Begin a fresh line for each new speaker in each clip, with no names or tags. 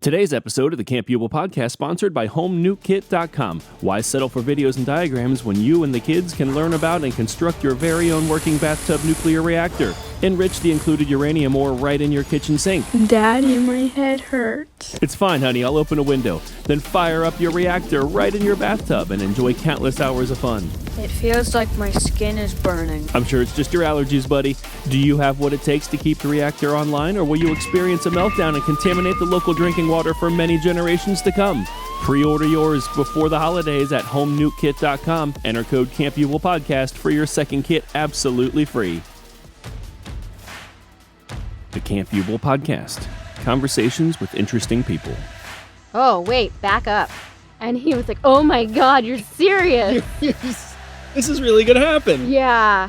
Today's episode of the Camp Pupil Podcast sponsored by HomeNukeKit.com. Why settle for videos and diagrams when you and the kids can learn about and construct your very own working bathtub nuclear reactor? Enrich the included uranium ore right in your kitchen sink.
Daddy, my head hurts.
It's fine, honey. I'll open a window. Then fire up your reactor right in your bathtub and enjoy countless hours of fun.
It feels like my skin is burning.
I'm sure it's just your allergies, buddy. Do you have what it takes to keep the reactor online, or will you experience a meltdown and contaminate the local drinking water for many generations to come? Pre-order yours before the holidays at HomeNukeKit.com. Enter code CampPupilPodcast for your second kit absolutely free. The Camp Pupil Podcast. Conversations with interesting people.
Oh, wait, back up. And he was like, oh my God, you're serious.
This is really going to happen.
Yeah.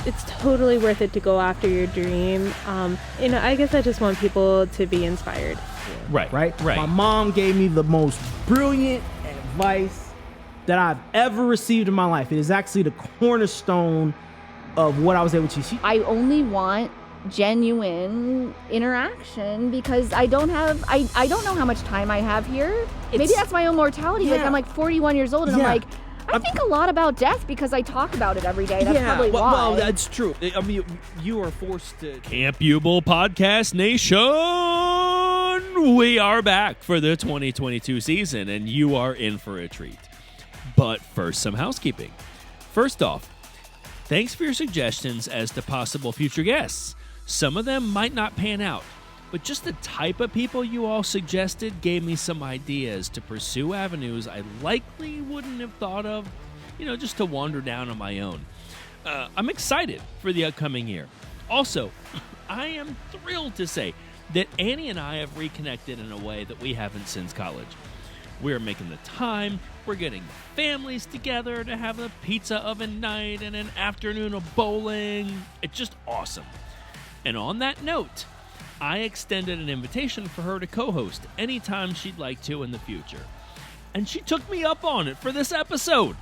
It's totally worth it to go after your dream. I guess I just want people to be inspired.
Right.
My mom gave me the most brilliant advice that I've ever received in my life. It is actually the cornerstone of what I was able to.
I only want genuine interaction because I don't know how much time I have here. Maybe that's my own mortality.
Yeah.
Like, I'm like 41 years old and I'm like, I think a lot about death because I talk about it every day. That's probably why.
Well, that's true. I mean, you are forced to... Camp Pupil Podcast Nation! We are back for the 2022 season, and you are in for a treat. But first, some housekeeping. First off, thanks for your suggestions as to possible future guests. Some of them might not pan out, but just the type of people you all suggested gave me some ideas to pursue avenues I likely wouldn't have thought of, just to wander down on my own. I'm excited for the upcoming year. Also, I am thrilled to say that Annie and I have reconnected in a way that we haven't since college. We're making the time, we're getting families together to have a pizza oven night and an afternoon of bowling. It's just awesome. And on that note, I extended an invitation for her to co-host anytime she'd like to in the future. And she took me up on it for this episode.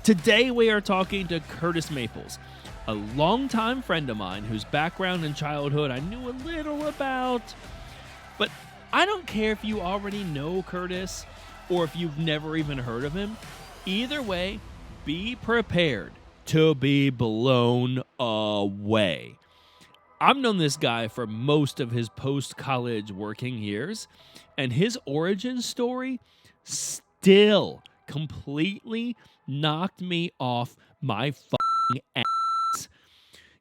Today we are talking to Curtis Maples, a longtime friend of mine whose background and childhood I knew a little about. But I don't care if you already know Curtis or if you've never even heard of him. Either way, be prepared to be blown away. I've known this guy for most of his post-college working years, and his origin story still completely knocked me off my fucking ass.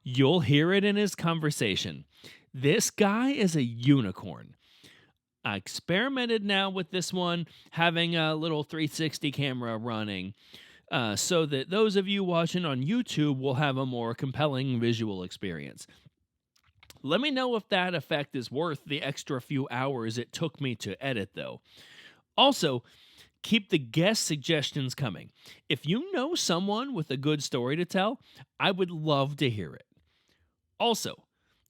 You'll hear it in his conversation. This guy is a unicorn. I experimented now with this one, having a little 360 camera running, so that those of you watching on YouTube will have a more compelling visual experience. Let me know if that effect is worth the extra few hours it took me to edit, though. Also, keep the guest suggestions coming. If you know someone with a good story to tell, I would love to hear it. Also,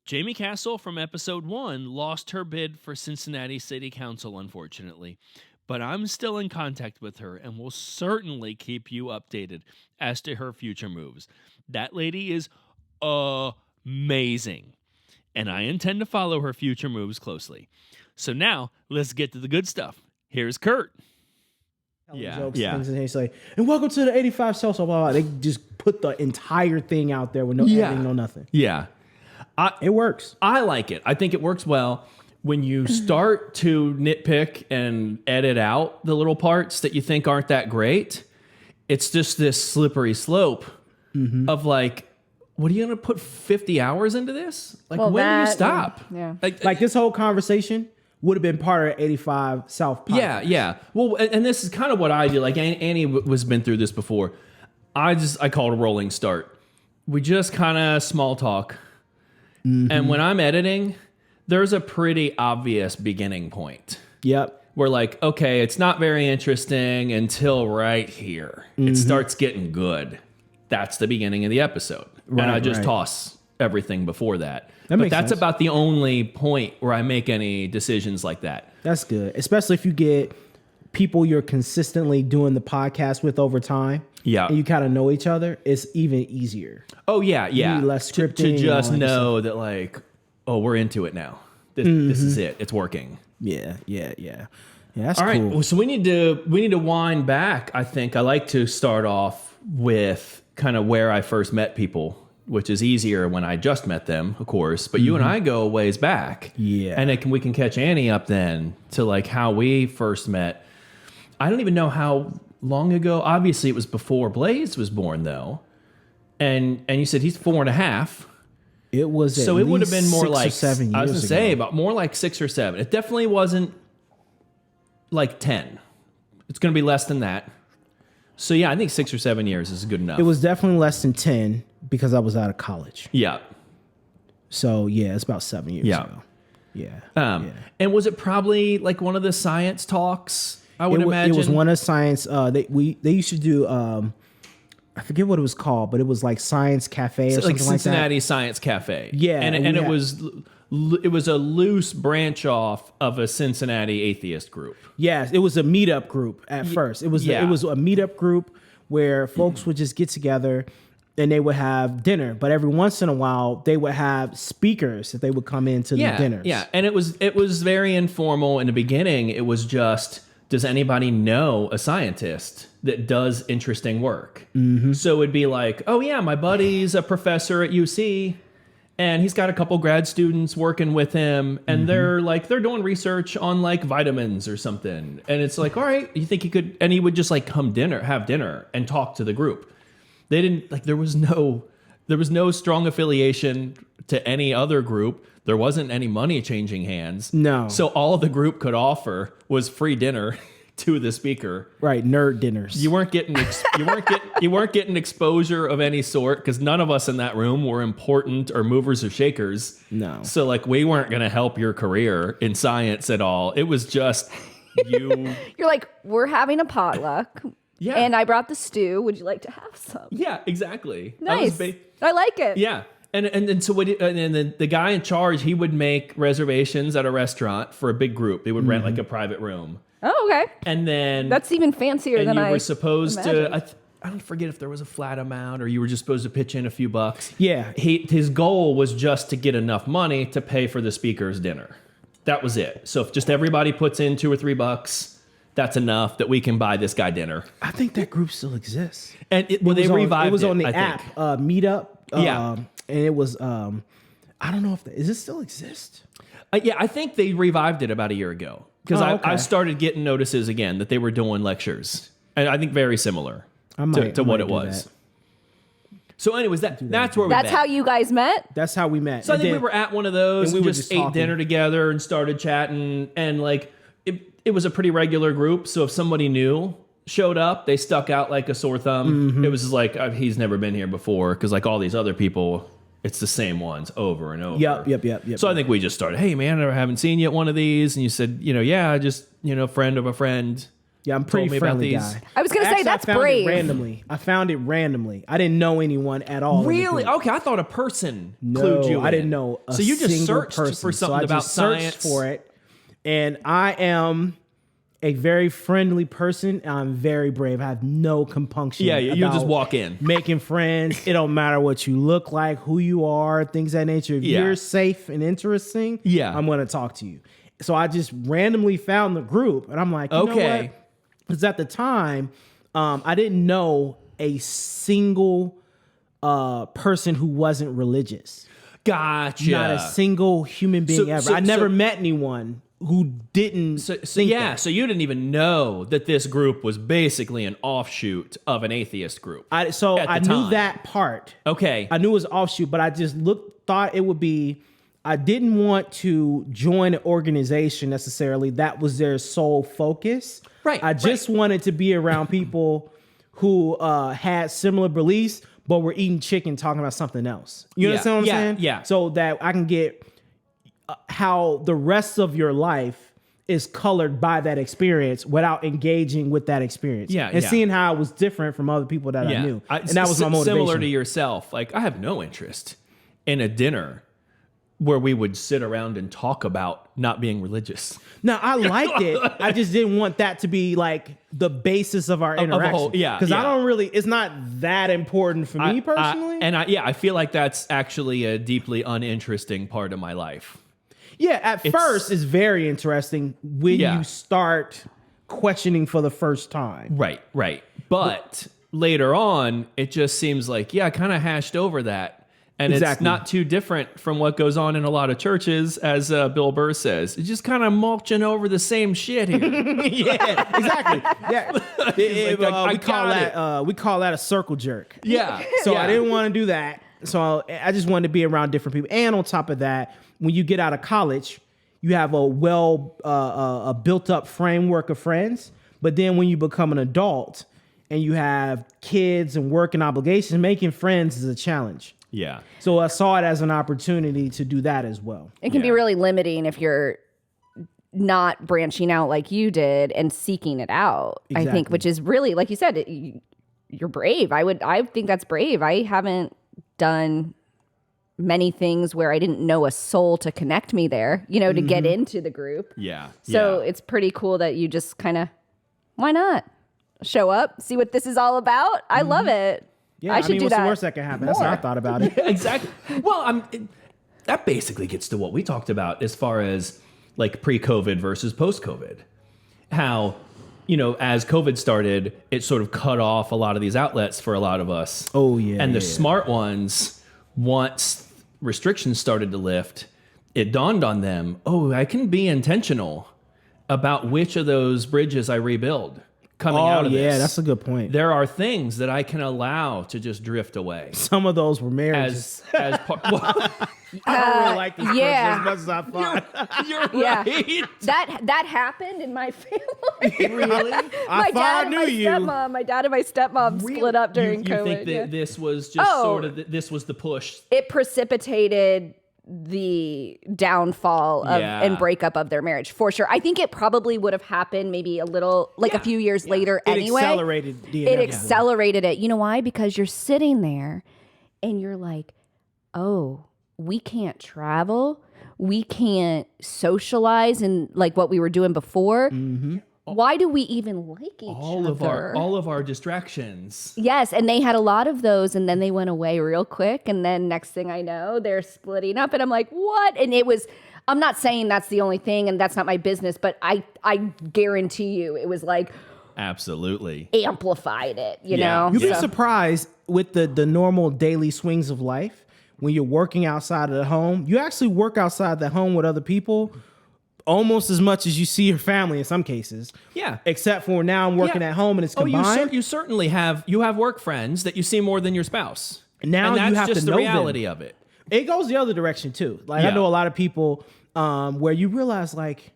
Jamie Castle from episode 1 lost her bid for Cincinnati City Council, unfortunately, but I'm still in contact with her and will certainly keep you updated as to her future moves. That lady is amazing, and I intend to follow her future moves closely. So now, let's get to the good stuff. Here's Kurt.
Jokes, things, and he's like, and welcome to the 85 Celsius, blah, blah, blah. They just put the entire thing out there with no editing, no nothing.
Yeah.
It works.
I like it. I think it works well. When you start to nitpick and edit out the little parts that you think aren't that great, it's just this slippery slope of like, what are you going to put 50 hours into this? Like, when do you stop?
Yeah.
Like this whole conversation would have been part of 85 South podcast.
Yeah. Well, and this is kind of what I do. Like, Annie was been through this before. I call it a rolling start. We just kind of small talk. And when I'm editing, there's a pretty obvious beginning point.
Yep.
We're like, okay, it's not very interesting until right here. It starts getting good. That's the beginning of the episode. And I just toss everything before that. But that's sense. About the only point where I make any decisions like that.
That's good. Especially if you get people you're consistently doing the podcast with over time.
Yeah.
And you kind of know each other, it's even easier.
Oh, yeah.
You need less scripting.
To just know that, like, oh, we're into it now. This is it. It's working.
Yeah. That's
All right.
cool.
Well, so we need to wind back. I think I like to start off with kind of where I first met people, which is easier when I just met them, of course. But you and I go a ways back.
Yeah.
And we can catch Annie up then to like how we first met. I don't even know how long ago. Obviously, it was before Blaze was born, though. And you said he's 4.5.
It was
So it would have been more
6 or
like
7 years
I was gonna
ago.
say about more like 6 or 7. It definitely wasn't like 10. It's gonna be less than that. So yeah, I think 6 or 7 years is good enough.
It was definitely less than 10 because I was out of college.
Yeah.
So yeah, it's about 7 years
Yeah.
ago. Yeah.
And was it probably like one of the science talks? I would imagine
it was one of science. They used to do. I forget what it was called, but it was like Science Cafe or something
like Cincinnati
like that.
Science Cafe.
Yeah,
and
and
it was a loose branch off of a Cincinnati atheist group.
Yes, it was a meetup group at first. It was a meetup group where folks would just get together and they would have dinner. But every once in a while, they would have speakers that they would come into the dinners.
Yeah, and it was very informal in the beginning. It was just, does anybody know a scientist that does interesting work? Mm-hmm. So it'd be like, oh yeah, my buddy's a professor at UC, and he's got a couple grad students working with him, and they're doing research on like vitamins or something. And it's like, all right, you think he could? And he would just like have dinner and talk to the group. They didn't like, there was no strong affiliation to any other group. There wasn't any money changing hands.
No.
So all the group could offer was free dinner to the speaker.
Right, nerd dinners.
You weren't getting you weren't getting exposure of any sort because none of us in that room were important or movers or shakers.
No.
So like we weren't going to help your career in science at all. It was just you.
You're like, we're having a potluck.
Yeah.
And I brought the stew. Would you like to have some?
Yeah, exactly.
Nice. I like it.
Yeah. And so the guy in charge, he would make reservations at a restaurant for a big group. They would rent like a private room.
Oh, okay.
And then
That's even fancier than
you
I
were supposed
imagined.
to. I don't forget if there was a flat amount or you were just supposed to pitch in a few bucks.
Yeah.
His goal was just to get enough money to pay for the speaker's dinner. That was it. So if just everybody puts in $2 or $3, that's enough that we can buy this guy dinner.
I think that group still exists.
And they revived it.
It was on the
I
app,
think.
Meetup.
Yeah.
And it was. I don't know if does it still exist?
Yeah, I think they revived it about a year ago because I started getting notices again that they were doing lectures, and I think very similar to what it was. So, anyways, that's where
That's how you guys met?
That's how we met.
So I think we were at one of those and
we were
just
just
ate
talking.
dinner together and started chatting, and like it was a pretty regular group. So if somebody new showed up, they stuck out like a sore thumb.
Mm-hmm.
It was just like he's never been here before because like all these other people, it's the same ones over and over.
Yep.
So I think we just started, hey man, I haven't seen you at one of these. And you said, yeah, just, friend of a friend.
Yeah, I'm
told
pretty
me about
friendly
these.
guy.
I was going to say,
Actually,
that's
I found
brave.
It randomly. I found it randomly. I didn't know anyone at all. in the
Really?
group.
Okay, I thought a person
No,
clued you
I
in.
didn't know a
So you just
single
searched
person.
for something
so I
about
just searched
science
for it, and I am a very friendly person. And I'm very brave. I have no compunction.
Yeah, you just
about
walk in.
making friends. It don't matter what you look like, who you are, things of that nature. If
Yeah.
you're safe and interesting,
Yeah.
I'm going to talk to you. So I just randomly found the group, and I'm like, you know
Okay.
what? Because at the time, I didn't know a single person who wasn't religious.
Gotcha.
Not a single human being ever. I never
so-
met anyone who didn't think that.
So you didn't even know that this group was basically an offshoot of an atheist group.
I
at the
knew
time.
that part.
Okay.
I knew it was offshoot, but I just thought it would be. I didn't want to join an organization necessarily that was their sole focus.
Right,
I just wanted to be around people who had similar beliefs, but were eating chicken, talking about something else. You understand what I'm saying?
Yeah.
So that I can get how the rest of your life is colored by that experience without engaging with that experience.
Yeah,
and
yeah.
seeing how it was different from other people that I knew. And that was my motivation.
Similar to yourself. Like, I have no interest in a dinner where we would sit around and talk about not being religious.
No, I liked it. I just didn't want that to be like the basis of our interaction. Because I don't really, it's not that important for me personally.
I feel like that's actually a deeply uninteresting part of my life.
Yeah, at first it's very interesting when you start questioning for the first time.
Right. But later on, it just seems like, I kind of hashed over that. And it's not too different from what goes on in a lot of churches, as Bill Burr says. It's just kind of mulching over the same shit here.
Yeah, exactly. Yeah, we call that a circle jerk.
Yeah.
So I didn't want to do that. So I just wanted to be around different people. And on top of that, when you get out of college, you have a built up framework of friends. But then when you become an adult and you have kids and work and obligations, making friends is a challenge.
Yeah.
So I saw it as an opportunity to do that as well.
It can be really limiting if you're not branching out like you did and seeking it out.
Exactly.
I think, which is really, like you said, you're brave. I think that's brave. I haven't done many things where I didn't know a soul to connect me there, to get into the group.
Yeah.
So it's pretty cool that you just kind of, why not show up, see what this is all about? I love it.
Yeah,
I should do
what's
that.
the worst that can happen? That's how I thought about it.
Exactly. Well, that basically gets to what we talked about as far as like pre-COVID versus post-COVID. How, as COVID started, it sort of cut off a lot of these outlets for a lot of us.
Oh, yeah.
And the smart ones, once restrictions started to lift, it dawned on them, I can be intentional about which of those bridges I rebuild. Coming out of this.
Yeah, that's a good point.
There are things that I can allow to just drift away.
Some of those were marriages.
As part,
I don't really like this person as much as I thought.
you're right.
That happened in my family.
Really?
I thought I knew you.
My dad and my stepmom split up during
you
COVID.
think that this was just sort of this was the push?
It precipitated the downfall of and breakup of their marriage for sure. I think it probably would have happened maybe a little a few years later anyway. It accelerated it. You know why? Because you're sitting there and you're like, we can't travel, we can't socialize and like what we were doing before. Mm-hmm. Why do we even like each other?
All of our distractions.
Yes, and they had a lot of those, and then they went away real quick, and then next thing I know, they're splitting up, and I'm like, what? And it was, I'm not saying that's the only thing, and that's not my business, but I guarantee you, it was like,
absolutely
amplified it, you know?
You'd be surprised with the normal daily swings of life. When you're working outside of the home, you actually work outside the home with other people almost as much as you see your family in some cases. Yeah. Except for now I'm working at home and it's combined.
You certainly have work friends that you see more than your spouse.
Now
and
you have
just
to
the
know
reality
them.
of it.
It goes the other direction too. Like I know a lot of people where you realize like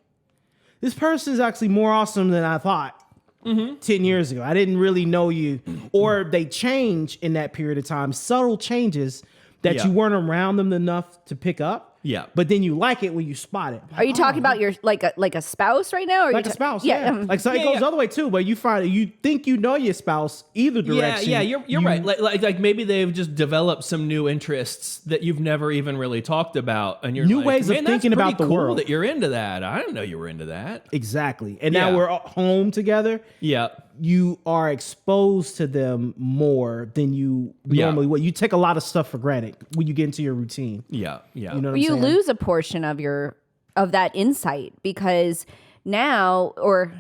this person is actually more awesome than I thought 10 years ago. I didn't really know you. Or they change in that period of time. Subtle changes that you weren't around them enough to pick up.
Yeah.
But then you like it when you spot it.
Are you talking about your like a spouse right now? Or
like a spouse, yeah. Like so it goes the other way too, but you find you think you know your spouse either direction.
Yeah, you're right. Like maybe they've just developed some new interests that you've never even really talked about, and you're
new
like,
ways of thinking about the
cool
world.
That you're into that. I didn't know you were into that.
Exactly. And now we're home together.
Yeah.
You are exposed to them more than you normally would. You take a lot of stuff for granted when you get into your routine.
Yeah.
You know what I'm
you
saying?
lose a portion of that insight because now or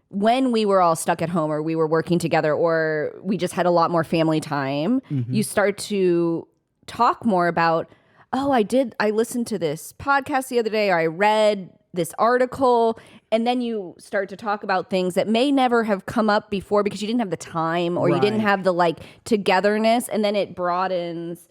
when we were all stuck at home or we were working together or we just had a lot more family time, you start to talk more about, I listened to this podcast the other day or I read this article, and then you start to talk about things that may never have come up before because you didn't have the time or you didn't have the like togetherness, and then it broadens,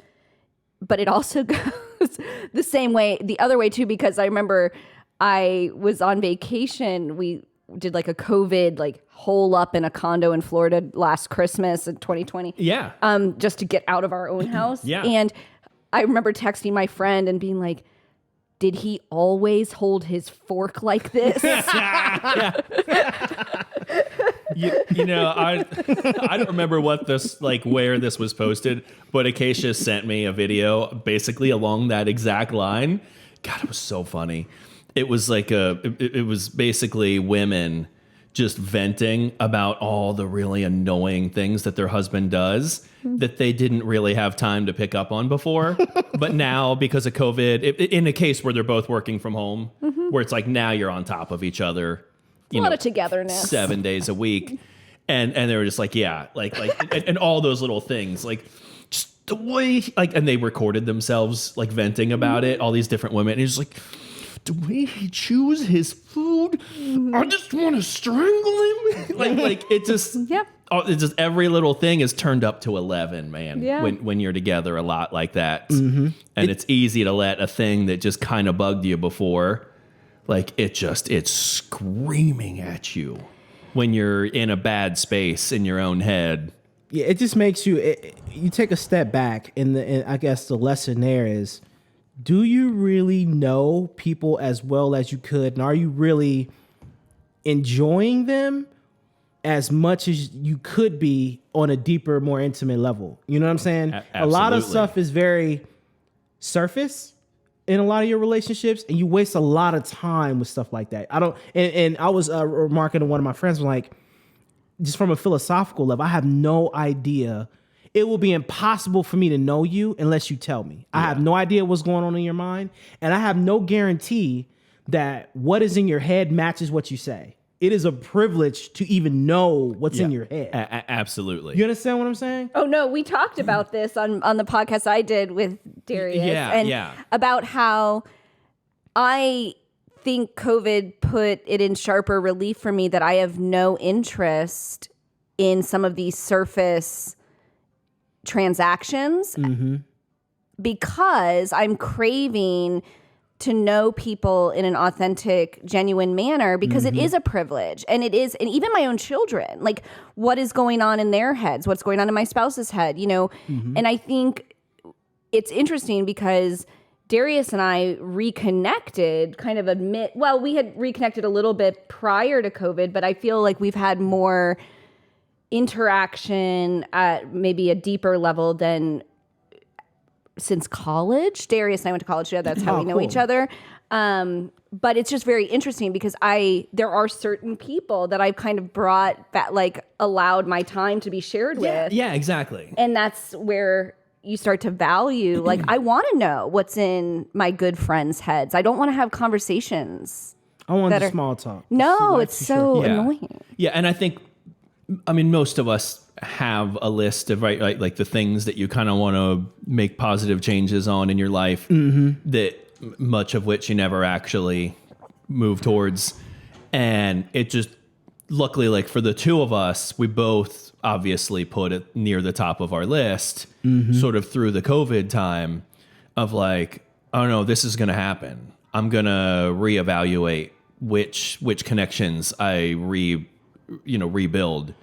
but it also goes the same way, the other way too, because I remember I was on vacation. We did like a COVID like hole up in a condo in Florida last Christmas in 2020.
Yeah.
Just to get out of our own house.
Yeah.
And I remember texting my friend and being like, did he always hold his fork like this?
You know, I don't remember what this where this was posted, but Acacia sent me a video basically along that exact line. God, it was so funny. It was like it was basically women just venting about all the really annoying things that their husband does that they didn't really have time to pick up on before. But now, because of COVID, in a case where they're both working from home, where it's like now you're on top of each other,
A lot of togetherness.
7 days a week. And they were just like, yeah, like and all those little things, like just the way, like, and they recorded themselves like venting about it, all these different women. And he's like, the way he chews his food, I just want to strangle him. like it just,
Yep.
It's just every little thing is turned up to 11, man.
Yeah.
When you're together a lot like that, and it's easy to let a thing that just kind of bugged you before, like it's screaming at you when you're in a bad space in your own head.
Yeah, it just makes you you take a step back, and I guess the lesson there is, do you really know people as well as you could, and are you really enjoying them as much as you could be on a deeper, more intimate level? You know what I'm saying? A lot of stuff is very surface in a lot of your relationships, and you waste a lot of time with stuff like that. And I was remarking to one of my friends, like, just from a philosophical level, I have no idea. It will be impossible for me to know you unless you tell me. I have no idea what's going on in your mind, and I have no guarantee that what is in your head matches what you say. It is a privilege to even know what's in your head.
Absolutely.
You understand what I'm saying?
Oh no, we talked about this on the podcast I did with Darius, about how I think COVID put it in sharper relief for me that I have no interest in some of these surface transactions because I'm craving to know people in an authentic, genuine manner, because it is a privilege, and even my own children, like, what is going on in their heads, what's going on in my spouse's head, and I think it's interesting because Darius and I reconnected, we had reconnected a little bit prior to COVID, but I feel like we've had more interaction at maybe a deeper level than since college. Darius and I went to college together. That's how we know each other. But it's just very interesting because there are certain people that I've kind of brought that, like, allowed my time to be shared with.
Yeah, exactly.
And that's where you start to value, like, I want to know what's in my good friends' heads. I don't want to have conversations.
I want the small talk.
No, it's so annoying.
Yeah, and I think, most of us have a list of like the things that you kind of want to make positive changes on in your life, that much of which you never actually move towards. And it just, luckily, like, for the two of us, we both obviously put it near the top of our list, sort of through the COVID time of like, oh no, this is going to happen. I'm going to reevaluate which connections I rebuild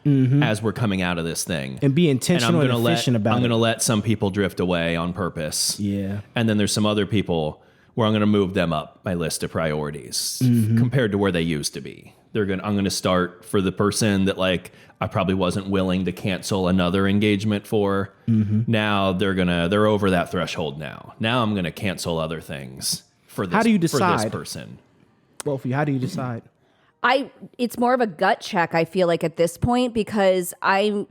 as we're coming out of this thing,
and be intentional and efficient about it.
I'm going to let some people drift away on purpose.
Yeah.
And then there's some other people where I'm going to move them up my list of priorities compared to where they used to be. I'm going to start for the person that, like, I probably wasn't willing to cancel another engagement for. Now they're over that threshold now. Now I'm going to cancel other things for this,
how do you decide?
For this person.
Both of you, how do you decide?
It's more of a gut check, I feel like, at this point, because I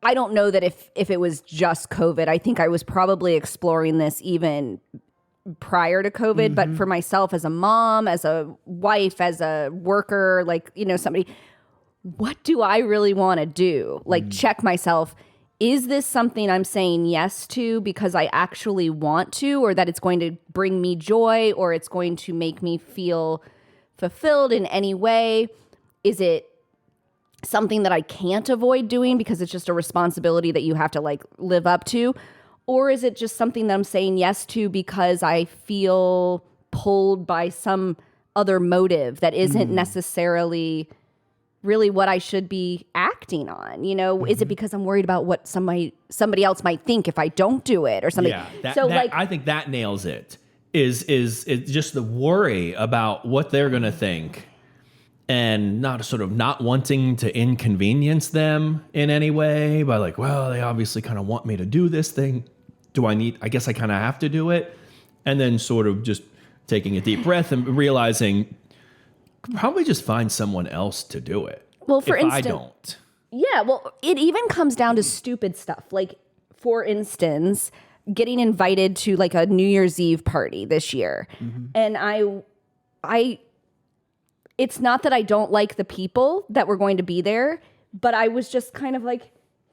don't know that if it was just COVID. I think I was probably exploring this even prior to COVID, but for myself as a mom, as a wife, as a worker, like, somebody, what do I really want to do? Like, check myself. Is this something I'm saying yes to because I actually want to, or that it's going to bring me joy, or it's going to make me feel fulfilled in any way? Is it something that I can't avoid doing because it's just a responsibility that you have to, like, live up to? Or is it just something that I'm saying yes to because I feel pulled by some other motive that isn't necessarily really what I should be acting on? Is it because I'm worried about what somebody else might think if I don't do it or something?
Yeah, I think that nails it. Is just the worry about what they're going to think, and not wanting to inconvenience them in any way by, like, well, they obviously kind of want me to do this thing. I guess I kind of have to do it. And then sort of just taking a deep breath and realizing probably just find someone else to do it.
Well, for
if
instance,
I don't.
Yeah, well, it even comes down to stupid stuff. Like, for instance, getting invited to like a New Year's Eve party this year. And I it's not that I don't like the people that were going to be there, but I was just kind of like,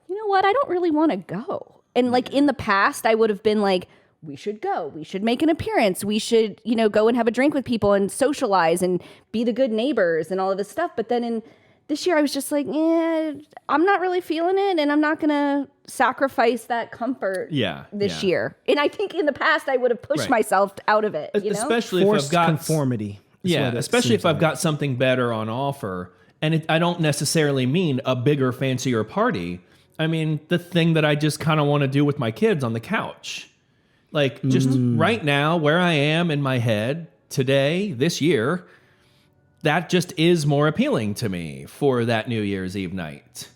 you know what? I don't really want to go. And like in the past, I would have been like, we should go. We should make an appearance. We should, go and have a drink with people and socialize and be the good neighbors and all of this stuff. But then this year, I was just like, I'm not really feeling it, and I'm not going to sacrifice that comfort this year. And I think in the past, I would have pushed myself out of it.
Especially
Forced
if I've got
conformity.
Especially if I've got something better on offer. And I don't necessarily mean a bigger, fancier party. I mean, the thing that I just kind of want to do with my kids on the couch. Like, just right now, where I am in my head today, this year, that just is more appealing to me for that New Year's Eve night.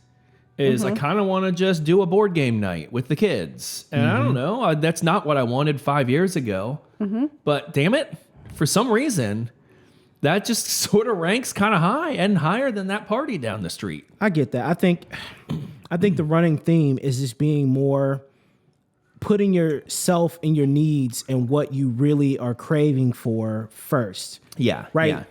I kind of want to just do a board game night with the kids. And I don't know, that's not what I wanted 5 years ago. But damn it, for some reason, that just sort of ranks kind of high and higher than that party down the street.
I get that. I think the running theme is just being more putting yourself and your needs and what you really are craving for first.
Yeah.
Right?
Yeah.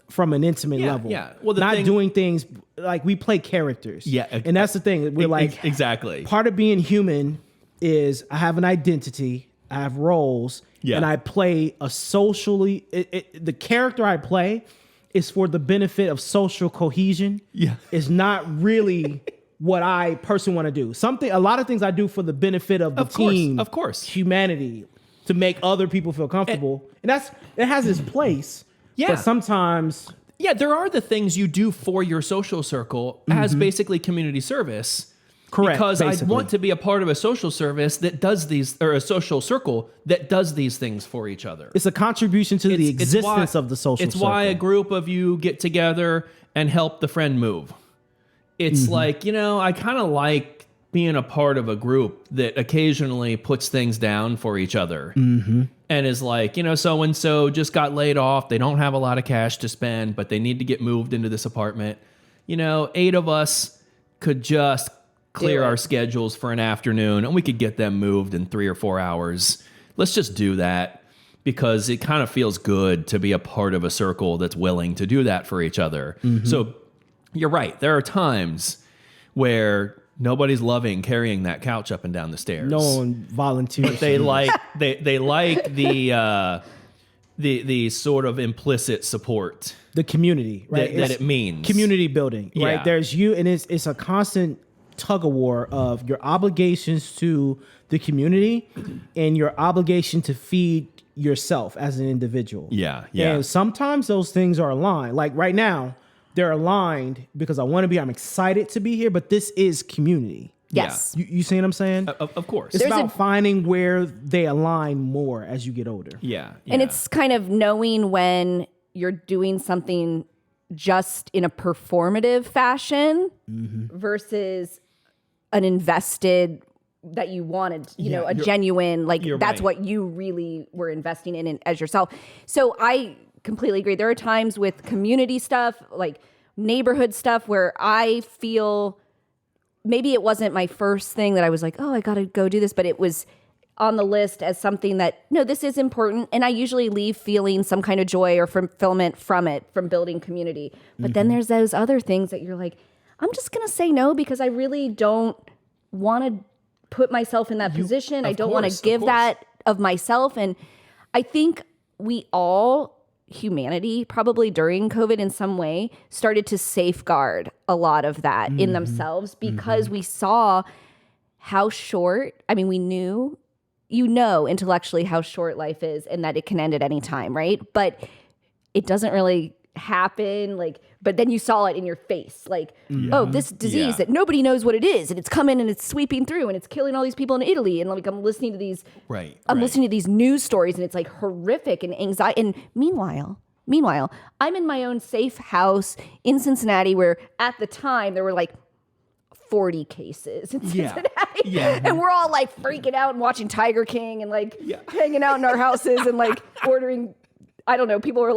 From an intimate level.
Yeah. Well,
not doing things like we play characters.
Yeah.
And that's the thing. We're like,
exactly.
Part of being human is I have an identity, I have roles, and I play a socially, the character I play is for the benefit of social cohesion.
Yeah.
It's not really what I personally want to do. A lot of things I do for the benefit of the team.
Of course.
Humanity, to make other people feel comfortable. And it has its place.
Yeah.
But sometimes...
Yeah, there are the things you do for your social circle as basically community service.
Correct.
Because
basically.
I want to be a part of a social service that does these, or a social circle that does these things for each other.
It's a contribution to the existence of the social circle.
It's why a group of you get together and help the friend move. It's like, I kind of like being a part of a group that occasionally puts things down for each other. And is like, so-and-so just got laid off. They don't have a lot of cash to spend, but they need to get moved into this apartment. 8 of us could just clear our schedules for an afternoon and we could get them moved in 3 or 4 hours. Let's just do that because it kind of feels good to be a part of a circle that's willing to do that for each other. So you're right. There are times where nobody's loving carrying that couch up and down the stairs.
No one volunteers.
They like the sort of implicit support,
the community, right?
That it means
community building, right?
Yeah.
There's you, and it's a constant tug of war of your obligations to the community and your obligation to feed yourself as an individual.
Yeah.
And sometimes those things are aligned. Like right now, they're aligned because I'm excited to be here, but this is community.
Yes.
You see what I'm saying?
Of course.
It's about finding where they align more as you get older.
Yeah.
And it's kind of knowing when you're doing something just in a performative fashion versus an invested that you wanted, a genuine, like that's what you really were investing in as yourself. So I completely agree. There are times with community stuff, like neighborhood stuff, where I feel maybe it wasn't my first thing that I was like, oh, I got to go do this, but it was on the list as something that, no, this is important. And I usually leave feeling some kind of joy or fulfillment from building community. But then there's those other things that you're like, I'm just going to say no because I really don't want to put myself in that position. I don't want to give that of myself. And I think we all, humanity, probably during COVID in some way, started to safeguard a lot of that in themselves because we saw how short, we knew, intellectually how short life is and that it can end at any time, right? But it doesn't really happen, but then you saw it in your face, oh, this disease that nobody knows what it is, and it's coming and it's sweeping through and it's killing all these people in Italy, and I'm listening to these listening to these news stories, and it's like horrific and anxiety. And meanwhile, I'm in my own safe house in Cincinnati, where at the time there were 40 cases in Cincinnati, and we're all freaking out and watching Tiger King and hanging out in our houses and ordering. I don't know. People were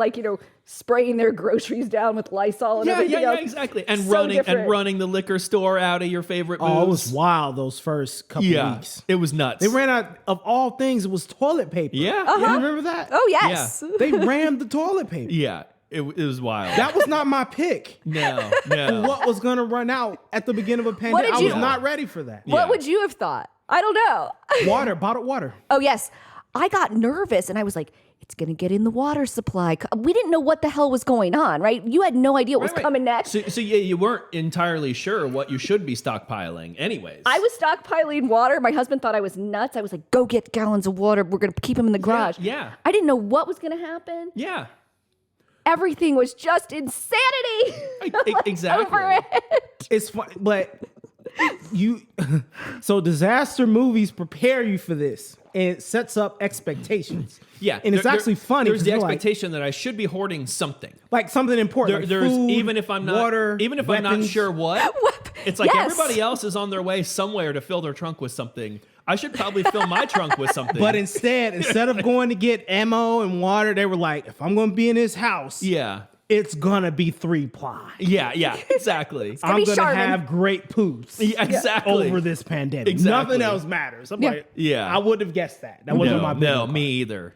spraying their groceries down with Lysol and everything else.
Exactly. And
So different.
running the liquor store out of your favorite booze.
Oh, it was wild those first couple weeks.
It was nuts.
They ran out of all things. It was toilet paper.
Yeah.
You remember that?
Oh, yes.
They rammed the toilet paper.
Yeah. It was wild.
That was not my pick.
No.
What was going to run out at the beginning of a pandemic?
did
I
you-
was not ready for that.
What would you have thought? I don't know.
Water, bottled water.
Oh, yes. I got nervous and I was like, it's going to get in the water supply. We didn't know what the hell was going on, right? You had no idea what was coming next.
So yeah, you weren't entirely sure what you should be stockpiling anyways.
I was stockpiling water. My husband thought I was nuts. I was like, go get gallons of water. We're going to keep them in the garage.
yeah.
I didn't know what was going to happen.
Yeah.
Everything was just insanity.
Exactly.
Over it.
It's fun, but so disaster movies prepare you for this, and it sets up expectations.
Yeah.
And it's actually funny.
There's
'cause
the
you're
expectation that I should be hoarding something.
like something important. Like
There's
food,
even if I'm not
water,
even if I'm not
weapons.
sure what. It's like
Yes.
everybody else is on their way somewhere to fill their trunk with something. I should probably fill my trunk with something.
But instead of going to get ammo and water, they were like, if I'm going to be in this house,
yeah.
it's going to be 3-ply.
Yeah, exactly.
gonna
I'm
be
going to
Charmin.
have great poops
Yeah, exactly.
over this pandemic.
Exactly.
Nothing else matters. I'm
Yeah.
like,
Yeah.
I wouldn't have guessed that. That wasn't my
No,
bingo
me either.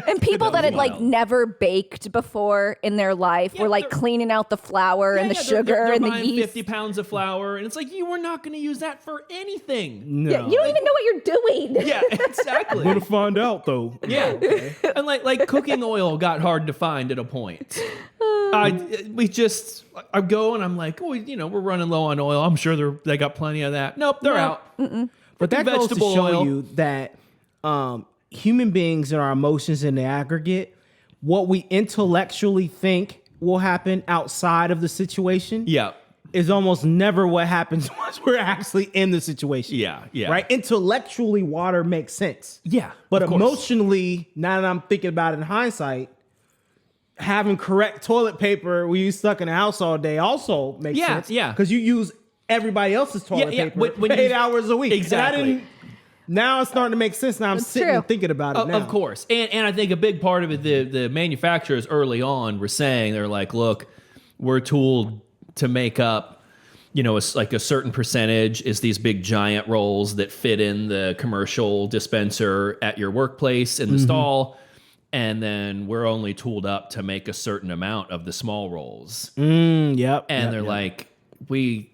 And people that had like
wild.
never baked before in their life were like
they're-
cleaning out the flour and the sugar
they're
and the
buying
yeast.
50 pounds of flour, and it's like you were not going to use that for anything.
No.
Yeah, you don't even know what you're doing.
Yeah, exactly.
I'm going to find out, though.
Yeah, and like cooking oil got hard to find at a point. I go and I'm like, oh, we're running low on oil. I'm sure they got plenty of that. Nope, they're out.
But that goes to
Vegetable
show
oil.
you that human beings and our emotions in the aggregate, what we intellectually think will happen outside of the situation
Yeah,
is almost never what happens once we're actually in the situation.
yeah.
Right? Intellectually, water makes sense.
Yeah,
But
of course.
emotionally, now that I'm thinking about it in hindsight, having correct toilet paper when you stuck in the house all day also makes
Yeah,
sense.
yeah.
Because you use everybody else's toilet
Yeah,
paper
when
8
you-
hours a week. And
Exactly.
now it's starting to make sense. Now I'm sitting
true.
and thinking about it now.
Of course. And I think a big part of it, the manufacturers early on were saying, they're like, look, we're tooled to make up, it's like a certain percentage is these big giant rolls that fit in the commercial dispenser at your workplace in the stall. And then we're only tooled up to make a certain amount of the small rolls.
Yep.
And they're like, we're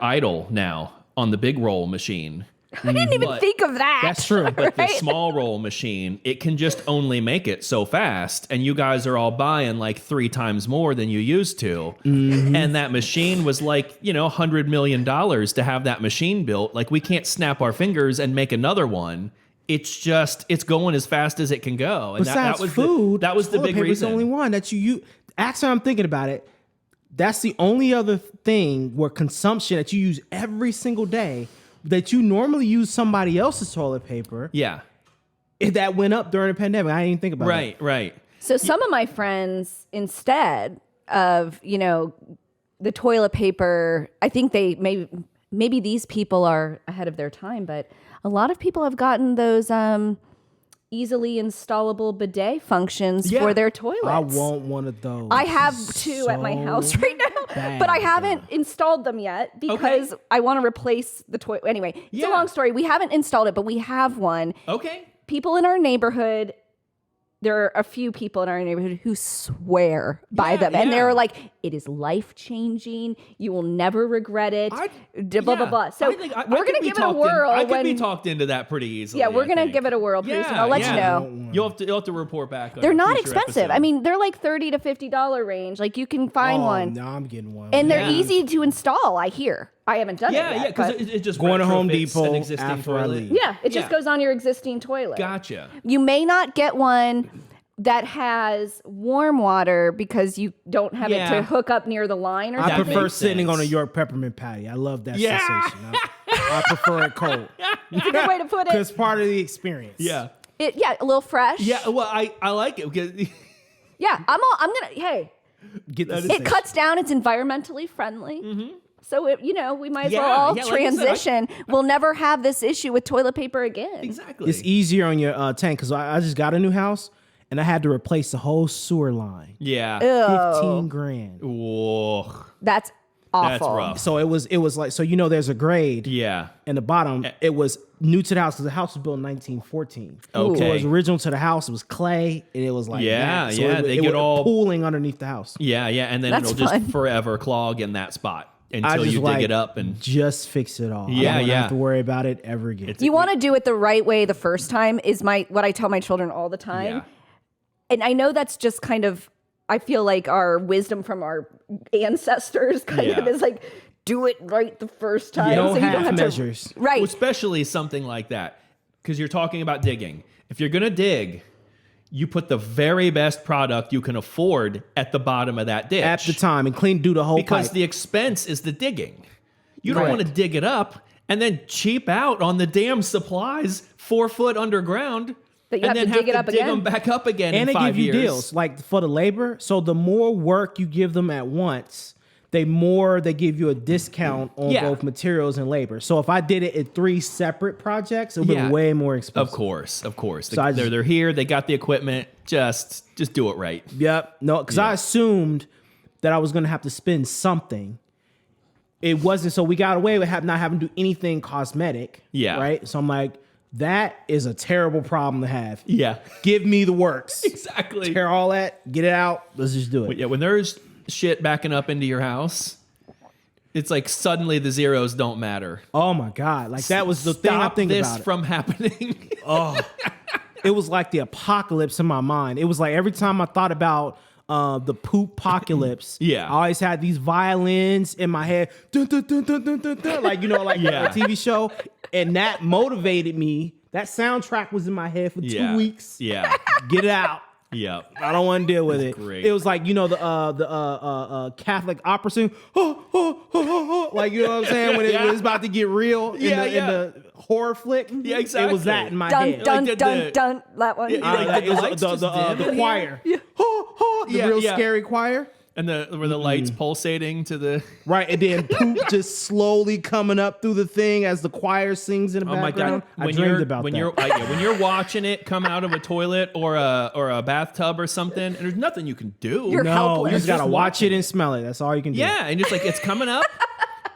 idle now on the big roll machine.
I didn't even
But-
think of that.
That's true.
But the
Right?
small roll machine, it can just only make it so fast. And you guys are all buying like 3 times more than you used to. And that machine was like, $100 million to have that machine built. Like, we can't snap our fingers and make another one. It's going as fast as it can go. And
Besides
that was
food,
that was the
toilet
big
paper's
reason.
the only one that you use. Actually, I'm thinking about it. That's the only other thing where consumption that you use every single day that you normally use somebody else's toilet paper
Yeah.
that went up during the pandemic. I didn't even think about it.
Right.
So some of my friends, instead of, the toilet paper, I think they maybe these people are ahead of their time, but a lot of people have gotten those easily installable bidet functions
Yeah.
for their toilets.
I want one of those.
I have two at my house right now, but I haven't installed them yet because I want to replace the toilet. Anyway, it's
Yeah.
a long story. We haven't installed it, but we have one.
Okay.
People in our neighborhood, there are a few people in our neighborhood who swear by
Yeah,
them. And
yeah.
they're like, it is life-changing. You will never regret it. Blah, blah, blah. So we're going to give it a whirl.
I could be talked into that pretty easily.
Yeah, we're
I
going to
think.
give it a whirl pretty soon. I'll let you know.
You'll have to report back. On
They're
a
not
future
expensive.
episode.
I mean, they're like $30 to $50 range. Like you can find one.
No, I'm getting one.
And they're
Yeah.
easy to install, I hear. I haven't done it yet.
because
but-
it just
Going to Home
retrofits
Depot
an existing
after I
toilet.
leave.
yeah, it just
Yeah.
goes on your existing toilet.
Gotcha.
You may not get one that has warm water because you don't have it
Yeah.
to hook up near the line or
I
That
something.
prefer
makes
sitting
sense.
on a York peppermint patty. I love that
Yeah.
sensation. I prefer it cold.
That's a good way to put it.
Because part of the experience.
Yeah.
Yeah, a little fresh.
Yeah. Well, I like it because
Yeah, I'm gonna, hey,
Get the
it
sensation.
cuts down. It's environmentally friendly. So, we might as
Yeah,
well all
yeah, like I said,
transition. We'll never have this issue with toilet paper again.
exactly.
It's easier on your tank because I just got a new house and I had to replace the whole sewer line.
Yeah.
15 grand.
Whoa.
That's awful.
That's rough.
So it was like, so there's a grade.
Yeah.
In the bottom, it was new to the house because the house was built in 1914.
Okay.
So it was original to the house. It was clay, and it was like that. So
they get
was
all
pooling underneath the house.
Yeah, and then
That's
it'll
fun.
just forever clog in that spot until
just
you
like,
dig it up and
just fix it all.
Yeah,
I don't
yeah.
have to worry about it ever again.
You want to do it the right way the first time is what I tell my children all the time.
Yeah.
And I know that's just kind of, I feel like our wisdom from our ancestors kind of is like, do it right the first time.
No
you
half
don't have
measures.
To, right.
Well, especially something like that, because you're talking about digging. If you're gonna dig, you put the very best product you can afford at the bottom of that ditch
At the time and do the whole
because
pipe.
the expense is the digging. You don't
Correct.
want to dig it up and then cheap out on the damn supplies 4 foot underground.
But you
and
have
then
to dig it up
dig
again.
them back up again
and
in
they
5
give you
years.
deals like for the labor. So the more work you give them at once, they give you a discount on
Yeah.
both materials and labor. So if I did it in 3 separate projects, it would
Yeah.
be way more expensive.
Of course.
So I just-
They're here. They got the equipment. Just do it right.
Yep. No, because I assumed that I was going to have to spend something. It wasn't. So we got away with not having to do anything cosmetic.
Yeah.
Right. So I'm like, that is a terrible problem to have.
Yeah.
Give me the works.
Exactly.
Tear all that. Get it out. Let's just do it.
Yeah, when there's shit backing up into your house, it's like suddenly the zeros don't matter.
Oh my God. Like that was the thing I
Stop
think
this
about.
from happening.
It was like the apocalypse in my mind. It was like every time I thought about the poop apocalypse,
Yeah.
I always had these violins in my head, dun, dun, dun, dun, dun, dun, dun, like
Yeah.
a TV show, and that motivated me. That soundtrack was in my head for 2 weeks.
Yeah.
Get it out.
Yeah.
I don't want to deal with it.
great.
It was like the Catholic opera sing, like you know what I'm saying when it was about to get real in the horror flick.
Yeah,
It
exactly.
was that in my
dun,
head.
dun,
Like
dun,
the-
dun, that one.
Yeah, like
It was
lights just dim
the
in
choir.
here?
The
Yeah,
real
yeah.
scary choir.
And were the lights pulsating to the
Right, and then poop just slowly coming up through the thing as the choir sings in the
Oh my
background.
God!
I dreamed about
when
that.
when you're watching it come out of a toilet or a bathtub or something, and there's nothing you can do.
You're
No,
helpless.
you just gotta
Just
watch
watching
it and smell it. That's all you can do.
Yeah, and just like it's coming up.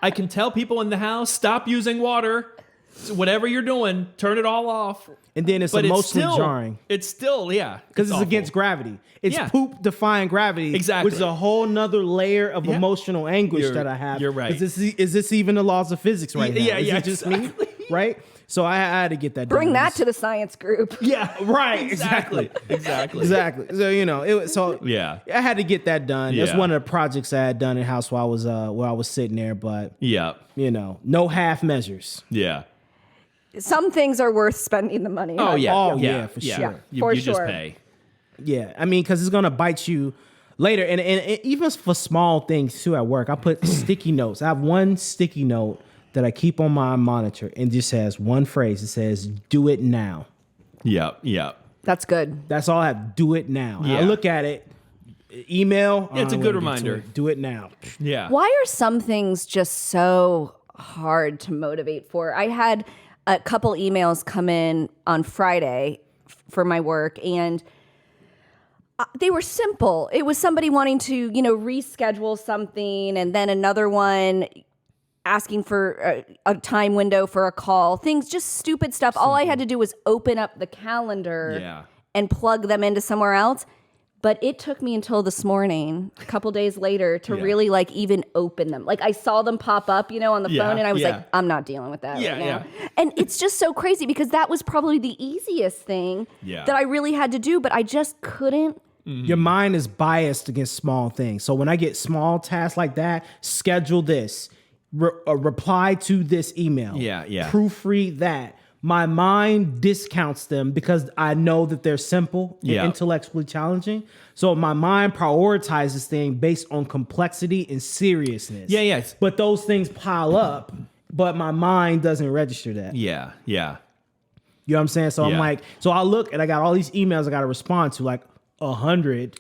I can tell people in the house stop using water. So whatever you're doing, turn it all off.
And then it's
But
emotionally
still,
jarring.
It's still
Because it's
awful.
against gravity. It's
Yeah.
poop defying gravity.
Exactly.
Which is a whole nother layer of
Yeah.
emotional anguish
You're-
that I have.
you're right.
Is this even the laws of physics right now?
Yeah,
Is
yeah,
it just
exactly.
me? Right? So I had to get that
Bring
done.
that to the science group.
Yeah, right.
Exactly.
Exactly. So it was
Yeah.
I had to get that done. That's
Yeah.
one of the projects I had done in house while I was sitting there, but
Yeah.
no half measures.
Yeah.
Some things are worth spending the money
Oh
on.
yeah.
Oh, yeah, for
yeah.
sure.
You,
For
you just
sure.
pay.
Yeah, I mean, because it's gonna bite you later, and even for small things too at work. I put sticky notes. I have one sticky note that I keep on my monitor, and just has one phrase. It says, "Do it now."
Yeah. Yeah.
That's good.
That's all I have. Do it now. And I
Yeah.
look at it. Email.
Yeah, it's a
I'm
good
gonna get to
reminder.
it. Do it now.
Yeah.
Why are some things just so hard to motivate for? I had a couple emails come in on Friday for my work, and they were simple. It was somebody wanting to, reschedule something, and then another one asking for a time window for a call. Things, just stupid stuff. All I had to do was open up the calendar
Yeah.
and plug them into somewhere else. But it took me until this morning, a couple days later, to
Yeah.
really even open them. Like I saw them pop up, on the
Yeah,
phone, and I was
yeah.
like, I'm not dealing with that
Yeah,
right now.
yeah.
And it's just so crazy because that was probably the easiest thing
Yeah.
that I really had to do, but I just couldn't.
Your mind is biased against small things. So when I get small tasks like that, schedule this, reply to this email,
Yeah, yeah.
proofread that. My mind discounts them because I know that they're simple and
Yeah.
intellectually challenging. So my mind prioritizes things based on complexity and seriousness.
Yeah, yeah.
But those things pile up, but my mind doesn't register that.
Yeah. Yeah.
You know what I'm saying? So I'm
Yeah.
like, so I look and I got all these emails I got to respond to, like 100.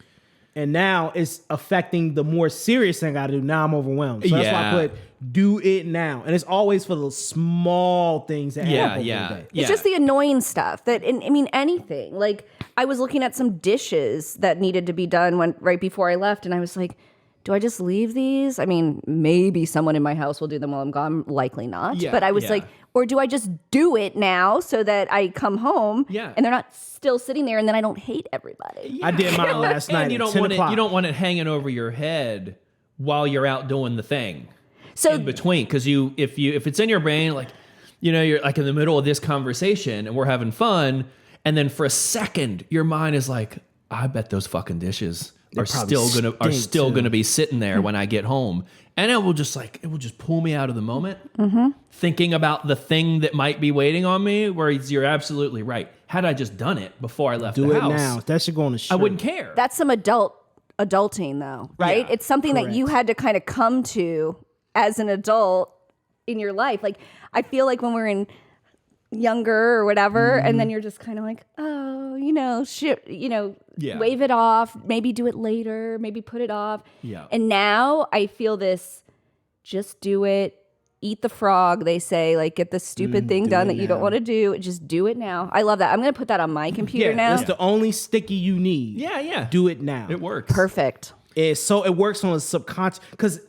And now it's affecting the more serious thing I got to do. Now I'm overwhelmed. So that's why I put do it now. And it's always for the small things that add up over the day.
It's just the annoying stuff that, I mean, anything. Like, I was looking at some dishes that needed to be done right before I left, and I was like, do I just leave these? I mean, maybe someone in my house will do them while I'm gone. Likely not.
Yeah,
but I was like, or do I just do it now so that I come home and they're not still sitting there and then I don't hate everybody?
I did mine last night.
And you don't want it hanging over your head while you're out doing the thing. So in between, because if it's in your brain, like, you're like in the middle of this conversation and we're having fun, and then for a second your mind is like, I bet those fucking dishes are still gonna be sitting there when I get home, and it will just pull me out of the moment, thinking about the thing that might be waiting on me. Where you're absolutely right. Had I just done it before I left the house,
do it now. That should go on the shirt.
I wouldn't care.
That's some adulting though, right?
Yeah,
it's something that you had to kind of come to as an adult in your life. Like, I feel like when we're younger or whatever, and then you're just kind of like, oh, wave it off, maybe do it later, maybe put it off. Yeah. And now I feel this, just do it, eat the frog, they say, like, get the stupid thing done that you don't want to do, just do it now. I love that. I'm going to put that on my computer now.
That's the only sticky you need.
Yeah.
Do it now.
It works.
Perfect.
It works on a subconscious, because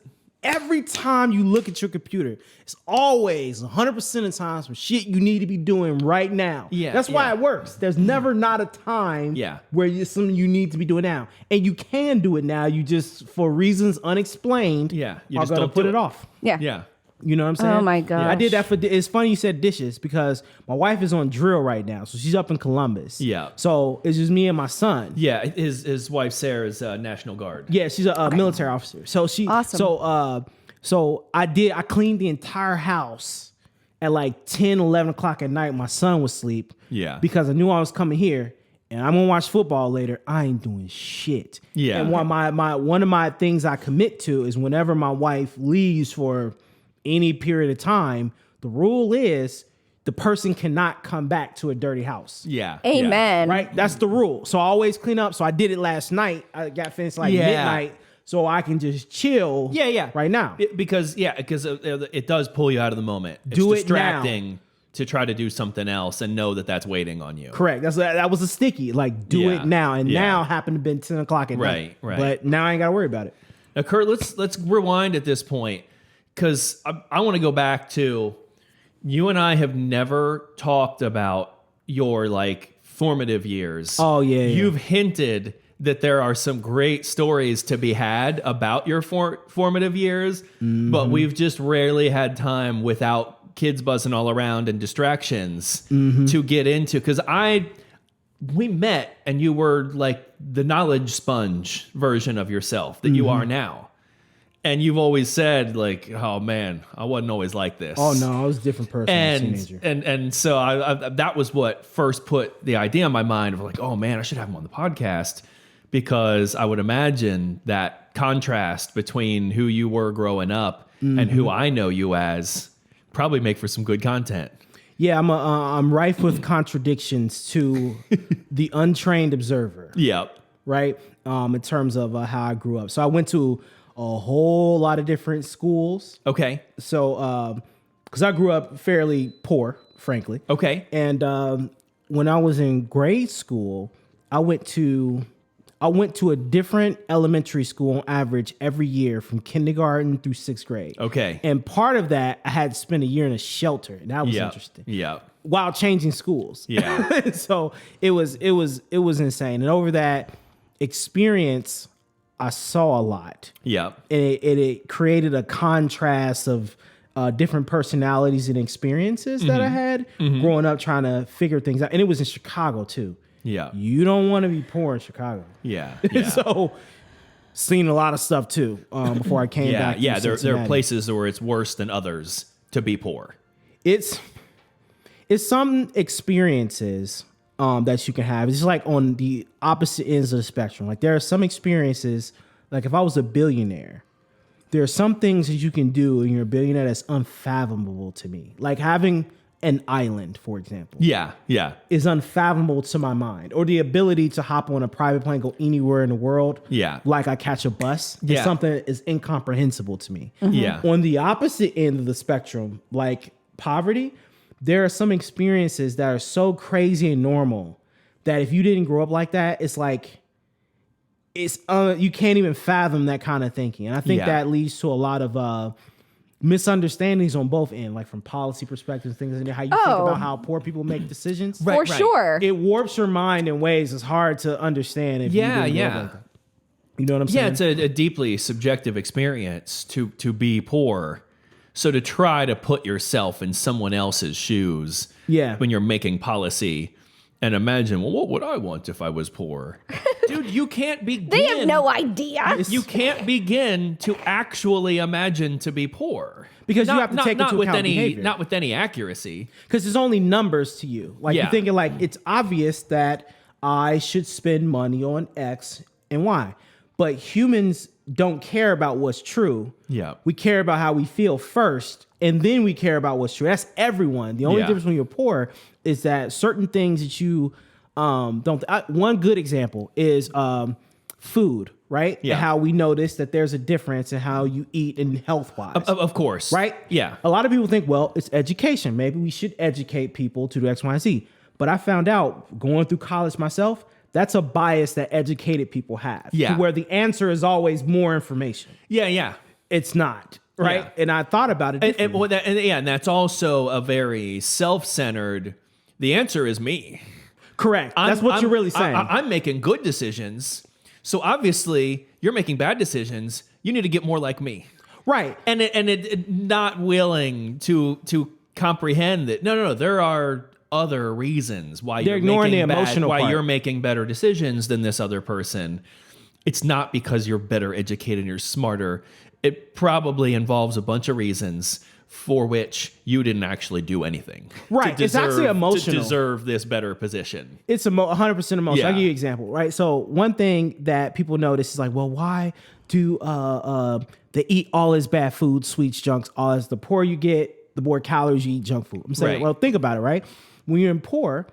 every time you look at your computer, it's always 100% of the time some shit you need to be doing right now. Yeah, that's why it works. There's never not a time where it's something you need to be doing now, and you can do it now. You just, for reasons unexplained, you are going to put it off.
Yeah.
You know what I'm saying?
Oh my gosh.
I did that it's funny you said dishes, because my wife is on drill right now. So she's up in Columbus. Yeah. So it's just me and my son.
Yeah. His wife, Sarah, is National Guard.
Yeah. She's a military officer. So awesome. So I cleaned the entire house at like 10, 11 o'clock at night. My son was asleep. Yeah. Because I knew I was coming here and I'm going to watch football later. I ain't doing shit. Yeah. And one of my things I commit to is whenever my wife leaves for any period of time, the rule is the person cannot come back to a dirty house. Yeah.
Amen.
Right? That's the rule. So I always clean up. So I did it last night. I got finished midnight, so I can just chill right now.
Because it does pull you out of the moment. It's distracting to try to do something else and know that that's waiting on you.
Correct. That was a sticky. Like, do it now. And now happened to be 10 o'clock at night. Right. But now I ain't got to worry about it.
Now, Kurt, let's rewind at this point, because I want to go back to, you and I have never talked about your like formative years.
Oh, yeah.
You've hinted that there are some great stories to be had about your formative years, but we've just rarely had time without kids buzzing all around and distractions to get into. Because we met and you were like the knowledge sponge version of yourself that you are now. And you've always said, like, oh man, I wasn't always like this.
Oh no, I was a different person as a teenager.
And so I that was what first put the idea in my mind of like, oh man, I should have him on the podcast, because I would imagine that contrast between who you were growing up and who I know you as probably make for some good content.
Yeah, I'm rife with contradictions to the untrained observer.
Yep.
Right. In terms of how I grew up, so I went to a whole lot of different schools.
Okay.
So, because I grew up fairly poor, frankly.
Okay.
And when I was in grade school, I went to a different elementary school on average every year from kindergarten through 6th grade. Okay. And part of that, I had to spend a year in a shelter, and that was interesting. Yeah. While changing schools. Yeah. So it was insane. And over that experience, I saw a lot. Yeah. And it created a contrast of different personalities and experiences that I had growing up trying to figure things out. And it was in Chicago too. Yeah. You don't want to be poor in Chicago. Yeah. So seen a lot of stuff too before I came back.
Yeah. There are places where it's worse than others to be poor.
It's some experiences that you can have. It's like on the opposite ends of the spectrum. Like, there are some experiences, like if I was a billionaire, there are some things that you can do when you're a billionaire that's unfathomable to me. Like having an island, for example,
Yeah.
is unfathomable to my mind. Or the ability to hop on a private plane, go anywhere in the world, like I catch a bus, is something that is incomprehensible to me.
Yeah.
On the opposite end of the spectrum, like poverty, there are some experiences that are so crazy and normal that if you didn't grow up like that, it's like you can't even fathom that kind of thinking. And I think that leads to a lot of misunderstandings on both ends, like from policy perspectives, things like that, how you think about how poor people make decisions.
For sure.
It warps your mind in ways it's hard to understand if you didn't grow up like that. You know what I'm saying?
Yeah, it's a deeply subjective experience to be poor. So to try to put yourself in someone else's shoes when you're making policy and imagine, well, what would I want if I was poor? Dude, you can't begin.
They have no idea.
You can't begin to actually imagine to be poor.
Because you have to take into account behavior.
Not with any accuracy.
Because there's only numbers to you. Like you're thinking like, it's obvious that I should spend money on X and Y. But humans don't care about what's true.
Yeah.
We care about how we feel first, and then we care about what's true. That's everyone. The only difference when you're poor is that certain things that you don't. One good example is food, right?
Yeah.
And how we notice that there's a difference in how you eat and health-wise.
Of course.
Right?
Yeah.
A lot of people think, well, it's education. Maybe we should educate people to do X, Y, and Z. But I found out going through college myself, that's a bias that educated people have.
Yeah.
To where the answer is always more information.
Yeah.
It's not. Right?
Yeah.
And I thought about it differently.
And that's also a very self-centered, the answer is me.
Correct. That's what you're really saying.
I'm making good decisions. So obviously you're making bad decisions. You need to get more like me.
Right.
And it not willing to comprehend that. No. There are other reasons why
They're ignoring the emotional
why
part.
you're making better decisions than this other person. It's not because you're better educated and you're smarter. It probably involves a bunch of reasons for which you didn't actually do anything.
Right. It's actually emotional.
To deserve this better position.
It's 100% emotional.
Yeah.
I'll give you an example, right? So one thing that people notice is like, well, why do they eat all this bad food, sweets, junks, all this? The poorer you get, the more calories you eat junk food. I'm saying,
Right.
well, think about it, right? When you're in poor,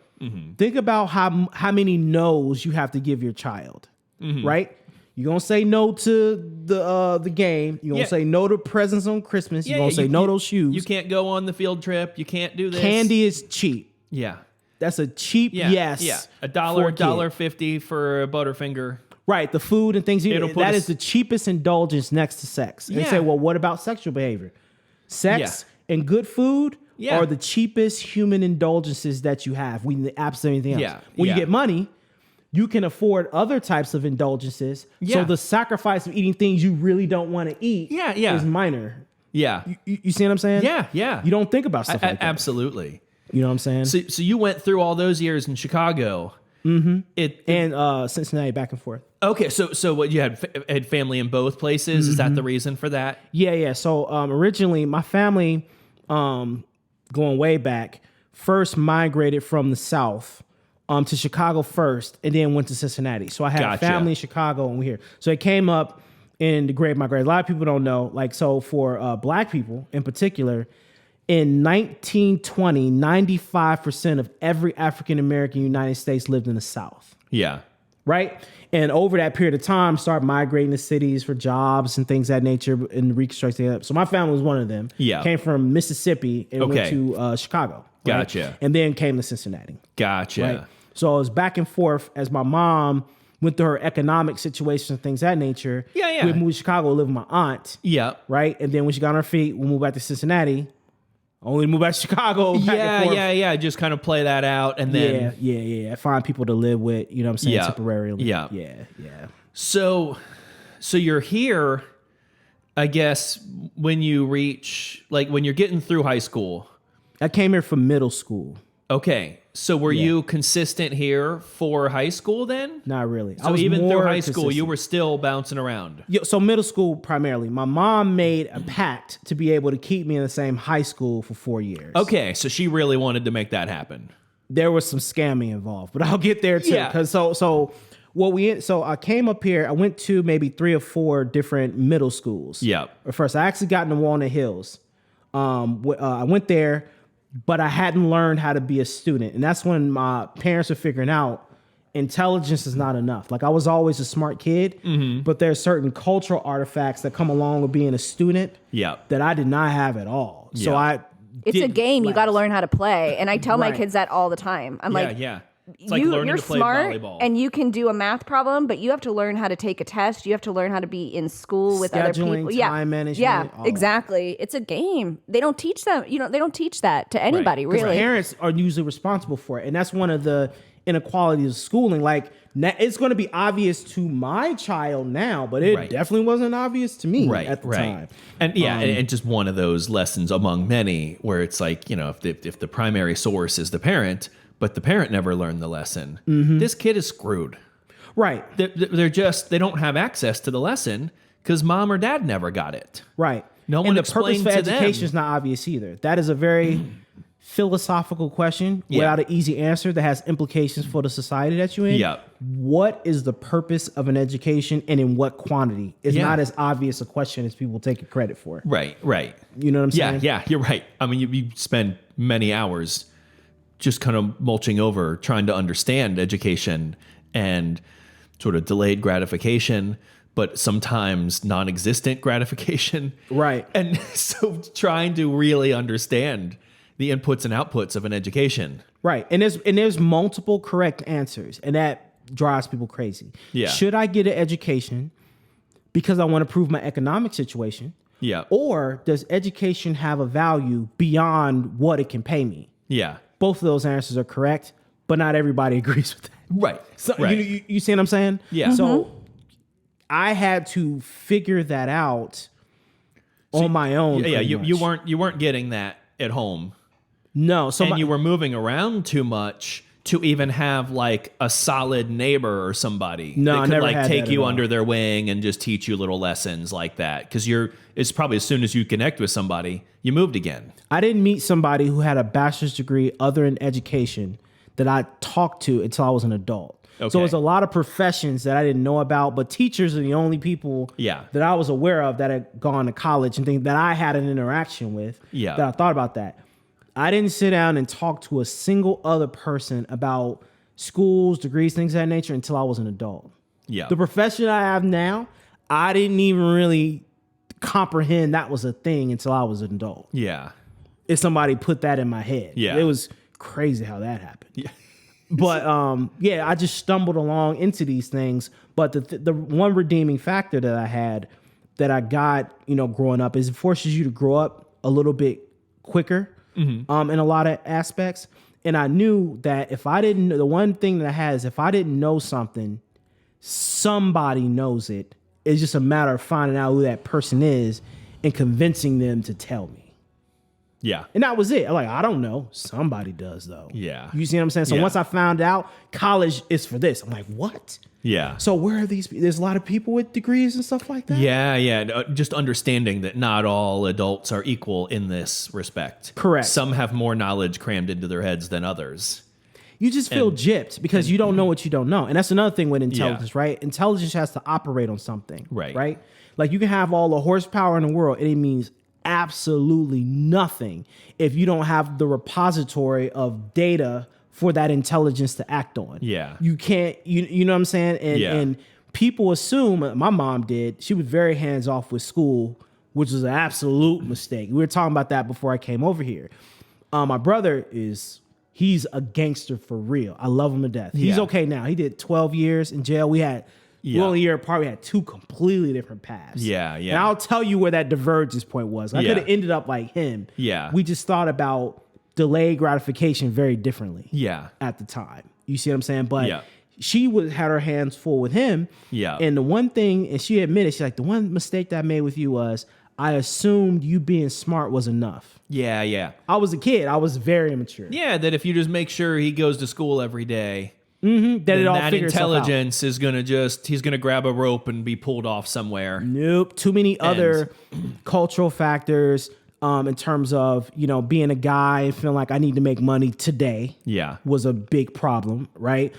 think about how many no's you have to give your child, right? You're going to say no to the game. You're going to say no to presents on Christmas. You're going to say no to those shoes.
You can't go on the field trip. You can't do this.
Candy is cheap.
Yeah.
That's a cheap yes.
Yeah. $1.50 for a Butterfinger.
Right, the food and things. That is the cheapest indulgence next to sex. And they say, well, what about sexual behavior? Sex and good food are the cheapest human indulgences that you have. We need absolutely anything else. When you get money, you can afford other types of indulgences. So the sacrifice of eating things you really don't want to eat is minor.
Yeah.
You see what I'm saying?
Yeah.
You don't think about stuff like that.
Absolutely.
You know what I'm saying?
So you went through all those years in Chicago.
And Cincinnati, back and forth.
Okay, so what, you had family in both places? Is that the reason for that?
Yeah. So originally, my family, going way back, first migrated from the South to Chicago first, and then went to Cincinnati. So I had family in Chicago, and we're here. So it came up in the Great Migration. A lot of people don't know. Like, so for Black people in particular, in 1920, 95% of every African American in the United States lived in the South.
Yeah.
Right? And over that period of time, started migrating to cities for jobs and things of that nature and reconstructing it. So my family was one of them.
Yeah.
Came from Mississippi and went to Chicago. Right?
Gotcha.
And then came to Cincinnati.
Gotcha.
Right? So I was back and forth as my mom went through her economic situation and things of that nature.
Yeah.
We moved to Chicago to live with my aunt.
Yeah.
Right? And then when she got on her feet, we moved back to Cincinnati. Only move back to Chicago.
Yeah. Just kind of play that out, and then
Yeah. Find people to live with. You know what I'm saying? Temporarily.
Yeah. So you're here, I guess, when you reach, like, when you're getting through high school.
I came here from middle school.
Okay. So were you consistent here for high school then?
Not really.
So even through high school, you were still bouncing around.
So middle school primarily. My mom made a pact to be able to keep me in the same high school for 4 years.
Okay, so she really wanted to make that happen.
There was some scamming involved, but I'll get there too.
Yeah.
Because so I came up here. I went to maybe 3 or 4 different middle schools.
Yeah.
First, I actually got into Walnut Hills. I went there. but I hadn't learned how to be a student. And that's when my parents were figuring out intelligence is not enough. Like I was always a smart kid, but there's certain cultural artifacts that come along with being a student that I did not have at all. So
it's a game. You got to
last.
learn how to play. And I tell my kids that all the time. I'm like,
It's like learning
you're
to play
smart
volleyball.
and you can do a math problem, but you have to learn how to take a test. You have to learn how to be in school with other
Scheduling,
people.
time management,
Yeah,
all
exactly. It's a game. They don't teach them. They don't teach that to anybody,
Because
really.
parents are usually responsible for it. And that's one of the inequalities of schooling. Like it's going to be obvious to my child now, but it definitely wasn't obvious to me at the time.
And and just one of those lessons among many where it's like, if the primary source is the parent, but the parent never learned the lesson, this kid is screwed.
Right.
They don't have access to the lesson because mom or dad never got it.
Right.
No one
and the purpose
explained
for
to
education
them.
is not obvious either. That is a very philosophical question without an easy answer that has implications for the society that you're in.
Yeah.
What is the purpose of an education and in what quantity? It's not as obvious a question as people take credit for.
Right.
You know what I'm saying?
Yeah, you're right. I mean, you spend many hours just kind of mulching over trying to understand education and sort of delayed gratification, but sometimes non-existent gratification.
Right.
And so trying to really understand the inputs and outputs of an education.
Right. And there's multiple correct answers, and that drives people crazy.
Yeah.
Should I get an education because I want to prove my economic situation?
Yeah.
Or does education have a value beyond what it can pay me?
Yeah.
Both of those answers are correct, but not everybody agrees with that.
Right.
So
right.
you see what I'm saying?
Yeah.
So I had to figure that out on my own.
Yeah.
pretty
You
much.
weren't getting that at home.
No. So
And you were moving around too much to even have like a solid neighbor or somebody
No, I
that could
never
like
had
take
that at
you
all.
under their wing and just teach you little lessons like that. Because it's probably as soon as you connect with somebody, you moved again.
I didn't meet somebody who had a bachelor's degree other in education that I talked to until I was an adult.
Okay.
So there's a lot of professions that I didn't know about, but teachers are the only people that I was aware of that had gone to college and things that I had an interaction with that I thought about that. I didn't sit down and talk to a single other person about schools, degrees, things of that nature until I was an adult.
Yeah.
The profession I have now, I didn't even really comprehend that was a thing until I was an adult.
Yeah.
If somebody put that in my head.
Yeah.
It was crazy how that happened.
Yeah.
But I just stumbled along into these things. But the one redeeming factor that I had that I got, growing up is it forces you to grow up a little bit quicker in a lot of aspects. And I knew that the one thing that I had is if I didn't know something, somebody knows it. It's just a matter of finding out who that person is and convincing them to tell me.
Yeah.
And that was it. I'm like, I don't know. Somebody does, though.
Yeah.
You see what I'm saying? So once I found out college is for this, I'm like, what?
Yeah.
So where are these? There's a lot of people with degrees and stuff like that?
Yeah. Just understanding that not all adults are equal in this respect.
Correct.
Some have more knowledge crammed into their heads than others.
You just feel gypped because you don't know what you don't know. And that's another thing with intelligence, right? Intelligence has to operate on something. Right? Like you can have all the horsepower in the world and it means absolutely nothing if you don't have the repository of data for that intelligence to act on.
Yeah.
You can't, you know what I'm saying? And people assume, my mom did, she was very hands off with school, which was an absolute mistake. We were talking about that before I came over here. My brother he's a gangster for real. I love him to death. He's okay now. He did 12 years in jail. We're only a year apart. We had two completely different paths.
Yeah.
And I'll tell you where that divergence point was. I could have ended up like him.
Yeah.
We just thought about delayed gratification very differently.
Yeah.
At the time. You see what I'm saying? But she had her hands full with him.
Yeah.
And the one thing, and she admitted, she's like, the one mistake that I made with you was I assumed you being smart was enough.
Yeah.
I was a kid. I was very immature.
Yeah, that if you just make sure he goes to school every day,
that it all
that
figures itself out.
intelligence is going to he's going to grab a rope and be pulled off somewhere.
Nope. Too many other cultural factors in terms of, being a guy and feeling like I need to make money today.
Yeah.
Was a big problem, right?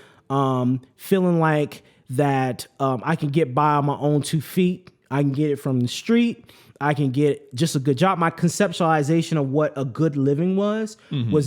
Feeling like that I can get by on my own 2 feet. I can get it from the street. I can get just a good job. My conceptualization of what a good living was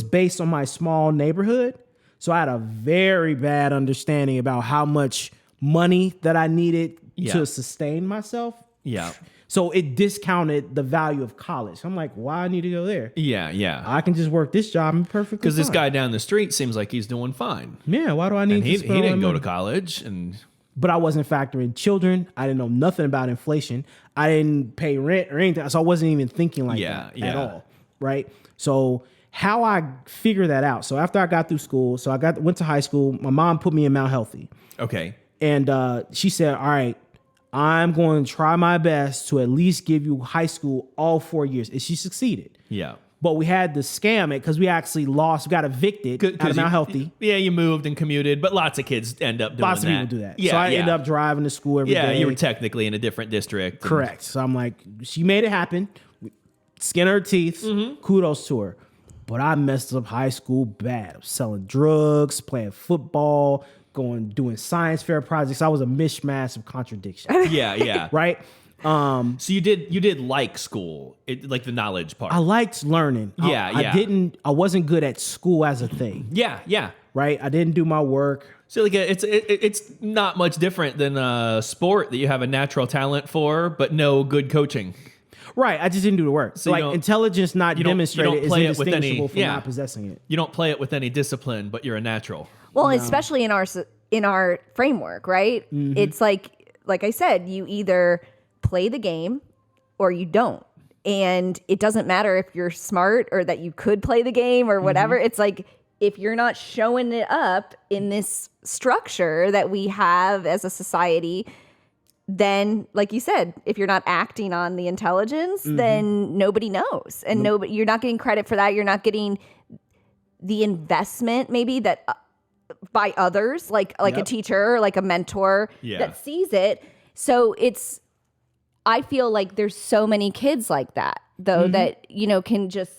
based on my small neighborhood. So I had a very bad understanding about how much money that I needed to sustain myself.
Yeah.
So it discounted the value of college. I'm like, why I need to go there?
Yeah, yeah.
I can just work this job and perfectly
Because this
fine.
guy down the street seems like he's doing fine.
Yeah, why do I need
And
to
he
spend all
didn't
that
go
money?
to college. And
But I wasn't factoring children. I didn't know nothing about inflation. I didn't pay rent or anything. So I wasn't even thinking like that at all. Right. So how I figured that out. So after I got through school, so went to high school. My mom put me in Mount Healthy.
Okay.
And she said, all right, I'm going to try my best to at least give you high school all 4 years. And she succeeded.
Yeah.
But we had to scam it because we actually lost. We got evicted out of Mount Healthy.
Yeah, you moved and commuted, but lots of kids end up doing that.
Lots of people do that.
Yeah,
so I
yeah.
ended up driving to school every day.
Yeah, you were technically in a different district. and-
Correct. So I'm like, she made it happen. Skin her teeth. Kudos to her. But I messed up high school bad. I was selling drugs, playing football, doing science fair projects. I was a mishmash of contradictions.
Yeah, yeah.
Right?
So you did like school, like the knowledge part.
I liked learning.
Yeah, yeah.
I wasn't good at school as a thing.
Yeah, yeah.
Right? I didn't do my work.
So like it's not much different than a sport that you have a natural talent for, but no good coaching.
Right. I just didn't do the work. So
you
like
don't-
intelligence not
you don't
demonstrated is
play it with any-
indistinguishable from
yeah.
not possessing it.
You don't play it with any discipline, but you're a natural.
Well, especially in our framework, right? It's like I said, you either play the game or you don't. And it doesn't matter if you're smart or that you could play the game or whatever. It's like if you're not showing it up in this structure that we have as a society, then like you said, if you're not acting on the intelligence, then nobody knows. And you're not getting credit for that. You're not getting the investment maybe that by others, like a teacher or like a mentor that sees it. So I feel like there's so many kids like that though that, can just,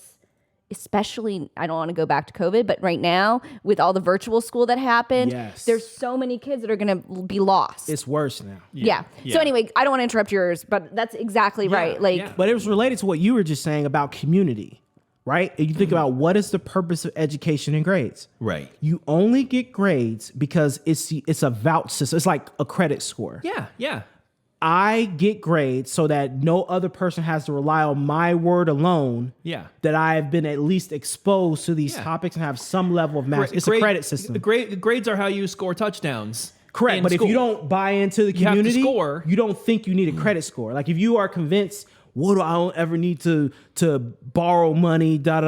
especially, I don't want to go back to COVID, but right now with all the virtual school that happened, there's so many kids that are going to be lost.
It's worse now.
Yeah. So anyway, I don't want to interrupt yours, but that's exactly right. Like,
But it was related to what you were just saying about community, right? And you think about what is the purpose of education and grades?
Right.
You only get grades because it's a vouch system. It's like a credit score.
Yeah, yeah.
I get grades so that no other person has to rely on my word alone.
Yeah.
That I have been at least exposed to these topics and have some level of mastery. It's a credit system.
Grades are how you score touchdowns.
Correct. But
school.
if you don't buy into the
You have to
community,
score.
you don't think you need a credit score. Like if you are convinced, I don't ever need to borrow money, what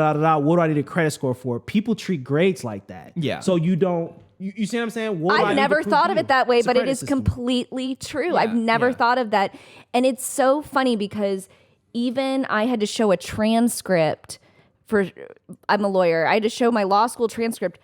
do I need a credit score for? People treat grades like that.
Yeah.
So you don't, you see what I'm saying? What do I
I've
need to
never
prove
thought
to
of
you?
it that way,
It's a
but it
credit
is
system.
completely true.
Yeah,
I've never
yeah.
thought of that. And it's so funny because even I had to show a transcript I'm a lawyer. I had to show my law school transcript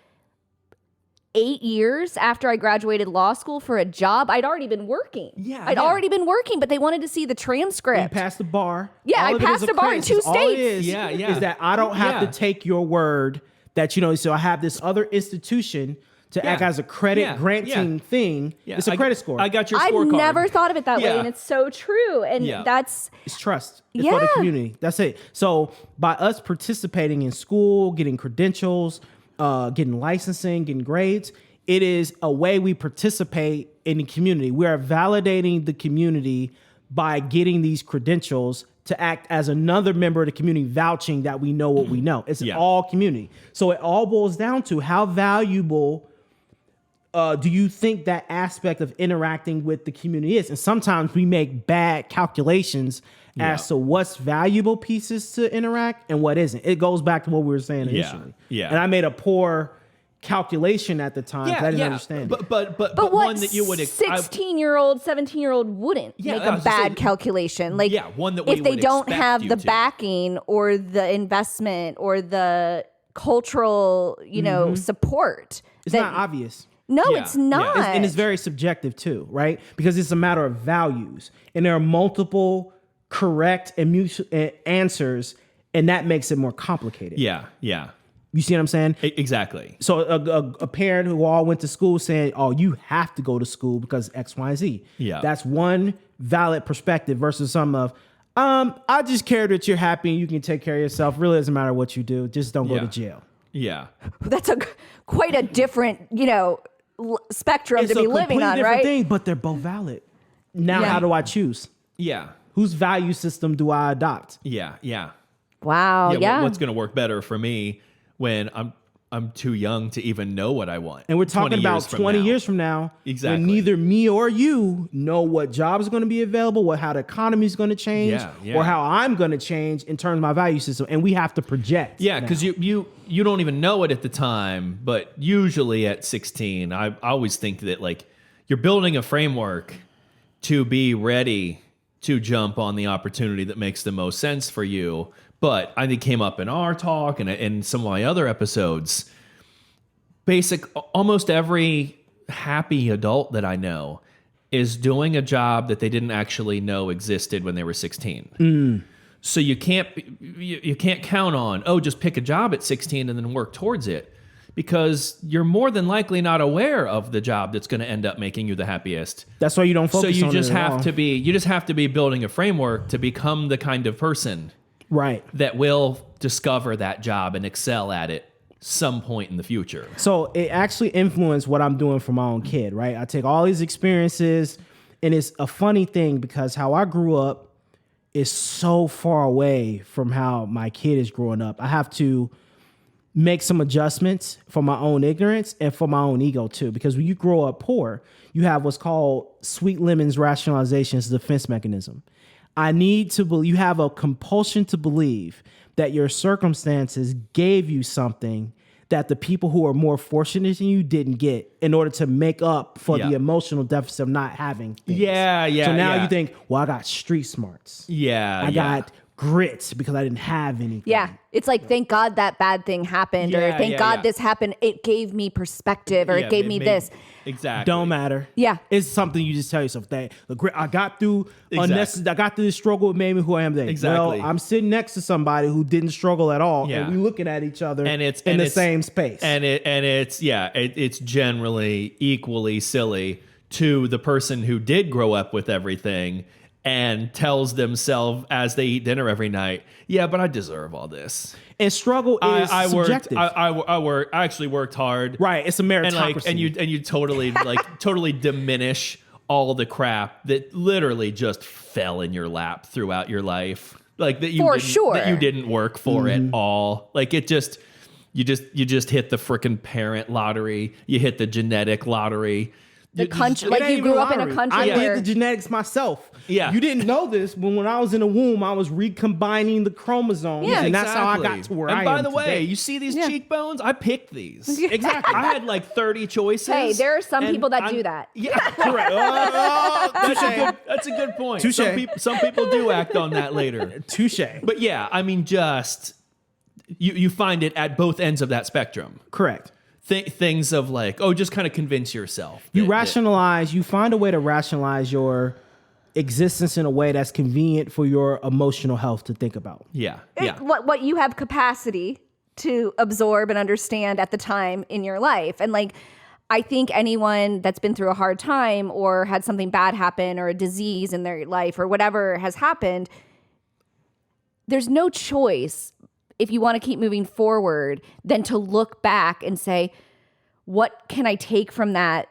8 years after I graduated law school for a job. I'd already been working. I'd already been working, but they wanted to see the transcript.
You passed the bar.
Yeah,
All
I
of it
passed
is
the bar in
credit.
2
All it
states.
is,
Yeah, yeah.
is that I don't have
Yeah.
to take your word that, so I have this other institution to act as a credit granting thing.
Yeah.
It's a credit score.
I got your
I've
scorecard.
never thought of it that way,
Yeah.
and it's so true. And
Yeah.
that's
It's trust. It's for the
Yeah.
community. That's it. So by us participating in school, getting credentials, getting licensing, getting grades, it is a way we participate in the community. We are validating the community by getting these credentials to act as another member of the community, vouching that we know what we know. It's all community. So it all boils down to how valuable do you think that aspect of interacting with the community is? And sometimes we make bad calculations as to what's valuable pieces to interact and what isn't. It goes back to what we were saying initially.
Yeah.
And I made a poor calculation at the time. 'Cause I didn't understand it.
But
But
one
what
that you would
16-year-old, 17-year-old wouldn't
Yeah,
make
I
a
was gonna
bad
say-
calculation. Like,
one that we
if they
would
don't
expect
have
you
the
to.
backing or the investment or the cultural, support.
It's not obvious.
No,
Yeah,
it's
yeah.
not.
And it's very subjective too, right? Because it's a matter of values. And there are multiple correct and answers, and that makes it more complicated.
Yeah, yeah.
You see what I'm saying?
Exactly.
So a parent who all went to school saying, "Oh, you have to go to school because X, Y, and Z."
Yeah.
That's one valid perspective versus some of, I just care that you're happy and you can take care of yourself. Really doesn't matter what you do. Just don't go to jail.
Yeah.
That's quite a different, spectrum
It's
to
a
be living
completely
on,
different
right?
thing, but they're both valid. Now, how do I choose?
Yeah.
Whose value system do I adopt?
Yeah. Yeah.
Wow. Yeah.
What's going to work better for me when I'm too young to even know what I want?
And we're talking about 20 years from now.
Exactly.
When neither me or you know what jobs are going to be available, how the economy is going to change, or how I'm going to change in terms of my value system. And we have to project.
Yeah, because you don't even know it at the time, but usually at 16, I always think that like you're building a framework to be ready to jump on the opportunity that makes the most sense for you. But I think came up in our talk and in some of my other episodes, almost every happy adult that I know is doing a job that they didn't actually know existed when they were 16. So you can't count on, just pick a job at 16 and then work towards it, because you're more than likely not aware of the job that's going to end up making you the happiest.
That's why you don't focus on it.
So you just have to be building a framework to become the kind of person that will discover that job and excel at it some point in the future.
So it actually influenced what I'm doing for my own kid, right? I take all these experiences, and it's a funny thing because how I grew up is so far away from how my kid is growing up. I have to make some adjustments for my own ignorance and for my own ego too, because when you grow up poor, you have what's called sweet lemons rationalization as a defense mechanism. You have a compulsion to believe that your circumstances gave you something that the people who are more fortunate than you didn't get in order to make up for the emotional deficit of not having things. So now you think, well, I got street smarts. I got grit because I didn't have anything.
Yeah. It's like, thank God that bad thing happened, or thank God this happened. It gave me perspective, or it gave me this.
Exactly.
Don't matter.
Yeah.
It's something you just tell yourself that I got through unnecessary. I got through this struggle. It made me who I am today.
Exactly.
Well, I'm sitting next to somebody who didn't struggle at all, and we looking at each other in the same space.
It's generally equally silly to the person who did grow up with everything and tells themselves as they eat dinner every night, but I deserve all this.
And struggle is subjective.
I actually worked hard.
Right. It's a meritocracy.
And you totally totally diminish all the crap that literally just fell in your lap throughout your life. Like that you didn't work for at all. Like you just hit the frickin' parent lottery. You hit the genetic lottery.
The country, like you grew up in a country
I
where
did the genetics myself.
Yeah.
You didn't know this, but when I was in the womb, I was recombining the chromosomes.
Yeah,
and that's how I got to where I am.
And by the way,
today.
you see these cheekbones? I picked these. Exactly. I had like 30 choices.
Hey, there are some people that do that.
Yeah, correct. That's a good point.
Touché.
Some people do act on that later.
Touche.
But yeah, I mean, just you find it at both ends of that spectrum.
Correct.
Things of like, just kind of convince yourself.
You find a way to rationalize your existence in a way that's convenient for your emotional health to think about.
Yeah.
What you have capacity to absorb and understand at the time in your life. And like, I think anyone that's been through a hard time or had something bad happen or a disease in their life or whatever has happened, there's no choice if you want to keep moving forward than to look back and say, what can I take from that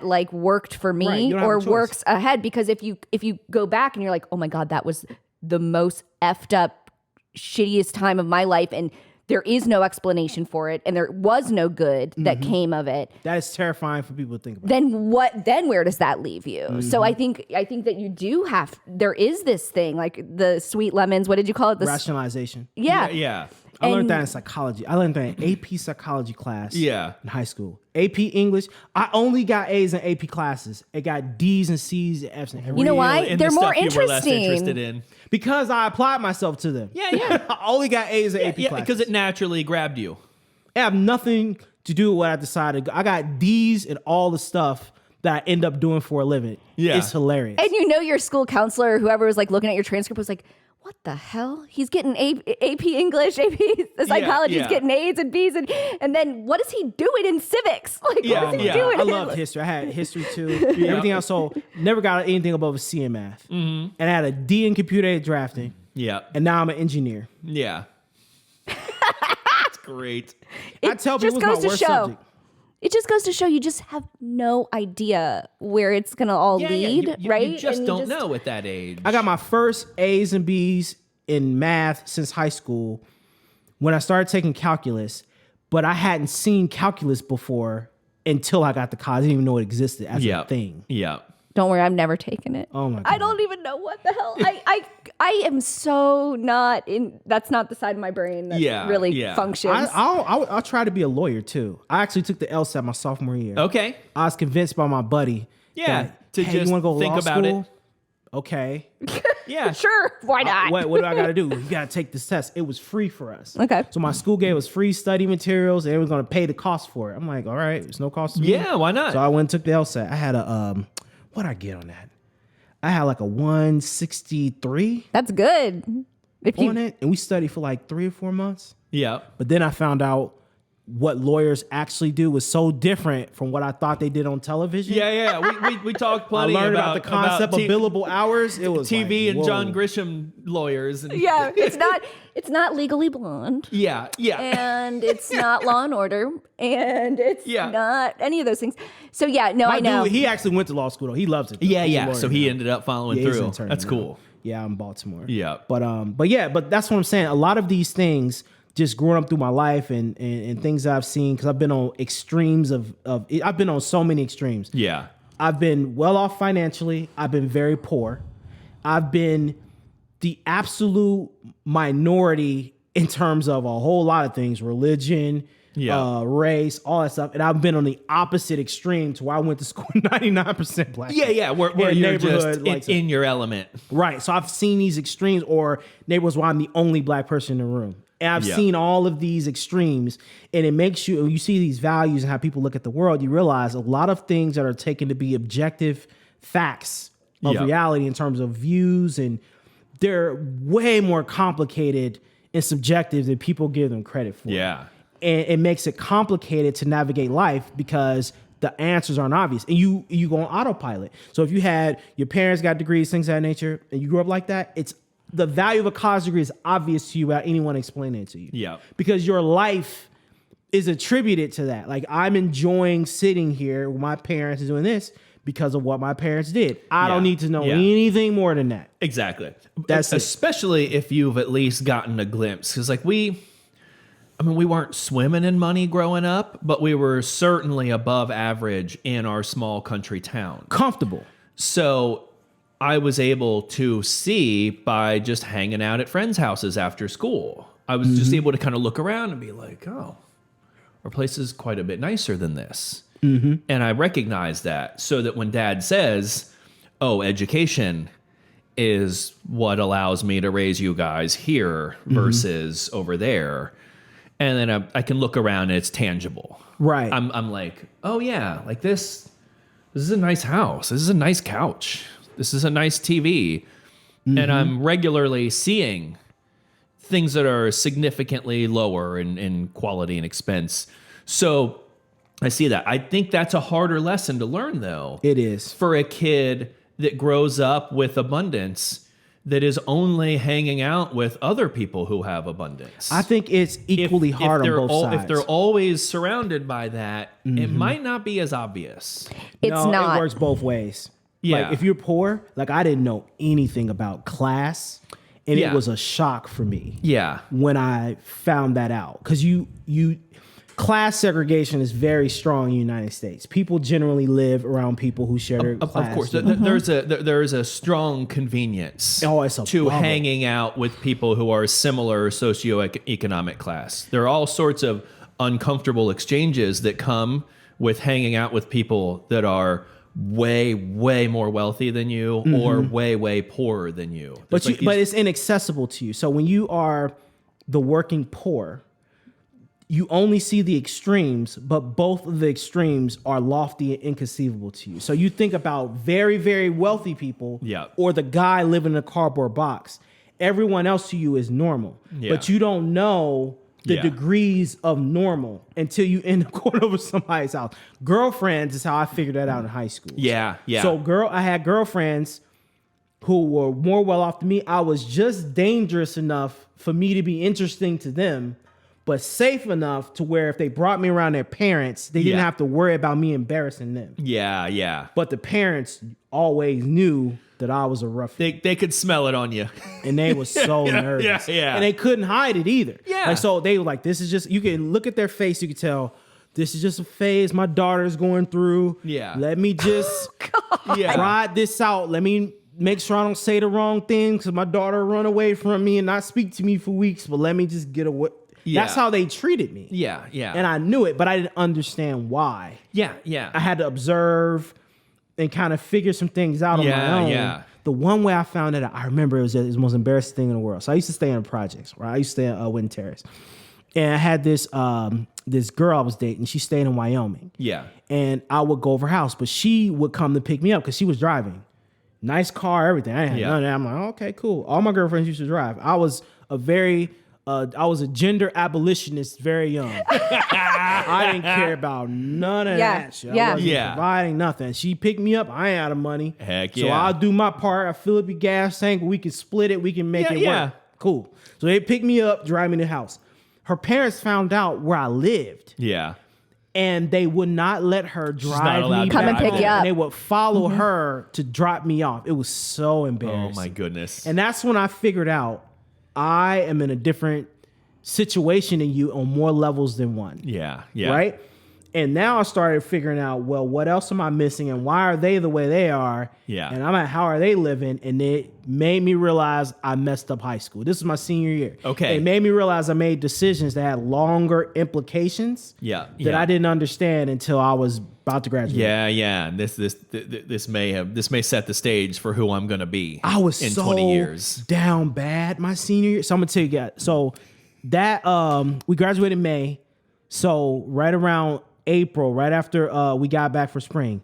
like worked for me or works ahead? Because if you go back and you're like, oh my God, that was the most effed up, shittiest time of my life, and there is no explanation for it, and there was no good that came of it.
That is terrifying for people to think about.
Then where does that leave you? So I think that you do there is this thing like the sweet lemons. What did you call it?
Rationalization.
Yeah.
I learned that in psychology. I learned that in AP psychology class in high school. AP English. I only got A's in AP classes. It got D's and C's and F's and everything.
You know why? They're more interesting.
Less interested in.
Because I applied myself to them.
Yeah.
I only got A's in AP classes.
Because it naturally grabbed you.
It have nothing to do with what I decided. I got D's in all the stuff that I end up doing for a living.
Yeah.
It's hilarious.
And your school counselor or whoever was like looking at your transcript was like, what the hell? He's getting AP English, AP psychology.
yeah.
He's getting A's and B's. And then what is he doing in civics? Like, what is he doing?
I loved history. I had history too. Everything else. So never got anything above a C in math. And I had a D in computer drafting.
Yeah.
And now I'm an engineer.
Yeah. That's great.
I tell people it was my worst subject.
It just goes to show you just have no idea where it's going to all lead, right?
You just don't know at that age.
I got my first A's and B's in math since high school when I started taking calculus, but I hadn't seen calculus before until I got to college. I didn't even know it existed as a thing.
Yeah.
Don't worry, I've never taken it.
Oh my God.
I don't even know what the hell. I am so not in. That's not the side of my brain that really functions.
I'll try to be a lawyer too. I actually took the LSAT my sophomore year.
Okay.
I was convinced by my buddy. That,
to
hey,
just
you want to go
think
law
about
school?
it.
Okay.
Yeah.
Sure, why not?
What do I got to do? You got to take this test. It was free for us.
Okay.
So my school gave us free study materials, and they were going to pay the cost for it. I'm like, all right, it's no cost to me.
Yeah, why not?
So I went and took the LSAT. I had a what'd I get on that? I had like a 163
That's good.
on it, and we studied for like 3 or 4 months.
Yeah.
But then I found out what lawyers actually do was so different from what I thought they did on television.
Yeah. We talked plenty
I learned about the concept of billable hours. It was
TV
like,
and John Grisham lawyers. And
Yeah, it's not Legally Blonde.
Yeah.
And it's not Law and Order, and it's not any of those things. So I know.
Dude, he actually went to law school though. He loves it. Though.
Yeah.
He's a
Yeah.
lawyer
So he
now.
ended up following
Yeah, he's an
through.
attorney
That's
now.
cool.
Yeah, I'm in Baltimore.
Yeah.
But that's what I'm saying. A lot of these things, just growing up through my life and things I've seen, because I've been on extremes of I've been on so many extremes.
Yeah.
I've been well off financially. I've been very poor. I've been the absolute minority in terms of a whole lot of things, religion, race, all that stuff. And I've been on the opposite extreme to where I went to school 99% black.
Yeah. Where you're just in your element.
Right. So I've seen these extremes, or neighborhoods where I'm the only black person in the room. And I've seen all of these extremes, and it makes you see these values and how people look at the world. You realize a lot of things that are taken to be objective facts of reality in terms of views, and they're way more complicated and subjective than people give them credit for.
Yeah.
And it makes it complicated to navigate life because the answers aren't obvious, and you go on autopilot. So if you had your parents got degrees, things of that nature, and you grew up like that, it's the value of a college degree is obvious to you without anyone explaining it to you.
Yeah.
Because your life is attributed to that. Like, I'm enjoying sitting here with my parents doing this because of what my parents did. I don't need to know anything more than that.
Exactly.
That's
especially if you've at least gotten a glimpse. Because we weren't swimming in money growing up, but we were certainly above average in our small country town.
Comfortable.
So I was able to see by just hanging out at friends' houses after school. I was just able to kind of look around and be like, oh, our place is quite a bit nicer than this. And I recognize that, so that when Dad says, oh, education is what allows me to raise you guys here versus over there. And then I can look around and it's tangible.
Right.
I'm like, oh yeah, like this is a nice house. This is a nice couch. This is a nice TV. And I'm regularly seeing things that are significantly lower in quality and expense. So I see that. I think that's a harder lesson to learn, though.
It is.
For a kid that grows up with abundance, that is only hanging out with other people who have abundance.
I think it's equally hard on both sides.
If they're always surrounded by that, it might not be as obvious.
It's not.
It works both ways.
Yeah.
Like, if you're poor, like, I didn't know anything about class, and it was a shock for me.
Yeah.
When I found that out, because class segregation is very strong in the United States. People generally live around people who share their class.
Of course, there's a strong convenience to
bubble.
hanging out with people who are similar socioeconomic class. There are all sorts of uncomfortable exchanges that come with hanging out with people that are way, way more wealthy than you or way, way poorer than you.
But it's inaccessible to you. So when you are the working poor, you only see the extremes, but both of the extremes are lofty and inconceivable to you. So you think about very, very wealthy people, or the guy living in a cardboard box, everyone else to you is normal.
Yeah.
But you don't know the
Yeah.
degrees of normal until you end up going over somebody's house. Girlfriends is how I figured that out in high school.
Yeah.
So I had girlfriends who were more well off than me. I was just dangerous enough for me to be interesting to them, but safe enough to where if they brought me around their parents, they didn't
Yeah.
have to worry about me embarrassing them.
Yeah.
But the parents always knew that I was a ruffian.
They could smell it on you.
And they were so nervous.
yeah.
And they couldn't hide it either.
Yeah.
Like, so they were like, this is just, you can look at their face, you can tell, this is just a phase my daughter's going through.
Yeah.
Let me just ride this out. Let me make sure I don't say the wrong thing because my daughter run away from me and not speak to me for weeks, but let me just get away.
Yeah.
That's how they treated me.
Yeah.
And I knew it, but I didn't understand why.
Yeah.
I had to observe and kind of figure some things out on my own.
Yeah.
The one way I found it, I remember it was the most embarrassing thing in the world. So I used to stay in projects, right? I used to stay in Winton Terrace. And I had this this girl I was dating. She stayed in Wyoming.
Yeah.
And I would go over her house, but she would come to pick me up because she was driving. Nice car, everything. I didn't have none of that. I'm like, okay, cool. All my girlfriends used to drive. I was a gender abolitionist very young. I didn't care about none of that shit. I wasn't providing nothing. She picked me up. I ain't out of money.
Heck
So
yeah.
I'll do my part. I fill up your gas tank. We can split it. We can make it work. Cool. So they picked me up, drive me to the house. Her parents found out where I lived.
Yeah.
And they would not let her drive
allowed
me
to
Come
back
and pick
home.
you up.
And they would follow her to drop me off. It was so embarrassing.
Oh my goodness.
And that's when I figured out I am in a different situation than you on more levels than one.
Yeah.
Right? And now I started figuring out, well, what else am I missing and why are they the way they are?
Yeah.
And I'm at, how are they living? And it made me realize I messed up high school. This is my senior year.
Okay.
It made me realize I made decisions that had longer implications that I didn't understand until I was about to graduate.
Yeah. And this may set the stage for who I'm going to be.
I was
in
so
20 years.
down bad my senior year. So I'm gonna tell you guys. So that we graduated in May. So right around April, right after we got back for spring,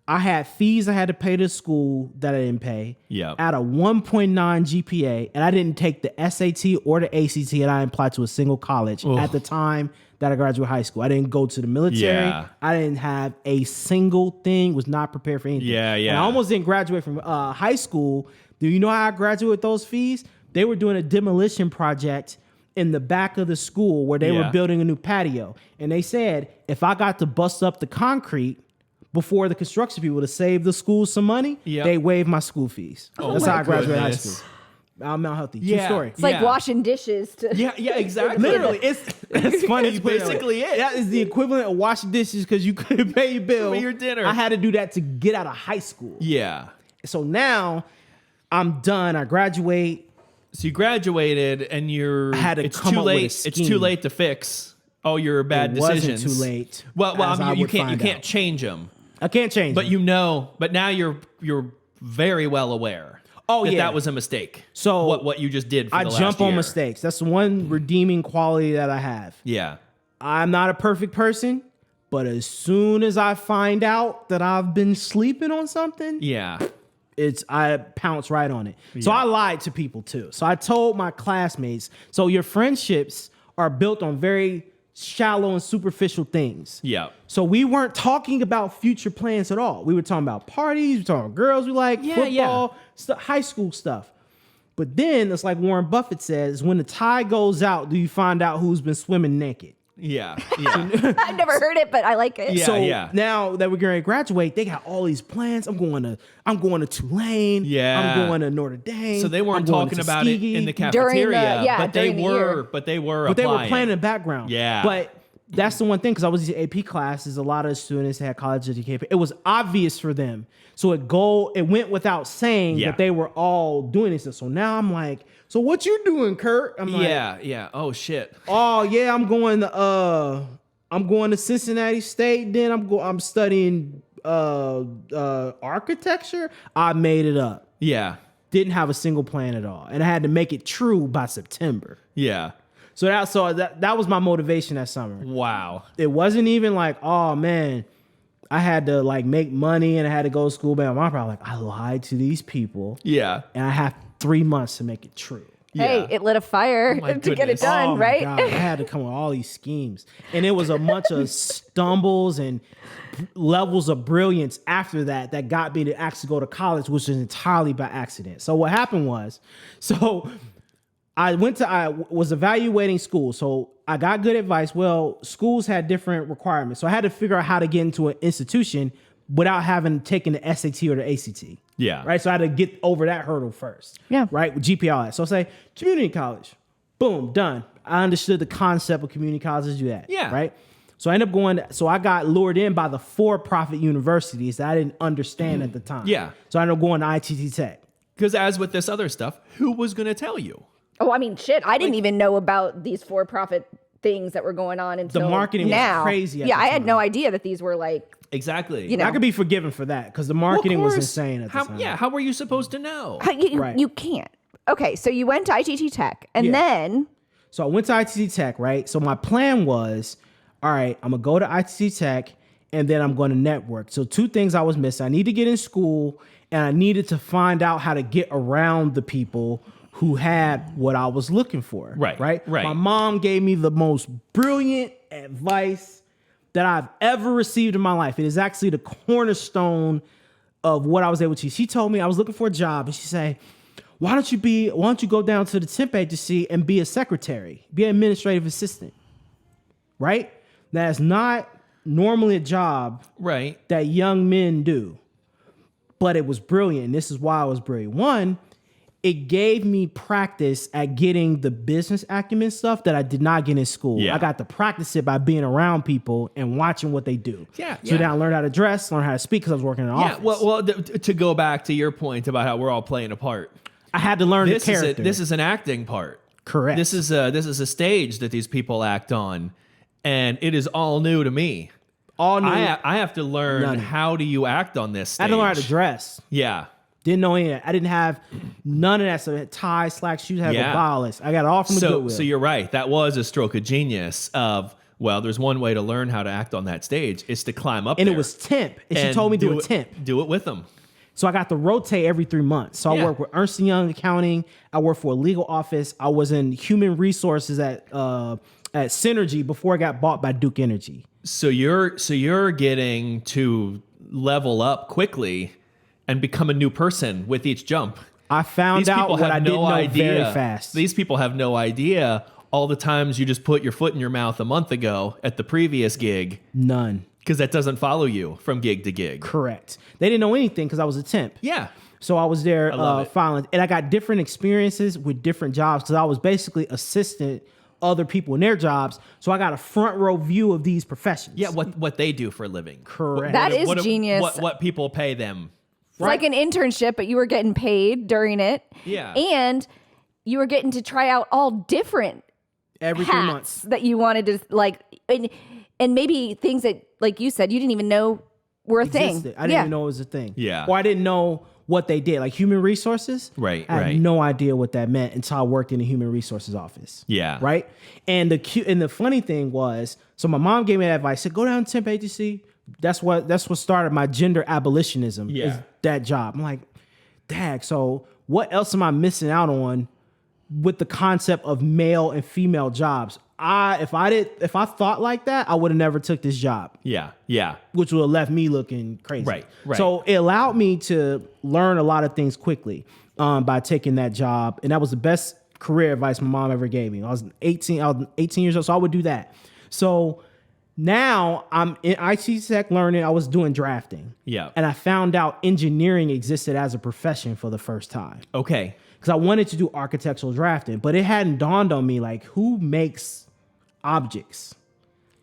I had fees I had to pay to school that I didn't pay.
Yeah.
At a 1.9 GPA, and I didn't take the SAT or the ACT, and I applied to a single college at the time that I graduated high school. I didn't go to the military.
Yeah.
I didn't have a single thing. Was not prepared for anything.
Yeah.
And I almost didn't graduate from high school. Do you know how I graduated with those fees? They were doing a demolition project in the back of the school where they were building a new patio. And they said, if I got to bust up the concrete before the construction people to save the school some money, they waived my school fees. That's how I graduated high school. I'm Mount Healthy. True story.
It's like washing dishes.
Yeah, exactly.
Literally, it's funny.
It's basically it.
That is the equivalent of washing dishes because you couldn't pay your bill.
For your dinner.
I had to do that to get out of high school.
Yeah.
So now I'm done. I graduate.
So you graduated and
I had to
it's
come
too
up with a
late. It's too
scheme.
late to fix all your bad
It wasn't
decisions.
too late,
Well,
as
I
I
mean, you
would
can't
find
change
out.
them.
I can't change
But
it.
but now you're very well aware. That was a mistake.
So
what you just did for
I
the last
jump on
year.
mistakes. That's the one redeeming quality that I have.
Yeah.
I'm not a perfect person, but as soon as I find out that I've been sleeping on something,
Yeah.
I pounce right on it. So I lied to people too. So I told my classmates, so your friendships are built on very shallow and superficial things.
Yeah.
So we weren't talking about future plans at all. We were talking about parties, we were talking about girls we like, football, high school stuff. But then it's like Warren Buffett says, when the tide goes out, do you find out who's been swimming naked?
Yeah.
I've never heard it, but I like it.
Yeah.
So now that we're going to graduate, they got all these plans. I'm going to Tulane.
Yeah.
I'm going to Notre Dame.
So they weren't
I'm going
talking
to
about it
Tuskegee.
in the
During the-
cafeteria, but they
during the year.
were
But they were
applying.
playing in the background.
Yeah.
But that's the one thing, because I was in AP classes, a lot of students had college education. It was obvious for them. So it went without saying that they were all doing this. So now I'm like, so what you doing, Kurt? I'm like,
Yeah. Oh shit.
oh yeah, I'm going to Cincinnati State. Then I'm studying architecture. I made it up.
Yeah.
Didn't have a single plan at all, and I had to make it true by September.
Yeah.
So that was my motivation that summer.
Wow.
It wasn't even like, oh man, I had to like make money and I had to go to school. But I'm probably like, I lied to these people.
Yeah.
And I have 3 months to make it true.
Hey,
Yeah.
it lit a fire
my
to get it
goodness.
done,
Oh my
right?
God, I had to come with all these schemes. And it was a bunch of stumbles and levels of brilliance after that got me to actually go to college, which was entirely by accident. So what happened was, I was evaluating school. So I got good advice. Well, schools had different requirements. So I had to figure out how to get into an institution without having taken the SAT or the ACT.
Yeah.
Right. So I had to get over that hurdle first.
Yeah.
Right. With GPA. So say community college. Boom. Done. I understood the concept of community colleges do that.
Yeah.
Right. So I ended up going. So I got lured in by the for-profit universities that I didn't understand at the time.
Yeah.
So I ended up going to ITT Tech.
Because as with this other stuff, who was going to tell you?
Oh, I mean, shit. I didn't even know about these for-profit things that were going on until
marketing was
now.
crazy at
Yeah,
the
I had
time.
no idea that these were like,
Exactly.
you know.
I could be forgiven for that because the
Well, of
marketing was
course.
insane at the
How,
time.
yeah. How were you supposed to know?
Right.
You can't. Okay, so you went to ITT Tech, and
Yeah.
then
So I went to ITT Tech, right? So my plan was, all right, I'm gonna go to ITT Tech and then I'm going to network. So two things I was missing. I need to get in school and I needed to find out how to get around the people who had what I was looking for.
Right,
Right.
right.
My mom gave me the most brilliant advice that I've ever received in my life. It is actually the cornerstone of what I was able to. She told me I was looking for a job and she said, why don't you go down to the temp agency and be a secretary, be an administrative assistant, right? That's not normally a job
Right.
that young men do, but it was brilliant. And this is why it was brilliant. One, it gave me practice at getting the business acumen stuff that I did not get in school.
Yeah.
I got to practice it by being around people and watching what they do.
Yeah,
So
yeah.
then I learned how to dress, learn how to speak because I was working in an
Yeah.
office.
Well, to go back to your point about how we're all playing a part.
I had to learn
This
the
is
character.
this is an acting part.
Correct.
This is a stage that these people act on, and it is all new to me.
all new.
I have to learn
None.
how do you act on this stage.
I had to learn how to dress.
Yeah.
Didn't know any of that. I didn't have none of that. So I had ties, slacks, shoes, I had
Yeah.
a ballast. I got it all from the
So
Goodwill.
so you're right. That was a stroke of genius of, well, there's one way to learn how to act on that stage is to climb up
and
there
it was temp. And she
and
told me to do a
it-
temp.
Do it with them.
So I got to rotate every 3 months. So
Yeah.
I worked with Ernst & Young Accounting. I worked for a legal office. I was in human resources at Synergy before I got bought by Duke Energy.
So you're getting to level up quickly and become a new person with each jump.
I found
These
out
people
what
have
I didn't
no
know
idea.
very fast.
These people have no idea all the times you just put your foot in your mouth a month ago at the previous gig,
None.
because that doesn't follow you from gig to gig.
Correct. They didn't know anything because I was a temp.
Yeah.
So I was there
love it.
filing, and I got different experiences with different jobs because I was basically assistant other people in their jobs. So I got a front row view of these professions.
Yeah, what they do for a living.
Correct.
That is genius.
What people pay them.
it's like an internship, but you were getting paid during it.
Yeah.
And you were getting to try out all different
every 3
hats
months.
that you wanted to like, and maybe things that, like you said, you didn't even know were a
Existed.
thing.
I didn't even know it was a thing.
Yeah.
Or I didn't know what they did, like human resources.
Right,
I had
right.
no idea what that meant until I worked in the human resources office.
Yeah.
Right. And the funny thing was, so my mom gave me that advice. Said, go down to temp agency. That's what started my gender abolitionism.
Yeah.
Is that job. I'm like, dag. So what else am I missing out on with the concept of male and female jobs? If I thought like that, I would have never took this job,
Yeah. Yeah.
which would have left me looking crazy.
Right, right.
So it allowed me to learn a lot of things quickly by taking that job. And that was the best career advice my mom ever gave me. I was 18 years old, so I would do that. So now I'm in IT Tech learning. I was doing drafting.
Yeah.
And I found out engineering existed as a profession for the first time.
Okay.
Because I wanted to do architectural drafting, but it hadn't dawned on me, like, who makes objects?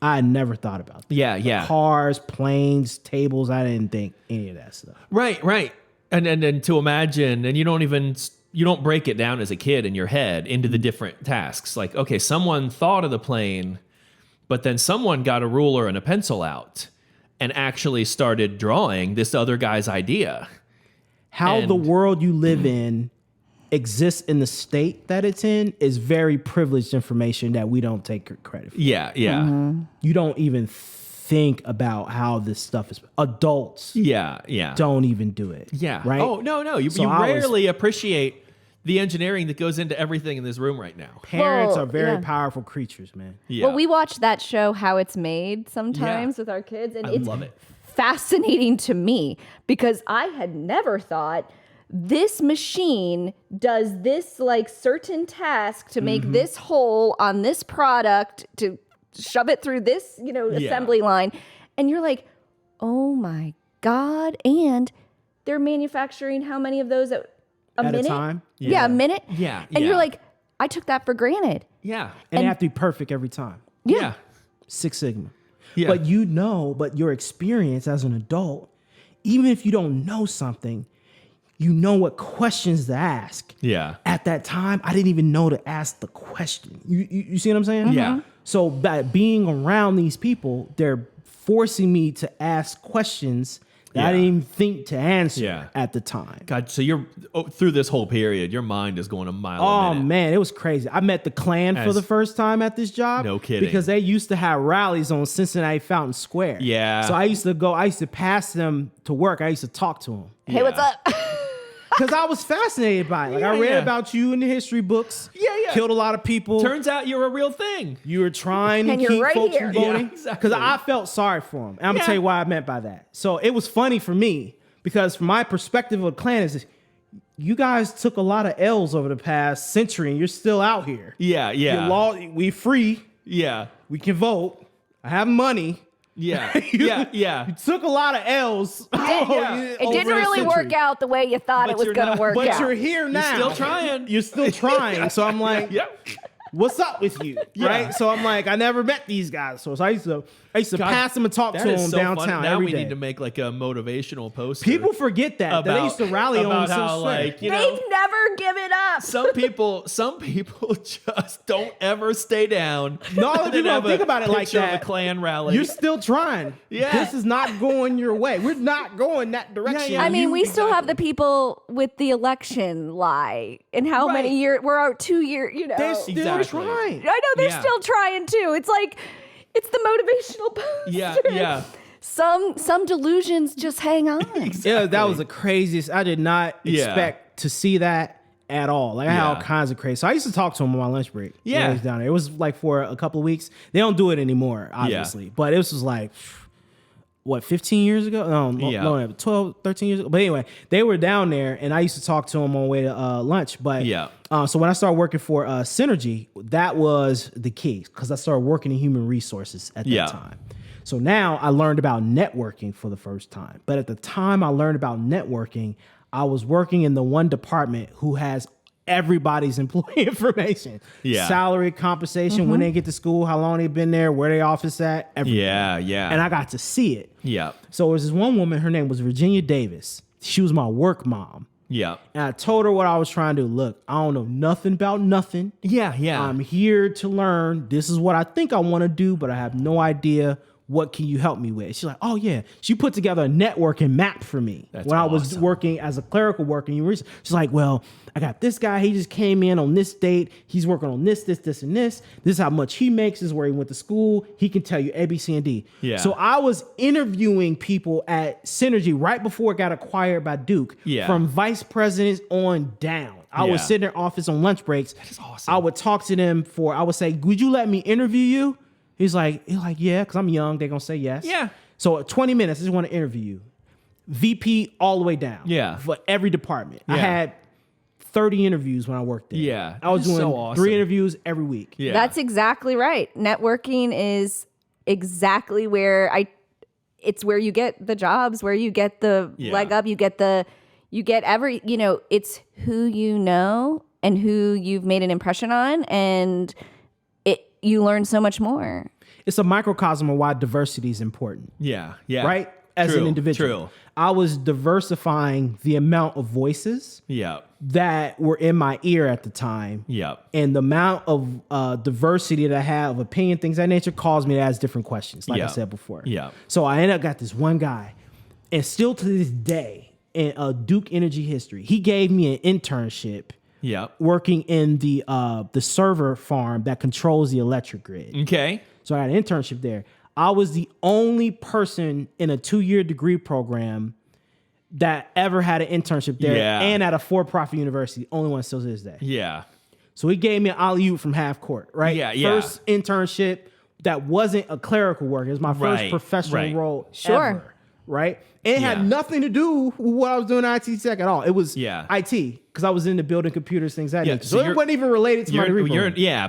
I had never thought about that.
Yeah. Yeah.
Cars, planes, tables. I didn't think any of that stuff.
Right, right. And to imagine, and you don't break it down as a kid in your head into the different tasks. Like, okay, someone thought of the plane, but then someone got a ruler and a pencil out and actually started drawing this other guy's idea.
How the
And-
world you live in exists in the state that it's in is very privileged information that we don't take credit for.
Yeah, yeah.
You don't even think about how this stuff is. Adults
Yeah, yeah.
don't even do it.
Yeah.
Right?
Oh, no. You
So I was-
rarely appreciate
the engineering that goes into everything in this room right now.
Parents
Well,
are very
yeah.
powerful creatures, man.
Yeah.
Well, we watch that show, How It's Made, sometimes with our kids, and it's
love it.
fascinating to me because I had never thought this machine does this like certain task to make this hole on this product to shove it through this, assembly line. And you're like, oh my God. And they're manufacturing how many of those at a
At a
minute?
time?
Yeah, a minute.
Yeah,
And
yeah.
you're like, I took that for granted.
Yeah.
And they have to be perfect every time.
Yeah.
Six Sigma.
Yeah.
But but your experience as an adult, even if you don't know something, you know what questions to ask.
Yeah.
At that time, I didn't even know to ask the question. You see what I'm saying?
Yeah.
So by being around these people, they're forcing me to ask questions that I
Yeah.
didn't even think to answer
Yeah.
at the time.
God, so you're through this whole period, your mind is going a mile a
Oh
minute.
man, it was crazy. I met the Klan for
As-
the first time at this job.
No kidding.
Because they used to have rallies on Cincinnati Fountain Square.
Yeah.
So I used to pass them to work. I used to talk to them.
Hey, what's up?
Because I was fascinated by it. Like, I read
Yeah.
about you in the history books.
Yeah, yeah.
Killed a lot of people.
Turns out you're a real thing.
You were trying to
And you're
keep
right
folks
here.
from voting.
Yeah, exactly.
Because I felt sorry for them. And I'm going
Yeah.
to tell you why I meant by that. So it was funny for me because from my perspective of the Klan is you guys took a lot of L's over the past century and you're still out here.
Yeah, yeah.
We free.
Yeah.
We can vote. I have money.
Yeah.
You-
yeah, yeah.
You took a lot of L's.
It didn't really work out the way you thought
But
it was
you're
going
not-
to work
But
out.
you're here now.
still trying.
You're still trying. So I'm like,
Yeah.
what's up with you?
Yeah.
Right? So I'm like, I never met these guys. So I used to
God,
pass them and talk to
That is
them
so
downtown
funny. Now
every
we
day.
need to make like a motivational poster.
People forget that they used to rally on
about
Central
how,
Square.
like, you
They've
know,
never given up.
some people just don't ever stay down.
No,
and
you
then
don't
have
think
a
about it like
picture
that.
Of a Klan rally.
You're still trying.
Yeah.
This is not going your way. We're not going that direction.
Yeah,
I mean,
you-
we still have the people with the election lie and how
Right.
many years we're out 2 years,
They're still
Exactly.
trying.
I know they're
Yeah.
still trying too. It's like it's the motivational poster.
Yeah, yeah.
Some delusions just hang on.
Yeah, that was the craziest. I did not
Yeah.
expect to see that at all. Like I had all
Yeah.
kinds of crazy. So I used to talk to him on my lunch break. when
Yeah.
I was down there. It was like for a couple of weeks. They don't do it anymore, obviously. But it was just like, what, 15 years ago? No,
Yeah.
no, 12, 13 years ago. But anyway, they were down there and I used to talk to them on the way to lunch. But
Yeah.
so when I started working for Synergy, that was the key because I started working in human resources at that
Yeah.
time. So now I learned about networking for the first time. But at the time I learned about networking, I was working in the one department who has everybody's employee information.
Yeah.
Salary, compensation, when they get to school, how long they've been there, where they office at, everything.
Yeah, yeah.
And I got to see it.
yeah.
So there was this one woman, her name was Virginia Davis. She was my work mom.
Yeah.
And I told her what I was trying to do. Look, I don't know nothing about nothing.
Yeah, yeah.
I'm here to learn. This is what I think I want to do, but I have no idea. What can you help me with? She's like, oh yeah. She put together a networking map for me
That's
when I was
awesome.
working as a clerical worker. She's like, well, I got this guy. He just came in on this date. He's working on this, and this. This is how much he makes. This is where he went to school. He can tell you A, B, C, and D.
Yeah.
So I was interviewing people at Synergy right before it got acquired by Duke.
Yeah.
From vice presidents on down. I would
Yeah.
sit in their office on lunch breaks. That
is awesome.
I would talk to them I would say, would you let me interview you? He's like, yeah, because I'm young. They're going to say yes.
Yeah.
So 20 minutes, I just want to interview you. VP all the way down.
Yeah.
For every department. I
Yeah.
had 30 interviews when I worked there.
Yeah.
I was
That is
doing
so awesome.
3 interviews every week.
Yeah.
That's exactly right. Networking is exactly where it's where you get the jobs, where you get the
Yeah.
leg up, you get it's who you know and who you've made an impression on, and you learn so much more.
It's a microcosm of why diversity is important.
Yeah, yeah.
Right? As
True,
an individual.
True.
I was diversifying the amount of voices
Yeah.
that were in my ear at the time.
Yeah.
And the amount of diversity that I have of opinion, things of that nature, caused me to ask different questions, like
Yeah.
I said before.
Yeah.
So I ended up got this one guy, and still to this day, in Duke Energy history, he gave me an internship
Yeah.
working in the server farm that controls the electric grid.
Okay.
So I had an internship there. I was the only person in a 2-year degree program that ever had an internship there
Yeah.
and at a for-profit university. Only one still to this day.
Yeah.
So he gave me an alley-oop from half court, right?
Yeah, yeah.
First internship that wasn't a clerical work. It was my first
Right,
professional
right.
role
Sure.
ever, right? And it
Yeah.
had nothing to do with what I was doing at IT Tech at all. It was
Yeah.
IT because I was into building computers, things like that.
Yeah,
nature.
so
So it
you're-
wasn't even related to my degree.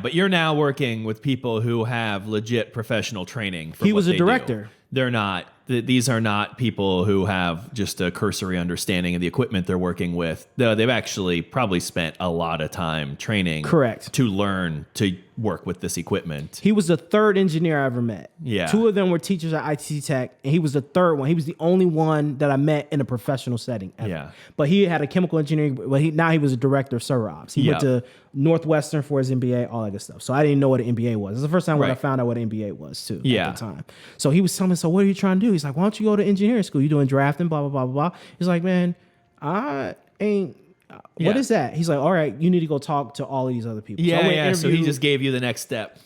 But you're now working with people who have legit professional training. For
He
what
was a
they do.
director.
They're not. These are not people who have just a cursory understanding of the equipment they're working with. They've actually probably spent a lot of time training.
Correct.
To learn to work with this equipment.
He was the third engineer I ever met.
Yeah.
2 of them were teachers at IT Tech, and he was the third one. He was the only one that I met in a professional setting ever.
Yeah.
But he had a chemical engineering, but now he was a director of server ops. He went
Yeah.
to Northwestern for his MBA, all that good stuff. So I didn't know what an MBA was. It's the first time when I
Right.
found out what an MBA was too
Yeah.
at the time. So he was telling me, so what are you trying to do? He's like, why don't you go to engineering school? You doing drafting, blah, blah, blah, blah, blah. He's like, man, I ain't, what
Yeah.
is that? He's like, all right, you need to go talk to all of these other people. So I
Yeah,
went
yeah. So he
interview
just gave you the next step.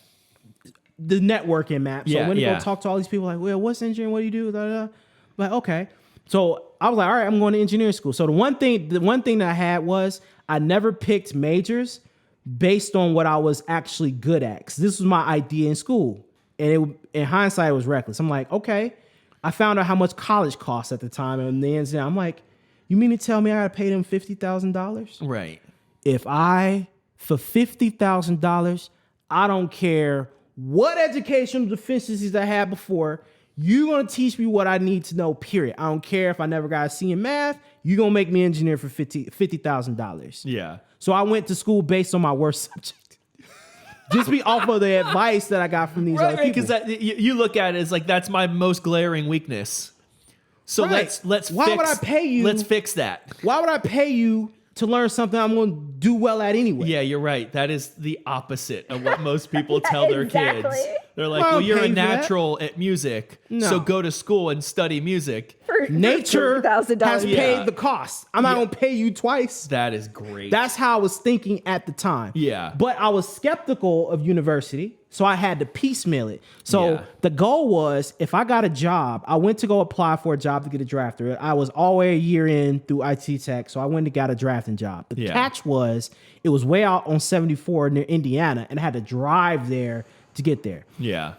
the networking map. So
Yeah,
when you
yeah.
go talk to all these people, like, well, what's engineering? What do you do? Da, da, da. Like, okay. So I was like, all right, I'm going to engineering school. So the one thing that I had was I never picked majors based on what I was actually good at. 'Cause this was my idea in school. And in hindsight, it was reckless. I'm like, okay. I found out how much college costs at the time. And then I'm like, you mean to tell me I got to pay them $50,000?
Right.
If for $50,000, I don't care what educational deficiencies I had before, you're going to teach me what I need to know, period. I don't care if I never got a C in math, you're going to make me engineer for $50,000.
Yeah.
So I went to school based on my worst subject. Just be off of the advice that I got from these other people.
Because you look at it as like that's my most glaring weakness. So
Right.
let's
Why
fix,
would I pay you-
Let's fix that.
Why would I pay you to learn something I'm going to do well at anyway?
Yeah, you're right. That is the opposite of what most people tell their kids.
exactly.
They're like,
Well,
well, you're a
pay for that.
natural at music,
No.
so go to school and study music.
Nature has
$50,000.
Yeah.
paid the cost. I'm not going to pay you twice.
That is great.
That's how I was thinking at the time.
Yeah.
But I was skeptical of university, so I had to piecemeal it. So
Yeah.
the goal was, if I got a job, I went to go apply for a job to get a drafter. I was already a year in through IT Tech, so I went and got a drafting job. The
Yeah.
catch was, it was way out on 74 near Indiana, and I had to drive there to get there.
yeah.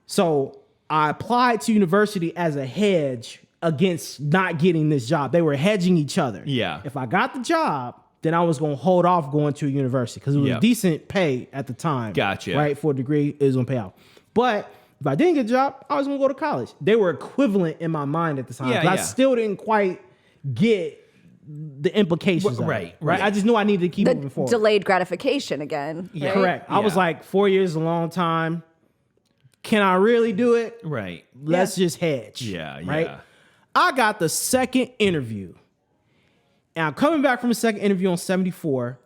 So I applied to university as a hedge against not getting this job. They were hedging each other.
Yeah.
If I got the job, then I was going to hold off going to a university because it was
Yep.
decent pay at the time.
Gotcha.
Right? For a degree, it was going to pay out. But if I didn't get a job, I was going to go to college. They were equivalent in my mind at the time.
Yeah,
but I
yeah.
still didn't quite get the implications of
Right,
it. Right.
right.
I just knew I needed to keep
The
moving forward.
delayed gratification again.
Yeah.
right?
Correct. I was
Yeah.
like, 4 years is a long time. Can I really do it?
Right.
Let's just hedge.
Yeah,
Right.
yeah.
I got the second interview. And I'm coming back from the second interview on 74,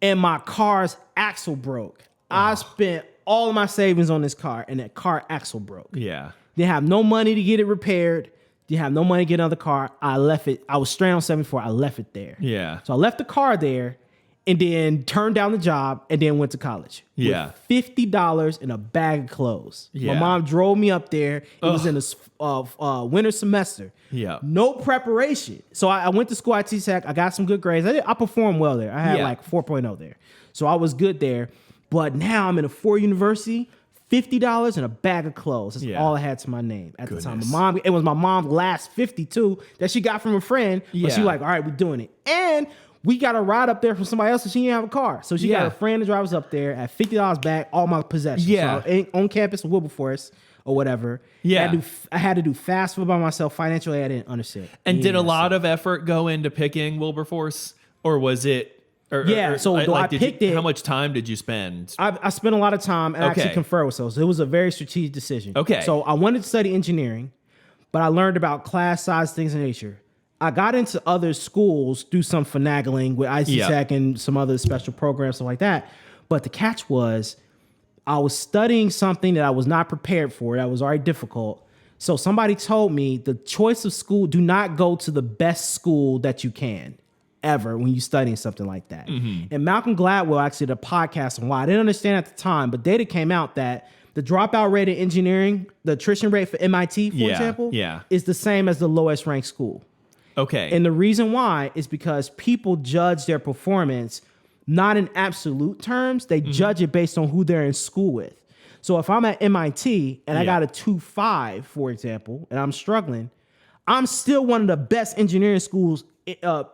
and my car's axle broke. I spent all of my savings on this car, and that car axle broke.
Yeah.
Didn't have no money to get it repaired. Didn't have no money to get another car. I left it. I was straight on 74. I left it there.
Yeah.
So I left the car there and then turned down the job and then went to college.
Yeah.
With $50 and a bag of clothes.
Yeah.
My mom drove me up there. It was in the winter semester.
Yeah.
No preparation. So I went to school at T-Tech. I got some good grades. I performed well there. I had
Yeah.
like 4.0 there. So I was good there. But now I'm in a 4 university. $50 and a bag of clothes. That's
Yeah.
all I had to my name at the time.
Goodness.
It was my mom's last 52 that she got from a friend. But she
Yeah.
was like, all right, we're doing it. And we got a ride up there from somebody else, and she didn't have a car. So she
Yeah.
got a friend to drive us up there at $50 back, all my possessions.
Yeah.
So on campus in Wilberforce or whatever.
Yeah.
I had to do FAFSA by myself. Financially, I didn't understand.
And did a lot of effort go into picking Wilberforce, or was it?
Yeah, so though I picked it-
How much time did you spend?
I spent a lot of time and
Okay.
actually conferred with those. It was a very strategic decision.
Okay.
So I wanted to study engineering, but I learned about class size, things of nature. I got into other schools, do some finagling with IC
Yeah.
Tech and some other special programs, stuff like that. But the catch was I was studying something that I was not prepared for, that was already difficult. So somebody told me the choice of school, do not go to the best school that you can ever when you're studying something like that. And Malcolm Gladwell actually did a podcast on why. I didn't understand at the time, but data came out that the dropout rate in engineering, the attrition rate for MIT, for
Yeah,
example,
yeah.
is the same as the lowest ranked school.
Okay.
And the reason why is because people judge their performance not in absolute terms. They judge it based on who they're in school with. So if I'm at MIT and I got a 2.5, for example, and I'm struggling, I'm still one of the best engineering schools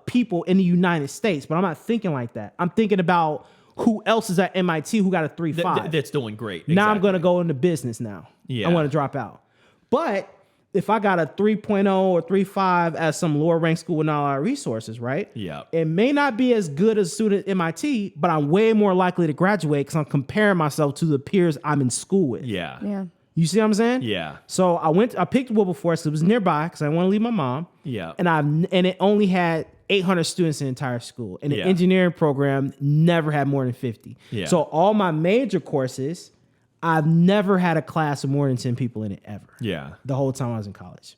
people in the United States, but I'm not thinking like that. I'm thinking about who else is at MIT who got a 3.5.
That's doing great.
Now I'm
Exactly.
going to go into business now.
Yeah.
I want to drop out. But if I got a 3.0 or 3.5 at some lower ranked school with not a lot of resources, right?
Yeah.
It may not be as good as a student at MIT, but I'm way more likely to graduate because I'm comparing myself to the peers I'm in school with.
Yeah.
Yeah.
You see what I'm saying?
Yeah.
So I picked Wilberforce because it was nearby because I didn't want to leave my mom.
Yeah.
And it only had 800 students in the entire school. And the
Yeah.
engineering program never had more than 50.
Yeah.
So all my major courses, I've never had a class of more than 10 people in it ever.
Yeah.
The whole time I was in college.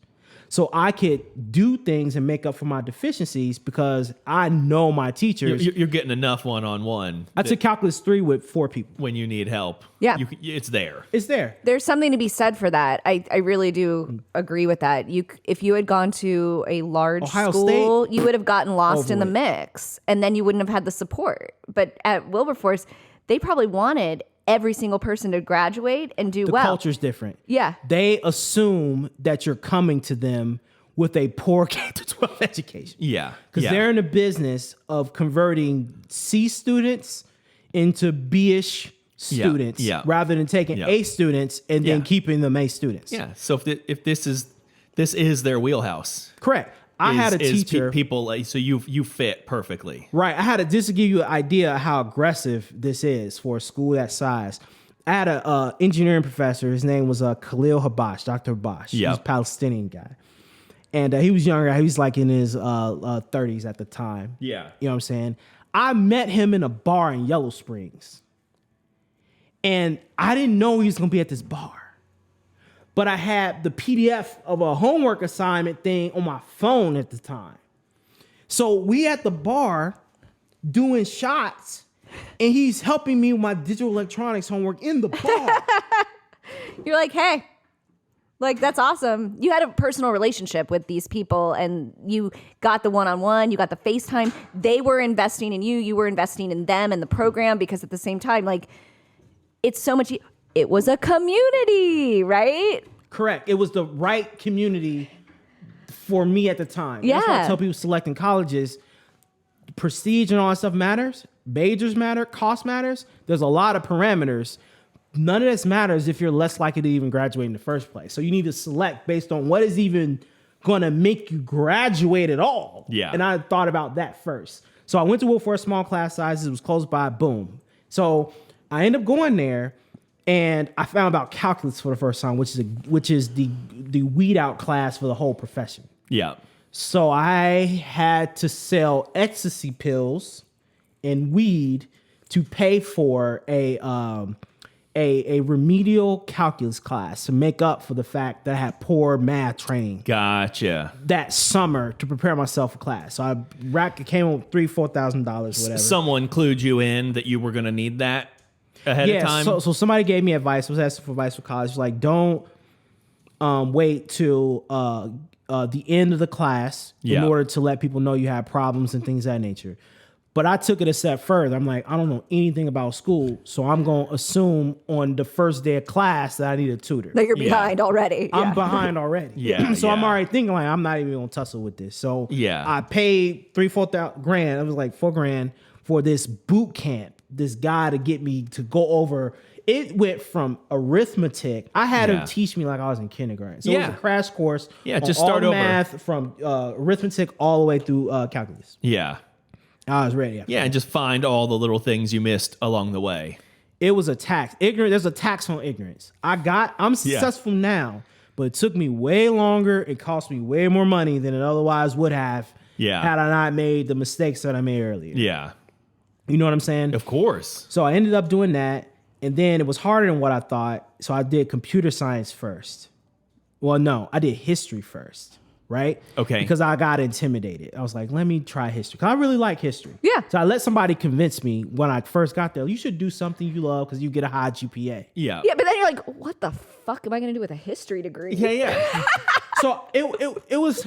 So I could do things and make up for my deficiencies because I know my teachers.
You're getting enough one-on-one.
I took calculus 3 with 4 people.
When you need help.
Yeah.
It's there.
It's there.
There's something to be said for that. I really do agree with that. If you had gone to a large
Ohio
school,
State?
you would have gotten lost in the
Over
mix, and then you wouldn't have had the support. But at Wilberforce, they probably wanted every single person to graduate and do
The
well.
culture's different.
Yeah.
They assume that you're coming to them with a poor K-12 education.
Yeah.
Because they're in the business of converting C students into B-ish students rather than taking A students and then keeping them A students.
Yeah. So if this is their wheelhouse.
Correct. I had a teacher.
People, so you fit perfectly.
Right. Just to give you an idea of how aggressive this is for a school that size. I had a engineering professor. His name was Khalil Habash, Dr. Habash. He was a Palestinian guy. And he was younger. He was like in his 30s at the time.
Yeah.
You know what I'm saying? I met him in a bar in Yellow Springs. And I didn't know he was going to be at this bar. But I had the PDF of a homework assignment thing on my phone at the time. So we at the bar doing shots, and he's helping me with my digital electronics homework in the bar.
You're like, hey, like, that's awesome. You had a personal relationship with these people, and you got the one-on-one, you got the FaceTime. They were investing in you. You were investing in them and the program, because at the same time, like, it's so much. It was a community, right?
Correct. It was the right community for me at the time.
Yeah.
That's why I tell people selecting colleges, prestige and all that stuff matters. Majors matter. Cost matters. There's a lot of parameters. None of this matters if you're less likely to even graduate in the first place. So you need to select based on what is even going to make you graduate at all.
Yeah.
And I thought about that first. So I went to Wilberforce, small class sizes. It was close by. Boom. So I ended up going there. And I found out calculus for the first time, which is the weed out class for the whole profession.
Yeah.
So I had to sell ecstasy pills and weed to pay for a remedial calculus class to make up for the fact that I had poor math training
Gotcha.
that summer to prepare myself for class. So I came up with $3,000-$4,000, whatever.
Someone clued you in that you were going to need that ahead of time?
So somebody gave me advice. I was asking for advice for college. Like, don't wait till the end of the class in order to let people know you have problems and things of that nature. But I took it a step further. I'm like, I don't know anything about school, so I'm going to assume on the first day of class that I need a tutor.
That you're behind already.
I'm behind already.
Yeah.
So I'm already thinking like, I'm not even going to tussle with this. So I paid $3,000-$4,000. It was like $4,000 for this boot camp. This guy to get me to go over. It went from arithmetic. I had him teach me like I was in kindergarten. So it was a crash course.
Yeah,
on
just start
all
over.
math from arithmetic all the way through calculus.
Yeah.
I was ready.
Yeah, and just find all the little things you missed along the way.
It was a tax. There's a tax on ignorance. I'm successful now, but it took me way longer. It cost me way more money than it otherwise would have had I not made the mistakes that I made earlier.
Yeah.
You know what I'm saying?
Of course.
So I ended up doing that, and then it was harder than what I thought. So I did computer science first. Well, no, I did history first, right?
Okay.
Because I got intimidated. I was like, let me try history. Because I really like history.
Yeah.
So I let somebody convince me when I first got there, you should do something you love because you get a high GPA.
Yeah.
Yeah, but then you're like, what the fuck am I going to do with a history degree?
Yeah.
So it was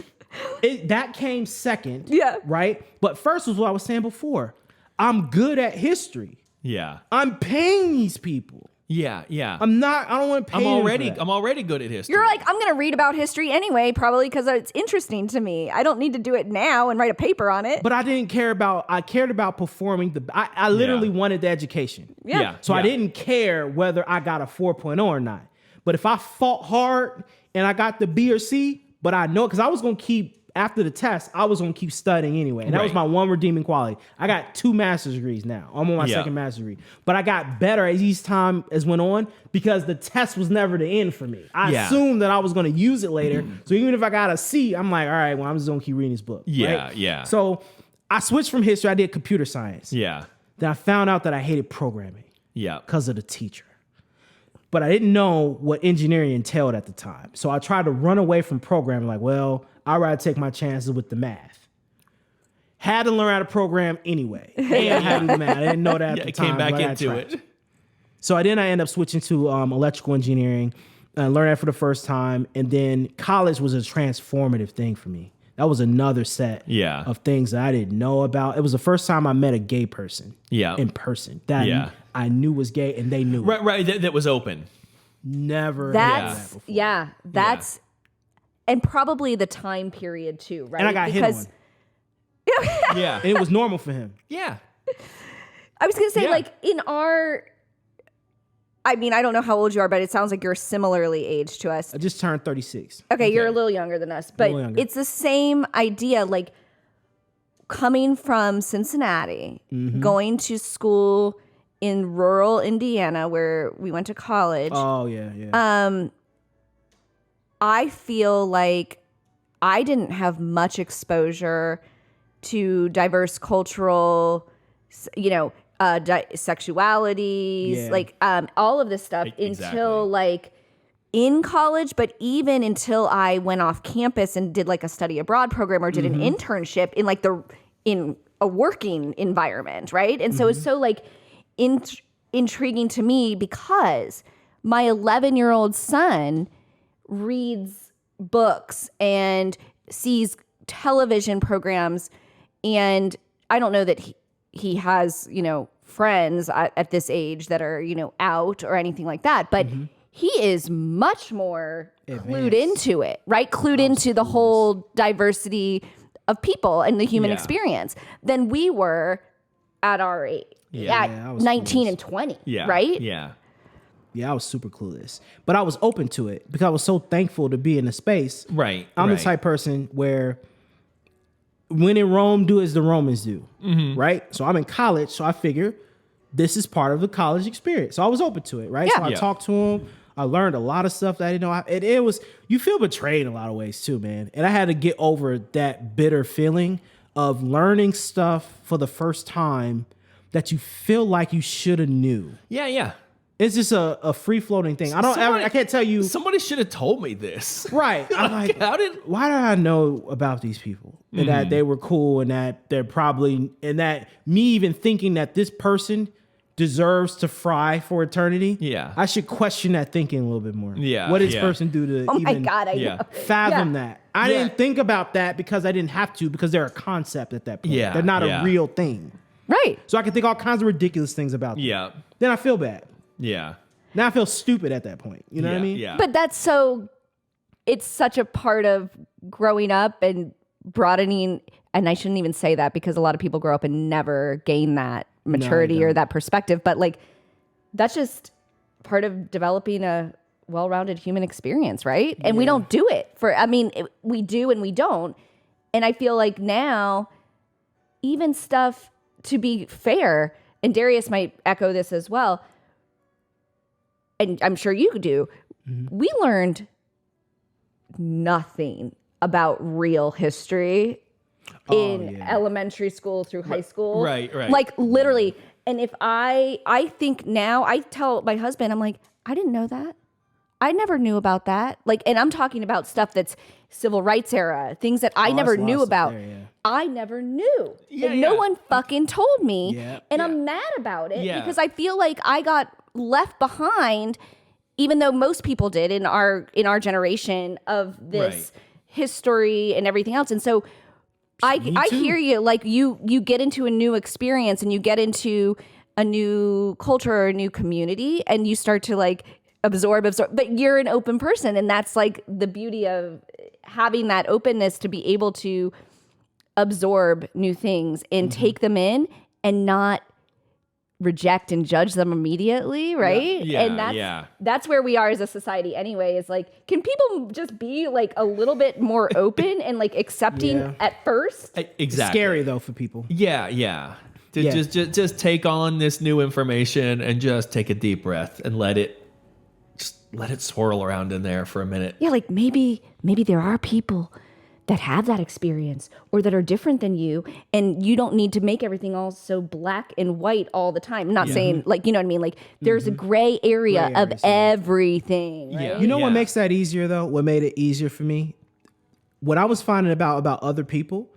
that came second.
Yeah.
Right? But first was what I was saying before. I'm good at history.
Yeah.
I'm paying these people.
Yeah. Yeah.
I don't want to pay them for that.
I'm already good at history.
You're like, I'm going to read about history anyway, probably because it's interesting to me. I don't need to do it now and write a paper on it.
But I cared about performing I literally wanted the education.
Yeah.
So I didn't care whether I got a 4.0 or not. But if I fought hard and I got the B or C, but I know, because I was going to keep, after the test, I was going to keep studying anyway. And that was my one redeeming quality. I got 2 master's degrees now. I'm on my second master's degree. But I got better as each time as went on because the test was never the end for me. I assumed that I was going to use it later. So even if I got a C, I'm like, all right, well, I'm just going to keep reading this book.
Yeah,
right?
yeah.
So I switched from history. I did computer science.
Yeah.
Then I found out that I hated programming.
Yeah.
Because of the teacher. But I didn't know what engineering entailed at the time. So I tried to run away from programming, like, well, I'd rather take my chances with the math. Had to learn how to program anyway. And how to do math. I didn't know that at the time.
Came back into it.
So I ended up switching to electrical engineering and learned that for the first time. And then college was a transformative thing for me. That was another set of things that I didn't know about. It was the first time I met a gay person in person that I knew was gay and they knew it.
Right. That was open.
Never had that before.
That's and probably the time period too, right?
And I got hit on.
Yeah.
And it was normal for him.
Yeah.
I was going to say, like, in our... I mean, I don't know how old you are, but it sounds like you're similarly aged to us.
I just turned 36.
Okay, you're a little younger than us. But it's the same idea, like, coming from Cincinnati, going to school in rural Indiana where we went to college.
Oh, yeah.
I feel like I didn't have much exposure to diverse cultural, sexualities, like all of this stuff until like in college, but even until I went off campus and did like a study abroad program or did an internship in like in a working environment, right? And so it's so like intriguing to me because my 11-year-old son reads books and sees television programs, and I don't know that he has, friends at this age that are, out or anything like that, but he is much more clued into it, right? Clued into the whole diversity of people and the human experience than we were at our age, at 19 and 20, right?
Yeah.
Yeah, I was super clueless. But I was open to it because I was so thankful to be in the space.
Right.
I'm the type person where when in Rome, do as the Romans do. Right? So I'm in college, so I figure this is part of the college experience. So I was open to it, right? So I talked to him. I learned a lot of stuff that I didn't know. It was, you feel betrayed in a lot of ways too, man. And I had to get over that bitter feeling of learning stuff for the first time that you feel like you should have knew.
Yeah.
It's just a free floating thing. I can't tell you.
Somebody should have told me this.
Right. I'm like, why did I know about these people? And that they were cool and that they're probably, and that me even thinking that this person deserves to fry for eternity. Yeah. I should question that thinking a little bit more. Yeah. What did this person do to fathom that? I didn't think about that because I didn't have to, because they're a concept at that point. Yeah. They're not a real thing.
Right.
So I can think all kinds of ridiculous things about them. Yeah. Then I feel bad. Yeah. Now I feel stupid at that point. You know what I mean?
Yeah.
But it's such a part of growing up and broadening. And I shouldn't even say that because a lot of people grow up and never gain that maturity or that perspective. But like, that's just part of developing a well-rounded human experience, right? And we don't do it we do and we don't. And I feel like now, even stuff, to be fair, and Darius might echo this as well, and I'm sure you do, we learned nothing about real history in elementary school through high school.
Right.
Like literally. And if I think now, I tell my husband, I'm like, I didn't know that. I never knew about that. Like, and I'm talking about stuff that's civil rights era, things that I never knew about. I never knew. And no one fucking told me. And I'm mad about it because I feel like I got left behind, even though most people did in our generation of this history and everything else. And so I hear you. Like you get into a new experience and you get into a new culture or a new community and you start to like absorb, but you're an open person. And that's like the beauty of having that openness to be able to absorb new things and take them in and not reject and judge them immediately, right?
Yeah,
and that's where we are as a society anyway, is like, can people just be like a little bit more open and like accepting at first?
Exactly.
It's scary though for people.
Yeah. Just take on this new information and just take a deep breath and let it swirl around in there for a minute.
Yeah, like maybe there are people that have that experience or that are different than you, and you don't need to make everything all so black and white all the time. I'm not saying, like, you know what I mean? Like, there's a gray area of everything, right?
Yeah.
You know what makes that easier, though? What made it easier for me? What I was finding about other people,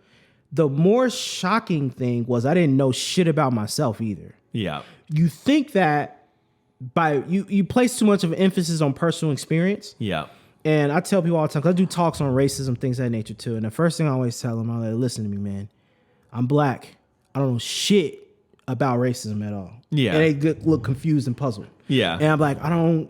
the more shocking thing was I didn't know shit about myself either.
Yeah.
You think that you place too much of an emphasis on personal experience.
Yeah.
And I tell people all the time, 'cause I do talks on racism, things of that nature too. And the first thing I always tell them, I'm like, listen to me, man. I'm black. I don't know shit about racism at all.
Yeah.
And they look confused and puzzled.
Yeah.
And I'm like, I don't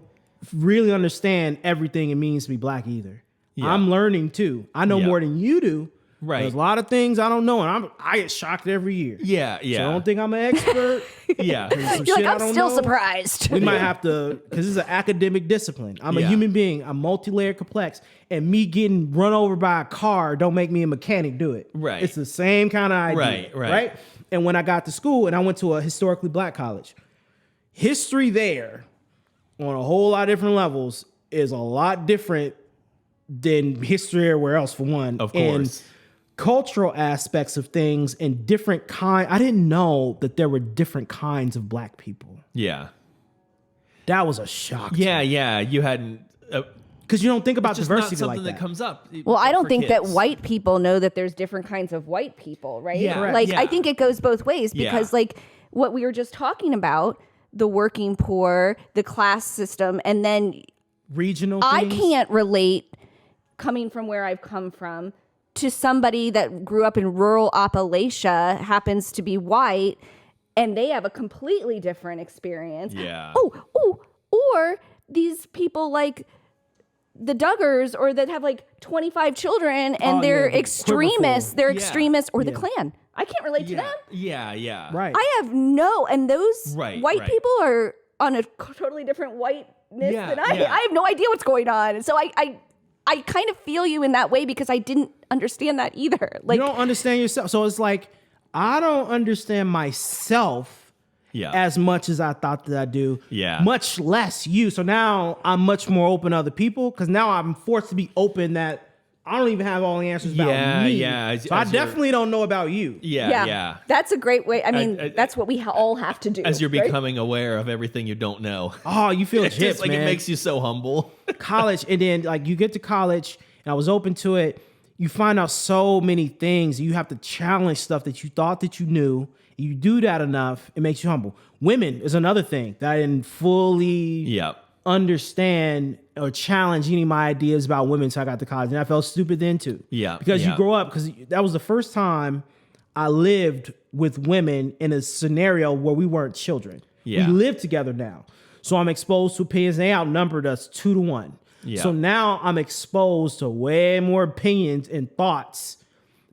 really understand everything it means to be black either.
Yeah.
I'm learning too. I know more than you do.
Right.
There's a lot of things I don't know, and I get shocked every year.
Yeah.
So I don't think I'm an expert.
Yeah.
You're like, I'm still surprised.
We might have to, because this is an academic discipline. I'm a human being. I'm multi-layered complex. And me getting run over by a car don't make me a mechanic do it.
Right.
It's the same kind of idea.
Right.
And when I got to school, and I went to a historically black college, history there on a whole lot of different levels is a lot different than history everywhere else, for one.
Of course.
And cultural aspects of things and different I didn't know that there were different kinds of black people.
Yeah.
That was a shock.
Yeah. You hadn't.
Because you don't think about
Just
diversity
not something
like that.
that comes up.
Well, I don't
for
think that
kids.
white people know that there's different kinds of white people, right?
Yeah, correct.
Like,
Yeah.
I think it goes both ways because, like, what we were just talking about, the working poor, the class system, and then
Regional
I
things.
can't relate, coming from where I've come from, to somebody that grew up in rural Appalachia, happens to be white, and they have a completely different experience.
Yeah.
Or these people like the Duggars, or that have like 25 children and they're
the
extremists.
Quiverful.
They're
Yeah.
extremists, or the Klan. I can't relate to them.
Yeah.
Right.
I have and those
Right,
white
right.
people are on a totally different whiteness
Yeah,
than I.
yeah.
I have no idea what's going on. So I kind of feel you in that way because I didn't understand that either. Like,
you don't understand yourself. So it's like, I don't understand myself as much as I thought that I do.
Yeah.
Much less you. So now I'm much more open to other people because now I'm forced to be open that I don't even have all the answers about me.
Yeah.
So I definitely don't know about you.
Yeah.
That's a great way. I mean, that's what we all have to do.
As you're
right?
becoming aware of everything you don't know.
Oh, you feel
It's
chips,
just like
man.
it makes you so humble.
College, and then like you get to college, and I was open to it. You find out so many things. You have to challenge stuff that you thought that you knew. You do that enough, it makes you humble. Women is another thing that I didn't fully understand or challenge any of my ideas about women until I got to college. And I felt stupid then too.
Yeah.
Because you grow up, because that was the first time I lived with women in a scenario where we weren't children.
Yeah.
We live together now. So I'm exposed to opinions. They outnumbered us 2-1.
Yeah.
So now I'm exposed to way more opinions and thoughts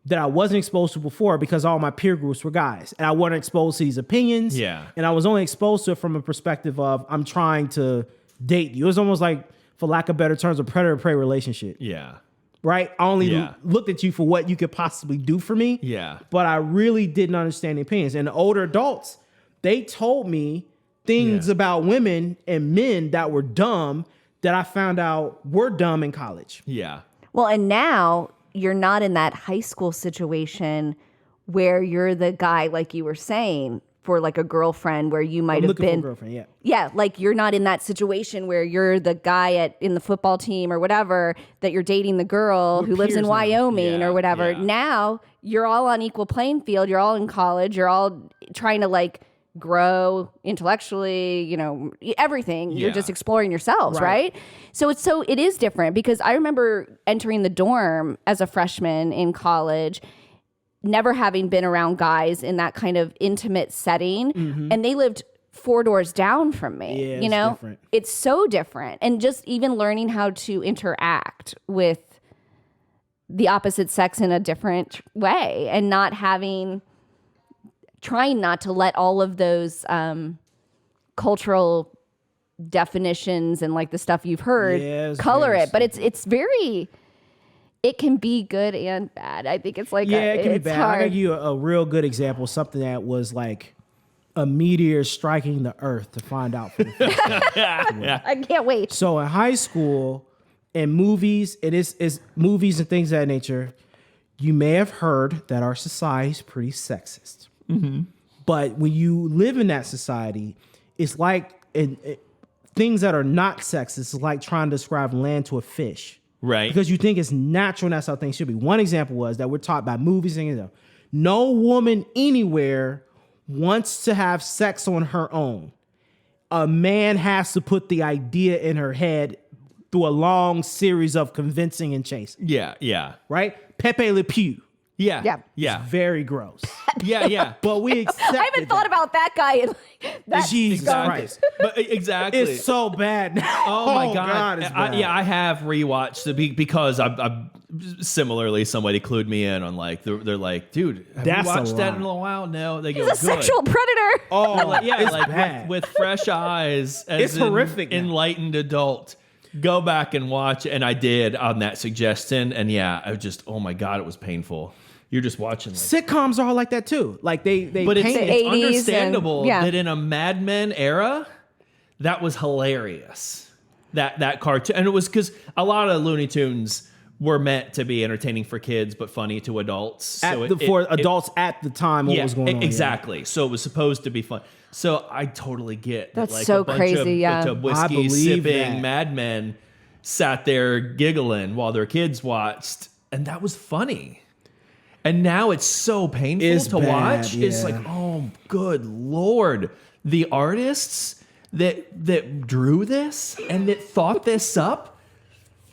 that I wasn't exposed to before because all my peer groups were guys. And I wasn't exposed to these opinions.
Yeah.
And I was only exposed to it from a perspective of I'm trying to date you. It was almost like, for lack of better terms, a predator-prey relationship.
Yeah.
Right? I only looked at you for what you could possibly do for me.
Yeah.
But I really didn't understand the opinions. And the older adults, they told me things about women and men that were dumb that I found out were dumb in college.
Yeah.
Well, and now you're not in that high school situation where you're the guy, like you were saying, for like a girlfriend where you might have
Looking
been.
for a girlfriend,
Yeah, like you're not in that situation where you're the guy in the football team or whatever, that you're dating the girl who lives in
peers now.
Wyoming or whatever.
Yeah.
Now you're all on equal playing field. You're all in college. You're all trying to like grow intellectually, everything. You're
Yeah.
just exploring yourselves,
Right.
right? So it is different because I remember entering the dorm as a freshman in college, never having been around guys in that kind of intimate setting, and they lived 4 doors down from me.
Yeah, it's different.
It's so different. And just even learning how to interact with the opposite sex in a different way and trying not to let all of those cultural definitions and like the stuff you've heard
Yeah, it's
color
very
it. But it can be good and bad. I think it's like
it can be
it's
bad.
hard.
I'll give you a real good example, something that was like a meteor striking the earth to find out for the first time.
I can't wait.
So in high school, in movies, it is movies and things of that nature, you may have heard that our society is pretty sexist. But when you live in that society, it's like things that are not sexist is like trying to describe land to a fish.
Right.
Because you think it's natural and that's how things should be. One example was that we're taught by movies and no woman anywhere wants to have sex on her own. A man has to put the idea in her head through a long series of convincing and chasing.
Yeah. Yeah.
Right? Pepe Le Pew.
Yeah.
Yeah.
Yeah.
Very gross.
Yeah. Yeah.
But we accept
I haven't thought about that guy in like that.
Jesus Christ.
But exactly.
It's so bad now.
Oh my God!
It's bad.
I have rewatched because I similarly somebody clued me in on like they're like, dude, have
That's
you
a
watched that
lot.
in a while? No, they go,
He's a
good.
sexual predator.
Oh,
Like, yeah,
it's
like
bad.
with fresh eyes. As
It's
an
horrific now.
Enlightened adult. Go back and watch, and I did on that suggestion, and yeah, I just, oh my God, it was painful. You're just watching. Like,
Sitcoms are all like that too. Like they
but it's,
paint
The 80s and-
understandable
yeah.
that in a Mad Men era, that was hilarious. That cartoon, and it was because a lot of Looney Tunes were meant to be entertaining for kids but funny to adults.
for adults at the time what
yeah,
was going on.
exactly. So it was supposed to be fun. So I totally get that.
That's
Like
so
a bunch
crazy, yeah.
bunch of
I
whiskey
believe
sipping
that.
Mad Men sat there giggling while their kids watched, and that was funny. And now it's so painful
It's
to
bad,
watch. It's
yeah.
like, oh, good Lord. The artists that drew this and that thought this up,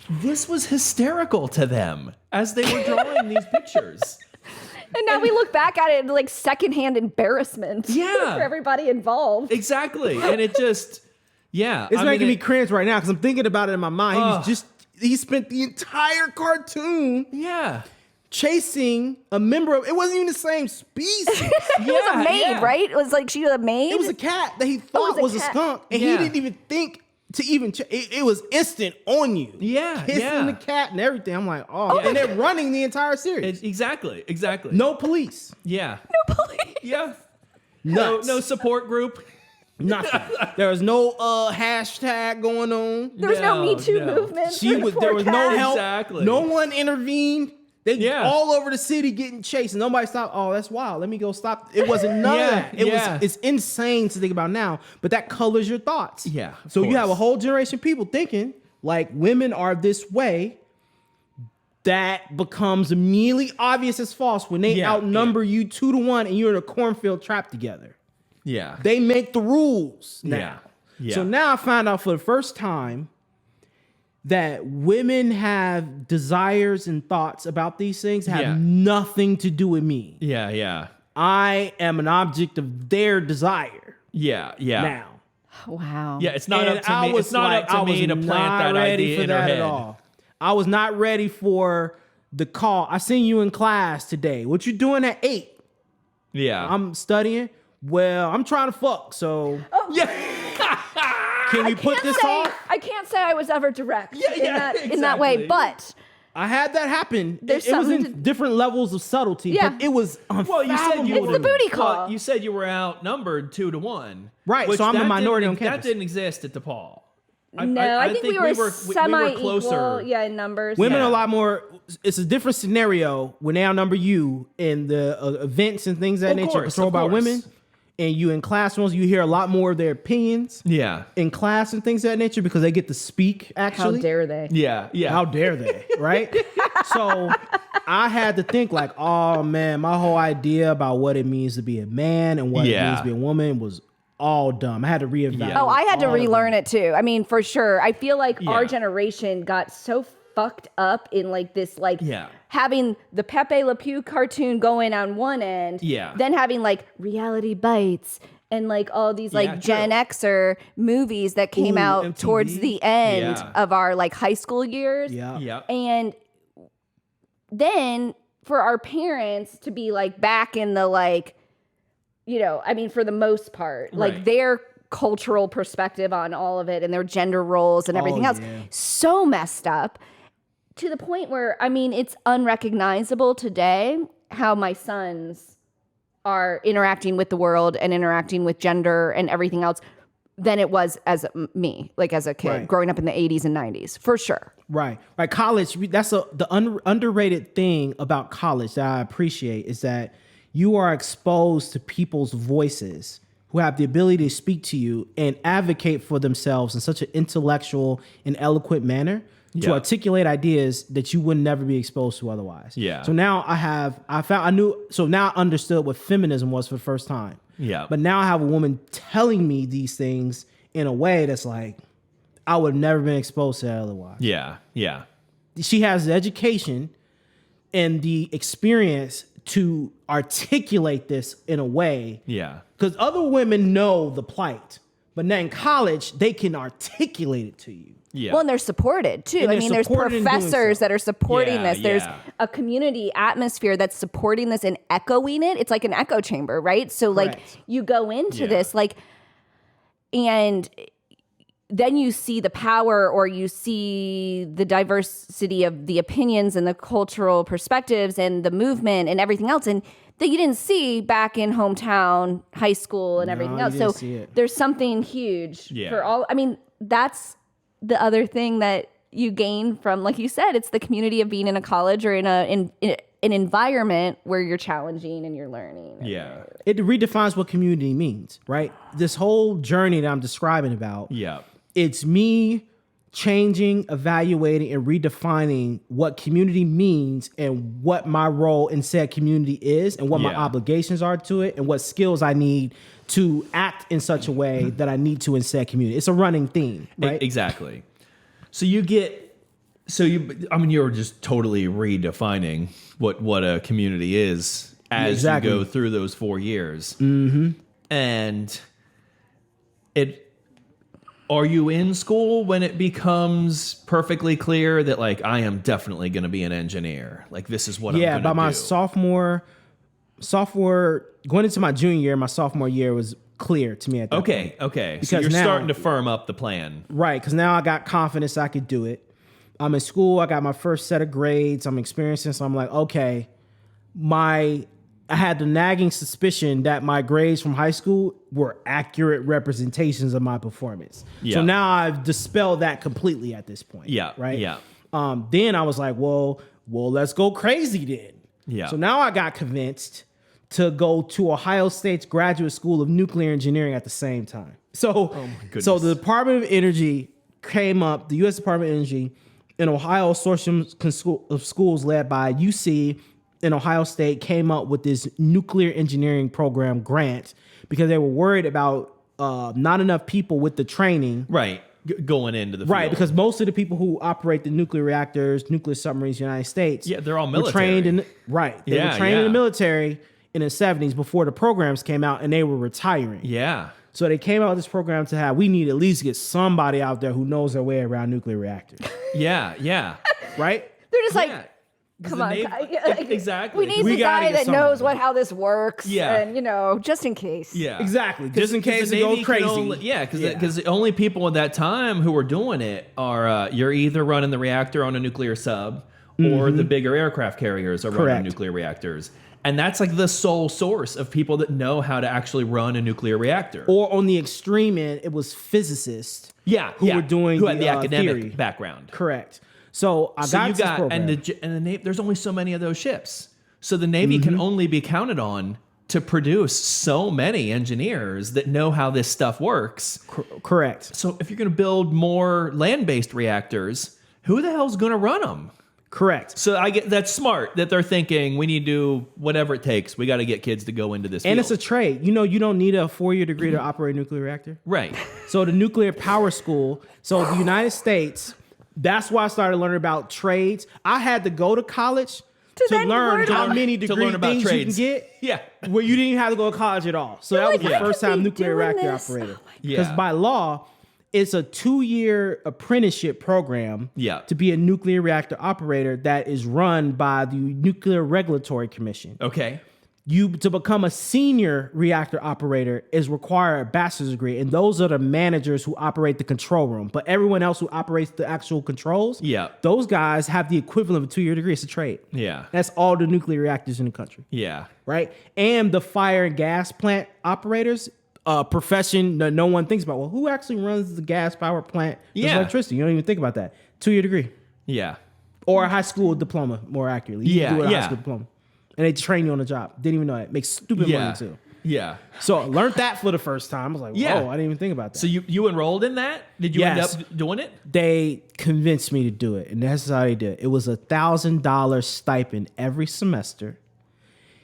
this was hysterical to them as they were drawing these pictures.
And now we look back at it in like secondhand embarrassment.
Yeah.
For everybody involved.
Exactly. And it just, yeah.
It's making me
it-
cringe right now because I'm thinking about it in my mind.
Ugh.
He spent the entire cartoon
Yeah.
chasing a member of, it wasn't even the same species.
It was a maid,
yeah.
right? It was like she was a maid.
It was a cat that he thought
a
was a
cat.
skunk, and
Yeah.
he didn't even think to even. It was instant on you.
Yeah,
kissing
yeah.
the cat and everything. I'm like, oh, and they're running the entire series.
Exactly.
No police,
Yeah.
no police.
Yeah.
nuts,
No support group.
nothing. There was no hashtag going on.
There was no Me Too
no.
movement.
There was no help.
Exactly.
No one intervened. They
Yeah.
all over the city getting chased. And nobody stopped. Oh, that's wild. Let me go stop. It wasn't none
Yeah,
of that.
yeah.
It's insane to think about now, but that colors your thoughts.
Yeah, of
So you have a
course.
whole generation of people thinking like women are this way. That becomes immediately obvious as false when they
Yeah,
outnumber you 2-1 and you're in a cornfield trapped together.
Yeah.
They make the rules now.
Yeah. Yeah.
So now I found out for the first time that women have desires and thoughts about these things have
Yeah.
nothing to do with me.
Yeah. Yeah.
I am an object of their desire
Yeah. Yeah.
now.
Wow.
Yeah. It's not
And
up to
I
me.
was
It's not
like,
up to
I was
me to plant
not
that
ready
idea
for
in her
that
head.
at all. I was not ready for the call. I seen you in class today. What you doing at 8?
Yeah.
I'm studying. Well, I'm trying to fuck. So
yeah.
can we put this off?
I can't say I was ever direct
yeah,
in that way,
exactly.
but
I had that happen.
There's
It was
something
in
to-
different levels of subtlety,
Yeah.
but it was
Well, you said you
It's
were
the booty call.
Well, you said you were outnumbered 2-1.
Right,
which
so I'm the
that
minority
didn't-
on campus.
That didn't exist at DePaul.
no, I think we were semi-equal.
closer.
Yeah, in numbers.
Women
Yeah.
are a lot more. It's a different scenario when they outnumber you in the events and things of that
Of
nature
course,
controlled
of
by
course.
women. and you in classrooms, you hear a lot more of their opinions in class and things of that nature because they get to speak, actually.
How dare they?
Yeah.
How dare they, right? So I had to think like, oh man, my whole idea about what it means to be a man and what it means to be a woman was all dumb. I had to reevaluate.
Oh, I had to
all of
relearn it too. I mean, for sure. I feel like our
Yeah.
generation got so fucked up in like this, like having the Pepe Le Pew cartoon going on one end, then having like Reality Bites and like all these like Gen Xer movies that came out
MTV.
towards the end of our like high school years. And then for our parents to be like back in the like, you know, I mean, for the most part, like their cultural perspective on all of it and their gender roles and everything else, so messed up to the point where, I mean, it's unrecognizable today how my sons are interacting with the world and interacting with gender and everything else than it was as me, like as a kid growing up in the 80s and 90s, for sure.
Right. College, that's underrated thing about college that I appreciate is that you are exposed to people's voices who have the ability to speak to you and advocate for themselves in such an intellectual and eloquent manner to articulate ideas that you would never be exposed to otherwise. So now now I understood what feminism was for the first time. But now I have a woman telling me these things in a way that's like, I would have never been exposed to that otherwise. She has the education and the experience to articulate this in a way. Because other women know the plight, but now in college, they can articulate it to you.
Well, and they're supported too. I mean, there's professors that are supporting this. There's a community atmosphere that's supporting this and echoing it. It's like an echo chamber, right? So like you go into this like, and then you see the power or you see the diversity of the opinions and the cultural perspectives and the movement and everything else. And that you didn't see back in hometown, high school and everything else. So there's something huge for all. I mean, that's the other thing that you gain from, like you said, it's the community of being in a college or in an environment where you're challenging and you're learning.
It redefines what community means, right? This whole journey that I'm describing about, it's me changing, evaluating, and redefining what community means and what my role in said community is and what my obligations are to it and what skills I need to act in such a way that I need to in said community. It's a running theme, right?
Exactly. So you're just totally redefining what a community is as you go through those 4 years. And are you in school when it becomes perfectly clear that like I am definitely going to be an engineer? Like this is what I'm going to do.
By my sophomore, going into my junior year, my sophomore year was clear to me at that point.
Okay. So you're starting to firm up the plan. Right,
because now I got confidence I could do it. I'm in school, I got my first set of grades, I'm experiencing, so I'm like, okay, I had the nagging suspicion that my grades from high school were accurate representations of my performance. So now I've dispelled that completely at this point. Right? Then I was like, well, let's go crazy then. So now I got convinced to go to Ohio State's Graduate School of Nuclear Engineering at the same time. So the Department of Energy came up, the U.S. Department of Energy, an Ohio consortium of schools led by UC in Ohio State came up with this nuclear engineering program grant because they were worried about not enough people with the training.
Going into the field.
Right, because most of the people who operate the nuclear reactors, nuclear submarines in the United States,
they're all military.
Were trained in the military in the 70s before the programs came out and they were retiring. So they came out with this program to have, we need to at least get somebody out there who knows their way around nuclear reactors. Right?
They're just like, come on.
Exactly.
We need the guy that knows how this works. And, just in case.
Exactly. Just in case it goes crazy.
Because the only people at that time who were doing it are, you're either running the reactor on a nuclear sub or the bigger aircraft carriers are running nuclear reactors. And that's like the sole source of people that know how to actually run a nuclear reactor.
Or on the extreme end, it was physicists who were doing
who had the academic
theory.
Background.
Correct. So I got this program.
And the Navy, there's only so many of those ships. So the Navy can only be counted on to produce so many engineers that know how this stuff works.
Correct.
So if you're going to build more land-based reactors, who the hell's going to run them?
Correct.
So I get that's smart that they're thinking we need to do whatever it takes. We got to get kids to go into this
And
field.
it's a trade. You know, you don't need a 4-year degree to operate a nuclear reactor.
Right.
So the nuclear power school, so the United States, that's why I started learning about trades. I had to go to college to
then
learn
learn
how
about-
many
to
degree
learn about
things
trades.
you can get.
Yeah.
Where you didn't even have to go to college at all. So that was the
I
first
could
time
be
nuclear
doing
reactor
this.
operator.
Oh
Because
Yeah.
by law, it's a 2-year apprenticeship program
Yeah.
to be a nuclear reactor operator that is run by the Nuclear Regulatory Commission.
Okay.
You to become a senior reactor operator is require a bachelor's degree, and those are the managers who operate the control room. But everyone else who operates the actual controls,
Yeah.
those guys have the equivalent of a 2-year degree. It's a trade.
Yeah.
That's all the nuclear reactors in the country,
Yeah.
right? And the fire and gas plant operators, profession that no one thinks about. Well, who actually runs the gas power plant? There's
Yeah.
electricity. You don't even think about that. 2-year degree
Yeah.
or a high school diploma, more accurately. You
Yeah,
can do it at a
yeah.
high school diploma, and they train you on the job. Didn't even know that. Makes stupid
Yeah.
money too.
Yeah.
So I learned that for the first time. I was like, whoa,
Yeah.
I didn't even think about that.
So you enrolled in that? Did you
Yes.
end up doing it?
They convinced me to do it, and that's how they did it. It was $1,000 stipend every semester.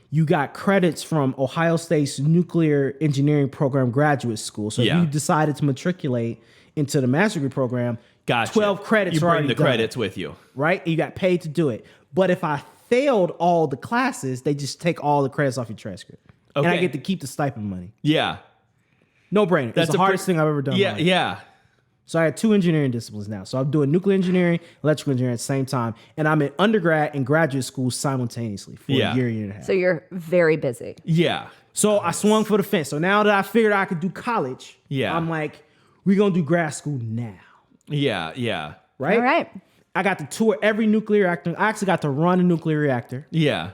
You got credits from Ohio State's Nuclear Engineering Program graduate school. So
Yeah.
if you decided to matriculate into the master's degree program,
Gotcha.
12 credits
You
are
bring
already
the
done,
credits with you.
right? And you got paid to do it. But if I failed all the classes, they just take all the credits off your transcript. And I
Okay.
get to keep the stipend money.
Yeah.
No brainer. It's the hardest thing I've ever done. in my
Yeah.
life.
Yeah.
So I had 2 engineering disciplines now. So I'm doing nuclear engineering, electrical engineering at the same time. And I'm in undergrad and graduate school simultaneously for
Yeah.
a year and a half.
So you're very busy.
Yeah.
So I swung for the fence. So now that I figured I could do college,
Yeah.
I'm like, we're going to do grad school now.
Yeah. Yeah.
Right?
All right.
I got to tour every nuclear reactor. I actually got to run a nuclear reactor,
Yeah.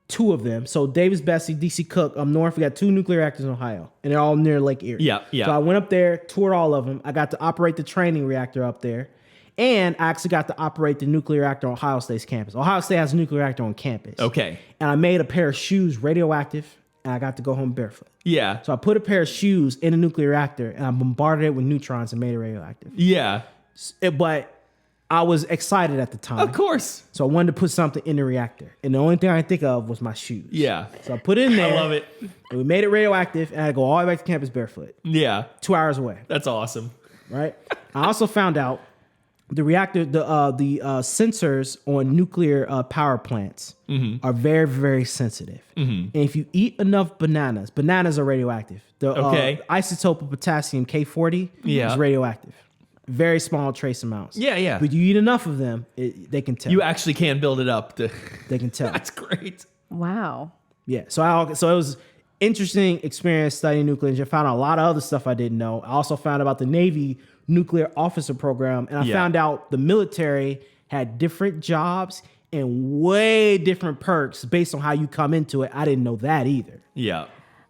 2 of them. So Davis Bessie, DC Cook, up north, we got 2 nuclear reactors in Ohio, and they're all near Lake Erie.
Yeah, yeah.
So I went up there, toured all of them. I got to operate the training reactor up there, and I actually got to operate the nuclear reactor on Ohio State's campus. Ohio State has a nuclear reactor on campus.
Okay.
And I made a pair of shoes radioactive, and I got to go home barefoot.
Yeah.
So I put a pair of shoes in a nuclear reactor, and I bombarded it with neutrons and made it radioactive.
Yeah.
But I was excited at the time.
Of course.
So I wanted to put something in the reactor. And the only thing I could think of was my shoes.
Yeah.
So I put it in there.
I love it.
And we made it radioactive. And I had to go all the way back to campus barefoot.
Yeah.
2 hours away.
That's awesome.
Right? I also found out the reactor, the sensors on nuclear power plants are very, very sensitive. And if you eat enough bananas are radioactive. The
Okay.
isotope of potassium, K40,
Yeah.
is radioactive. Very small trace amounts.
Yeah, yeah.
But you eat enough of them, they can tell.
You actually can build it up.
They can tell.
That's great.
Wow.
Yeah. So it was interesting experience studying nuclear engineering. I found out a lot of other stuff I didn't know. I also found about the Navy nuclear officer program, and I
Yeah.
found out the military had different jobs and way different perks based on how you come into it. I didn't know that either.
Yeah.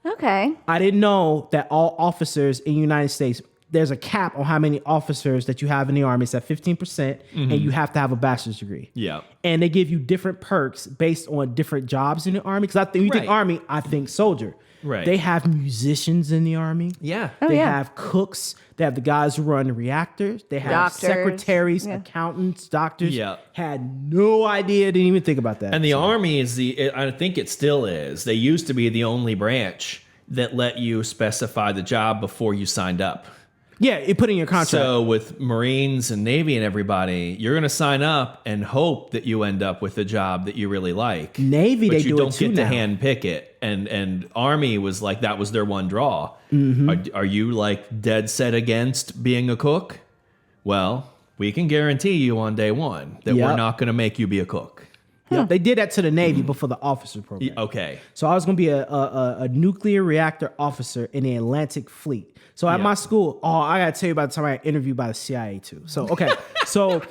Okay.
I didn't know that all officers in the United States, there's a cap on how many officers that you have in the Army. It's at 15%, and you have to have a bachelor's degree.
Yeah.
And they give you different perks based on different jobs in the Army. Because I think you think
Right.
Army, I think soldier.
Right.
They have musicians in the Army.
Yeah.
They
yeah.
have cooks. They have the guys who run the reactors. They have
Doctors.
secretaries,
Yeah.
accountants, doctors.
Yeah.
Had no idea. Didn't even think about that.
And the Army is I think it still is. They used to be the only branch that let you specify the job before you signed up.
yeah, you put in your contract.
So with Marines and Navy and everybody, you're going to sign up and hope that you end up with a job that you really like.
Navy,
but
they
you
do
don't
it too
get to
now.
hand pick it. And Army was like that was their one draw.
Mm-hmm.
Are you like dead set against being a cook? Well, we can guarantee you on day one that we're
Yep.
not going to make you be a cook.
Yeah, they did that to the Navy, but for the officer program.
Okay.
So I was going to be a nuclear reactor officer in the Atlantic Fleet. So at
Yeah.
my school, I got to tell you about the time I got interviewed by the CIA too. So, okay. So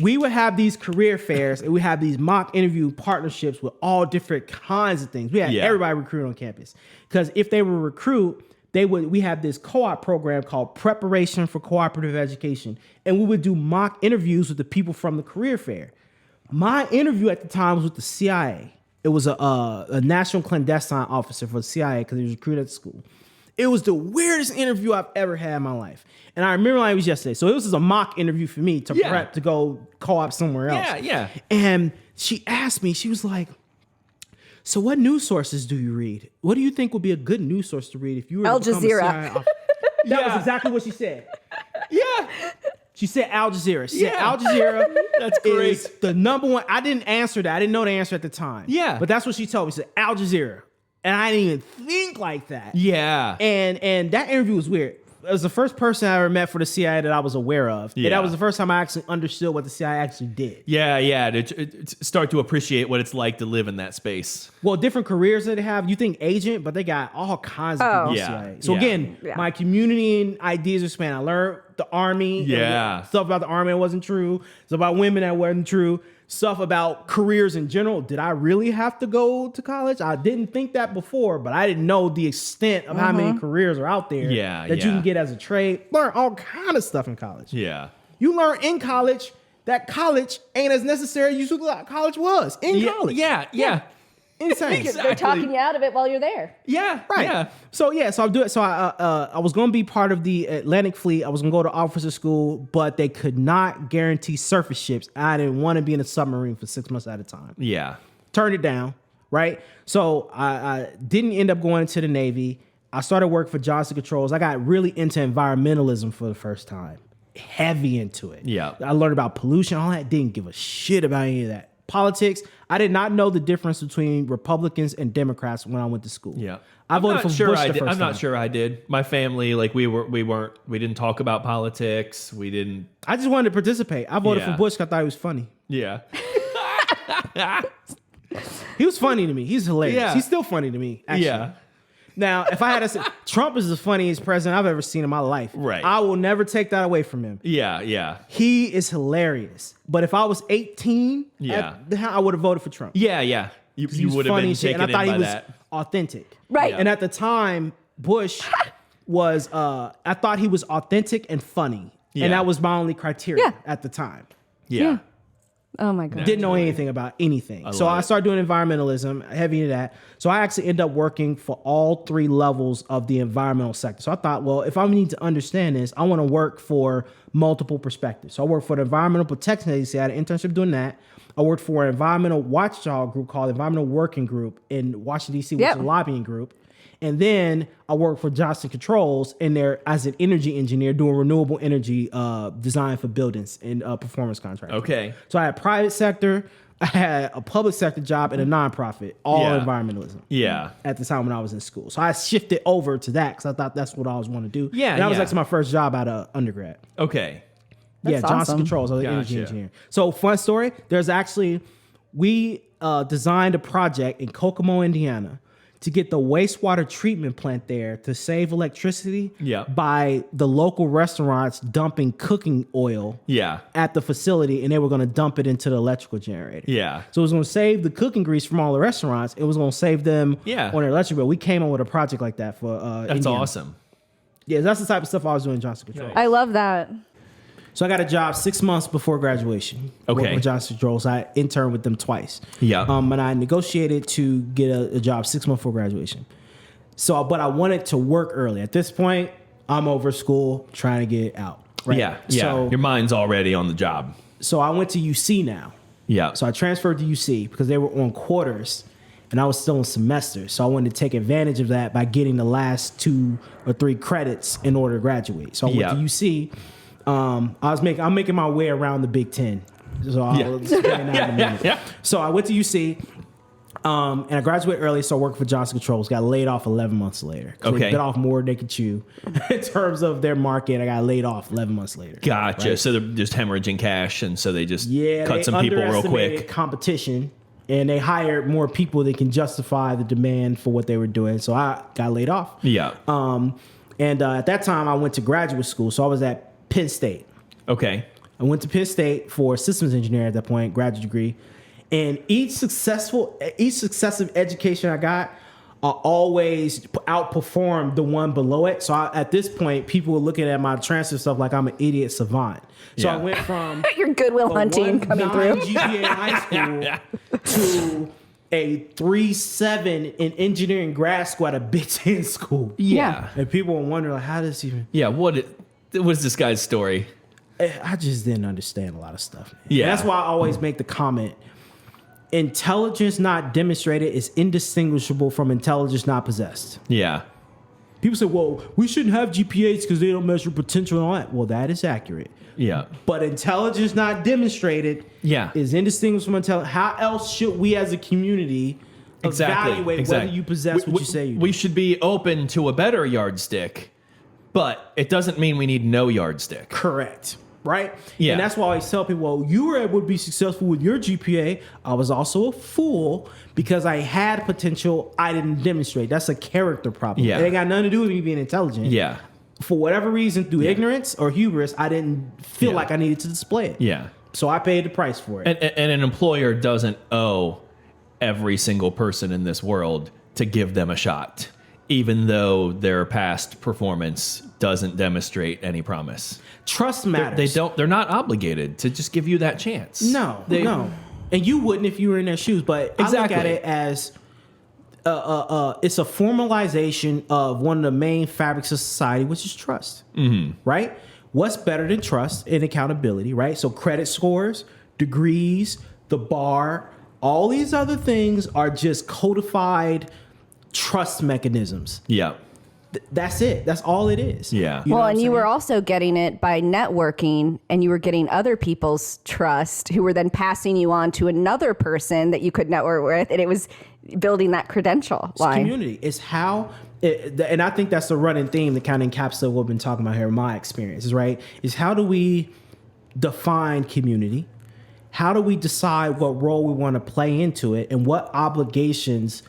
we would have these career fairs and we have these mock interview partnerships with all different kinds of things. We had
Yeah.
everybody recruit on campus. Because if they were recruit, we have this co-op program called Preparation for Cooperative Education. And we would do mock interviews with the people from the career fair. My interview at the time was with the CIA. It was a national clandestine officer for the CIA because he was recruited at school. It was the weirdest interview I've ever had in my life. And I remember like it was yesterday. So it was just a mock interview for me to prep to go co-op somewhere else.
Yeah.
And she asked me, she was like, so what news sources do you read? What do you think would be a good news source to read if you were
Al
to become
Jazeera.
a CIA officer? That was exactly what she said.
Yeah.
She said Al Jazeera. She said Al Jazeera
That's great.
is the number one. I didn't answer that. I didn't know the answer at the time.
Yeah.
But that's what she told me. She said Al Jazeera. And I didn't even think like that.
Yeah.
And that interview was weird. It was the first person I ever met for the CIA that I was aware of.
Yeah.
And that was the first time I actually understood what the CIA actually did.
Yeah. To start to appreciate what it's like to live in that space.
Well, different careers that they have. You think agent, but they got all kinds of people in the
Yeah.
CIA. So
Yeah.
again,
Yeah.
my community and ideas expand. I learned the Army.
Yeah.
Stuff about the Army that wasn't true. Stuff about women that wasn't true. Stuff about careers in general. Did I really have to go to college? I didn't think that before, but I didn't know the extent of how many careers are out there that you can get as a trade. Learn all kind of stuff in college.
Yeah.
You learn in college that college ain't as necessary as you thought college was in college.
Yeah.
Insane.
They're talking you out of it while you're there.
Yeah.
Right.
Yeah.
So I'm doing. So I was going to be part of the Atlantic Fleet. I was going to go to officer school, but they could not guarantee surface ships. I didn't want to be in a submarine for 6 months at a time.
Yeah.
Turned it down. Right. So I didn't end up going into the Navy. I started working for Johnson Controls. I got really into environmentalism for the first time. Heavy into it.
Yeah.
I learned about pollution. All that. Didn't give a shit about any of that. Politics. I did not know the difference between Republicans and Democrats when I went to school.
Yeah.
I voted for Bush the first time.
I'm not sure I did. My family, like we didn't talk about politics. We didn't.
I just wanted to participate. I voted for Bush because I thought he was funny.
Yeah.
He was funny to me. He's hilarious.
Yeah.
He's still funny to me, actually.
Yeah.
Now, if I had to say, Trump is the funniest president I've ever seen in my life.
Right.
I will never take that away from him.
Yeah.
He is hilarious. But if I was 18, I would have voted for Trump.
Yeah. You would have been
and shit,
taken
and I thought
in
he
by
was
that.
authentic.
Right.
And at the time, Bush was, I thought he was authentic and funny.
Yeah.
And that was my only criteria at the time.
Yeah.
Oh my God.
Didn't know anything about anything. So
love
I
it.
started doing environmentalism, heavy into that. So I actually ended up working for all three levels of the environmental sector. So I thought, well, if I need to understand this, I want to work for multiple perspectives. So I worked for the Environmental Protection Agency. I had an internship doing that. I worked for an environmental watchdog group called Environmental Working Group in Washington, D.C., which is a lobbying group. And then I worked for Johnson Controls in there as an energy engineer doing renewable energy design for buildings and performance contracts.
Okay.
So I had private sector, I had a public sector job, and a nonprofit, all environmentalism.
Yeah.
At the time when I was in school. So I shifted over to that because I thought that's what I always want to do.
Yeah,
And that was
yeah.
actually my first job out of undergrad.
Okay.
That's
Johnson
awesome.
Controls, I was an energy
Gotcha.
engineer. So fun story, we designed a project in Kokomo, Indiana to get the wastewater treatment plant there to save electricity by the local restaurants dumping cooking oil at the facility, and they were going to dump it into the electrical generator.
Yeah.
So it was going to save the cooking grease from all the restaurants. It was going to save them on their electric bill. We came up with a project like that for
That's
Indiana.
awesome.
Yeah, that's the type of stuff I was doing in Johnson Controls.
I love that.
So I got a job 6 months before graduation.
Okay.
Worked with Johnson Controls. I interned with them twice.
Yeah.
And I negotiated to get a job 6 months before graduation. So, but I wanted to work early. At this point, I'm over school, trying to get out. Right?
Yeah.
So,
Your mind's already on the job.
so I went to UC now.
Yeah.
So I transferred to UC because they were on quarters and I was still in semesters. So I wanted to take advantage of that by getting the last 2 or 3 credits in order to graduate. So I went to UC. I'm making my way around the Big Ten. So I'll explain that in a minute. So I went to UC, and I graduated early, so I worked for Johnson Controls. Got laid off 11 months later. They bit off more than they could chew. In terms of their market, I got laid off 11 months later.
Gotcha.
Right?
So they're just hemorrhaging cash, and so they just cut
they
some people real
underestimated
quick.
competition, and they hired more people that can justify the demand for what they were doing. So I got laid off.
Yeah.
And at that time, I went to graduate school, so I was at Penn State.
Okay.
I went to Penn State for systems engineer at that point, graduate degree. And each successive education I got, I always outperformed the one below it. So at this point, people were looking at my transfer stuff like I'm an idiot savant. So I went from
Your Goodwill Hunting coming through.
GPA in high school to a 3.7 in engineering grad school at a Big Ten school.
Yeah.
And people were wondering, like, how does even...
Yeah, what was this guy's story?
I just didn't understand a lot of stuff. Man.
Yeah.
And that's why I always make the comment, intelligence not demonstrated is indistinguishable from intelligence not possessed.
Yeah.
People say, well, we shouldn't have GPAs because they don't measure potential and all that. Well, that is accurate.
Yeah.
But intelligence not demonstrated is indistinguishable from intelligence. How else should we as a community evaluate whether you possess what you say you do?
We should be open to a better yardstick, but it doesn't mean we need no yardstick.
Correct. Right?
Yeah.
And that's why I always tell people, well, you were able to be successful with your GPA. I was also a fool because I had potential I didn't demonstrate. That's a character problem.
Yeah.
It ain't got nothing to do with me being intelligent.
Yeah.
For whatever reason, through ignorance or hubris, I didn't feel like I needed to display it.
Yeah.
So I paid the price for it.
And an employer doesn't owe every single person in this world to give them a shot, even though their past performance doesn't demonstrate any promise.
Trust matters.
They're not obligated to just give you that chance.
No. And you wouldn't if you were in their shoes. But I look at it as it's a formalization of one of the main fabrics of society, which is trust. Mm-hmm. Right? What's better than trust and accountability, right? So credit scores, degrees, the bar, all these other things are just codified trust mechanisms.
Yeah.
That's it. That's all it is.
Yeah.
You know
well,
what
and
I'm
you
saying?
were also getting it by networking, and you were getting other people's trust who were then passing you on to another person that you could network with, and it was building that credential line.
Community. It's how, and I think that's the running theme that kind of encapsulates what we've been talking about here in my experiences, right? Is how do we define community? How do we decide what role we want to play into it, and what obligations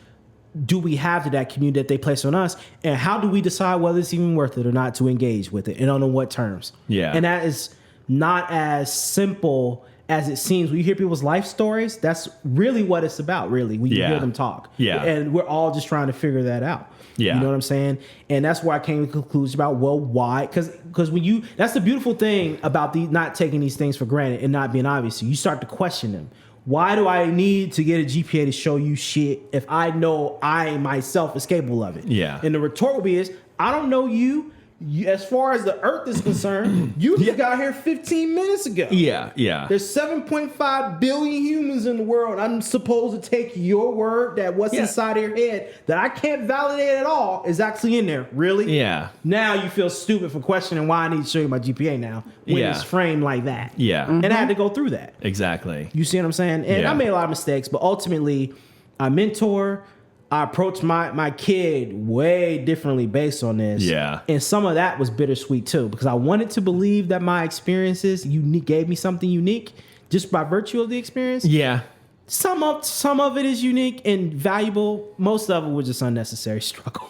do we have to that community that they place on us, and how do we decide whether it's even worth it or not to engage with it, and on what terms?
Yeah.
And that is not as simple as it seems. When you hear people's life stories, that's really what it's about, really, when you hear them talk.
Yeah.
And we're all just trying to figure that out.
Yeah.
You know what I'm saying? And that's where I came to conclusions about, well, why? Because when you, that's the beautiful thing about not taking these things for granted and not being obvious. You start to question them. Why do I need to get a GPA to show you shit if I know I myself is capable of it?
Yeah.
And the retort will be is, I don't know you. As far as the earth is concerned, you just got here 15 minutes ago.
Yeah. Yeah.
There's 7.5 billion humans in the world. I'm supposed to take your word that what's inside of your head that I can't validate at all is actually in there. Really?
Yeah.
Now you feel stupid for questioning why I need to show you my GPA now when it's framed like that.
Yeah.
And I had to go through that.
Exactly.
You see what I'm saying? And I made a lot of mistakes, but ultimately I mentor. I approached my kid way differently based on this.
Yeah.
And some of that was bittersweet too, because I wanted to believe that my experiences gave me something unique just by virtue of the experience.
Yeah.
Some of it is unique and valuable. Most of it was just unnecessary struggle.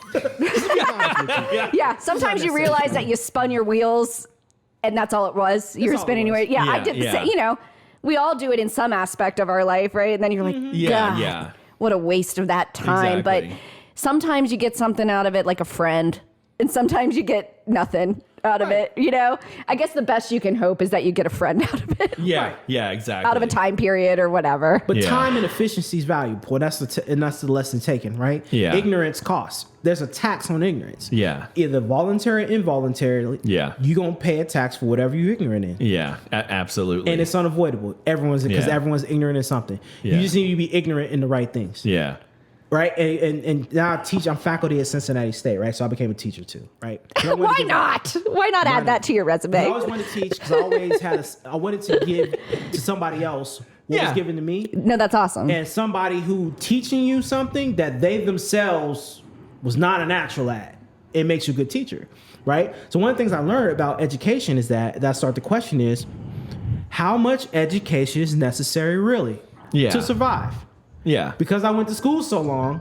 Yeah, sometimes you realize that you spun your wheels and that's all it was. You're spinning your wheels. Yeah, I did the same. You know, we all do it in some aspect of our life, right? And then you're like, God, what a waste of that time.
Exactly.
But sometimes you get something out of it, like a friend, and sometimes you get nothing out of it. You know, I guess the best you can hope is that you get a friend out of it.
Yeah. Yeah. Exactly.
Out of a time period or whatever.
But time and efficiency is valuable. That's the lesson taken, right?
Yeah.
Ignorance costs. There's a tax on ignorance.
Yeah.
Either voluntary or involuntarily.
Yeah.
You're going to pay a tax for whatever you're ignorant in.
Yeah. Absolutely.
And it's unavoidable. Everyone's ignorant in something.
Yeah.
You just need to be ignorant in the right things.
Yeah.
Right? And now I'm faculty at Cincinnati State, right? So I became a teacher too, right?
Why not? Why not add that to your resume?
I always wanted to teach because I wanted to give to somebody else what was given to me.
No, that's awesome.
And somebody who teaching you something that they themselves was not a natural at. It makes you a good teacher, right? So one of the things I learned about education is that I start to question is, how much education is necessary really to survive?
Yeah.
Because I went to school so long,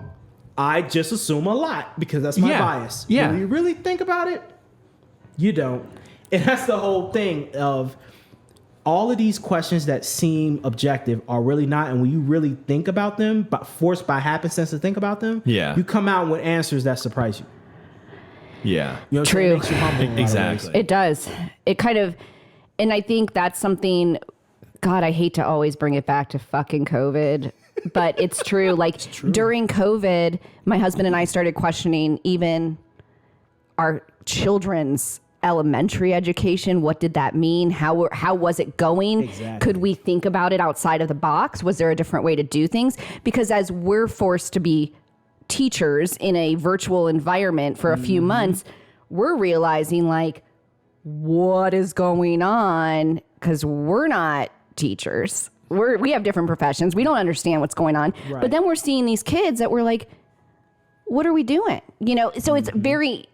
I just assume a lot because that's my bias.
Yeah.
When you really think about it, you don't. And that's the whole thing of all of these questions that seem objective are really not. And when you really think about them, but forced by happenstance to think about them, you come out with answers that surprise you.
Yeah.
You know,
True.
So it makes you humble in a lot of
Exactly.
ways.
It does. It kind of, and I think that's something, God, I hate to always bring it back to fucking COVID. but it's true. Like during COVID, my husband and I started questioning even our children's elementary education. What did that mean? How was it going?
Exactly.
Could we think about it outside of the box? Was there a different way to do things? Because as we're forced to be teachers in a virtual environment for a few months, we're realizing like, what is going on? Because we're not teachers. We have different professions. We don't understand what's going on.
Right.
But then we're seeing these kids that we're like, what are we doing? You know, so it's very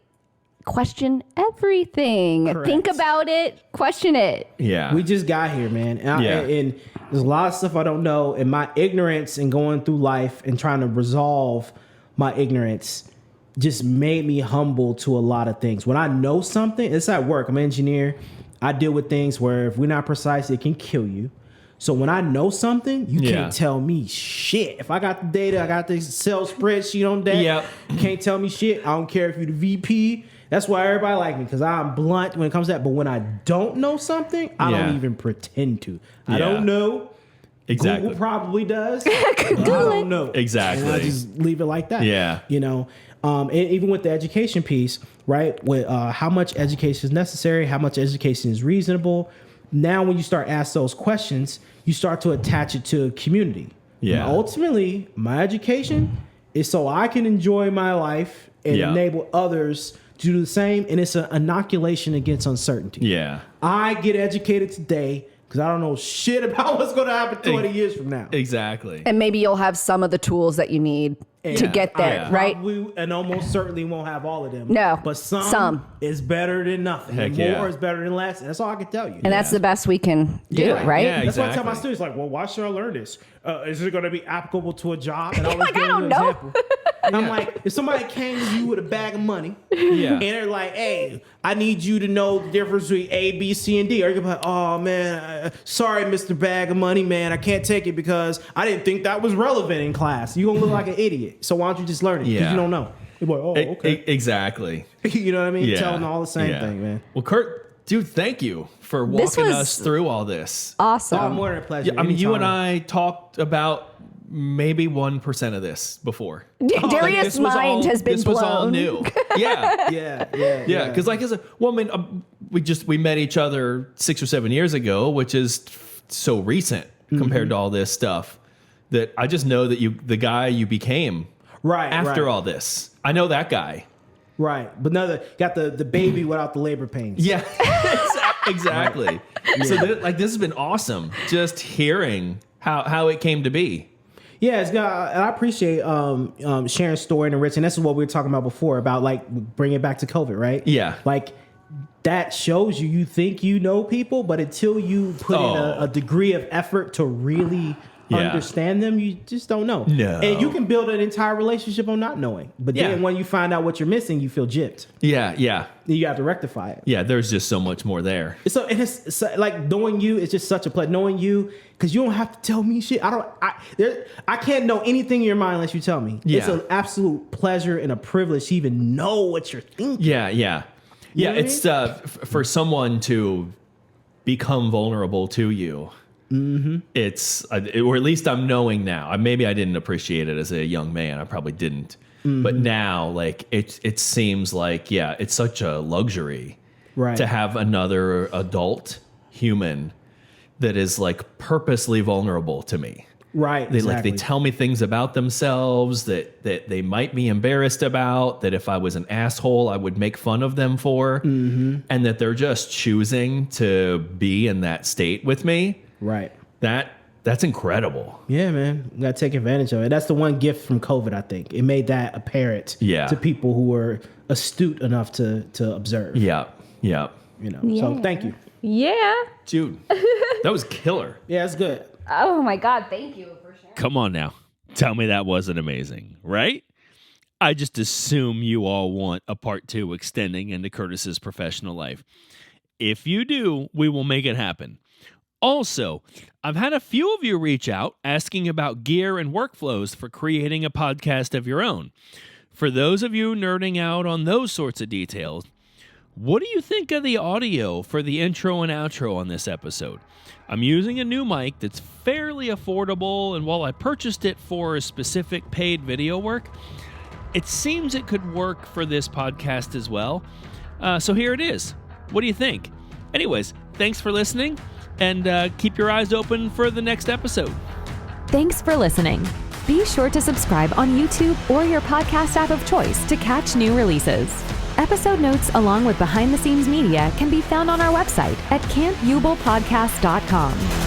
question everything.
Correct.
Think about it, question it.
Yeah.
We just got here, man. And there's a lot of stuff I don't know. And my ignorance and going through life and trying to resolve my ignorance just made me humble to a lot of things. When I know something, it's at work. I'm an engineer. I deal with things where if we're not precise, it can kill you. So when I know something, you can't tell me shit. If I got the data, I got the Excel spreadsheet on deck. You can't tell me shit. I don't care if you're the VP. That's why everybody like me, because I'm blunt when it comes to that. But when I don't know something, I don't even pretend to. I don't know.
Exactly.
Google probably does. I don't know.
Exactly.
And I just leave it like that.
Yeah.
You know, and even with the education piece, right? With how much education is necessary, how much education is reasonable. Now, when you start asking those questions, you start to attach it to a community.
Yeah.
And ultimately, my education is so I can enjoy my life and enable others to do the same. And it's an inoculation against uncertainty.
Yeah.
I get educated today because I don't know shit about what's going to happen 20 years from now.
Exactly.
And maybe you'll have some of the tools that you need to get there, right?
And almost certainly won't have all of them.
No,
but some is better than nothing.
Heck
And
yeah.
more is better than less. And that's all I can tell you.
And that's the best we can do, right?
Yeah,
That's why I tell my
exactly.
students, like, well, why should I learn this? Is it going to be applicable to a job? And I always
Like,
give
I
them
don't
an
know.
example. And I'm like, if somebody came to you with a bag of money, and they're like, hey, I need you to know the difference between A, B, C, and D. Or you're like, oh, man, sorry, Mr. Bag of Money, man. I can't take it because I didn't think that was relevant in class. You're going to look like an idiot. So why don't you just learn it? Because you don't know. You're like, oh, okay.
Exactly.
You know what I mean?
Yeah.
Telling all the same thing, man.
Well, Kurt, dude, thank you for
This
walking
was
us through all this.
Awesome.
Oh, more than a pleasure.
I mean, you and
Anytime.
I talked about maybe 1% of this before.
Darius'
This was
mind
all-
has been
This
blown.
was all new. Yeah.
Yeah.
Because like as a woman, we met each other 6 or 7 years ago, which is so recent compared to all this stuff that I just know that the guy you became after all this. I know that guy.
Right. But got the baby without the labor pains.
Yeah, exactly. So this has been awesome. Just hearing how it came to be.
Yeah, and I appreciate sharing story and enriching. This is what we were talking about before about like bringing it back to COVID, right?
Yeah.
Like that shows you think you know people, but until you put in a degree of effort to really understand them, you just don't know.
No.
And you can build an entire relationship on not knowing. But then when you find out what you're missing, you feel gypped.
Yeah.
Then you have to rectify it.
Yeah, there's just so much more there.
So it's like knowing you is just such a pleasure. Knowing you, because you don't have to tell me shit. I can't know anything in your mind unless you tell me.
Yeah.
It's an absolute pleasure and a privilege to even know what you're thinking.
Yeah.
You know what I
It's for someone to become vulnerable to you. Mm-hmm. It's or at least I'm knowing now. Maybe I didn't appreciate it as a young man. I probably didn't. Mm-hmm. But now, like it seems like it's such a luxury to have another adult human that is like purposely vulnerable to me.
Right.
They tell me things about themselves that they might be embarrassed about, that if I was an asshole, I would make fun of them for, and that they're just choosing to be in that state with me.
Right.
That's incredible.
Yeah, man. You gotta take advantage of it. That's the one gift from COVID, I think. It made that apparent to people who were astute enough to observe.
Yeah.
You know. So thank you.
Yeah.
Dude, that was killer.
Yeah, it's good.
Oh my God, thank you for sharing.
Come on now. Tell me that wasn't amazing, right? I just assume you all want a part 2 extending into Curtis's professional life. If you do, we will make it happen. Also, I've had a few of you reach out asking about gear and workflows for creating a podcast of your own. For those of you nerding out on those sorts of details, What do you think of the audio for the intro and outro on this episode? I'm using a new mic that's fairly affordable, and while I purchased it for a specific paid video work, it seems it could work for this podcast as well. So here it is. What do you think? Anyways, thanks for listening, and keep your eyes open for the next episode.
Thanks for listening. Be sure to subscribe on YouTube or your podcast app of choice to catch new releases. Episode notes along with behind-the-scenes media can be found on our website at campublepodcast.com.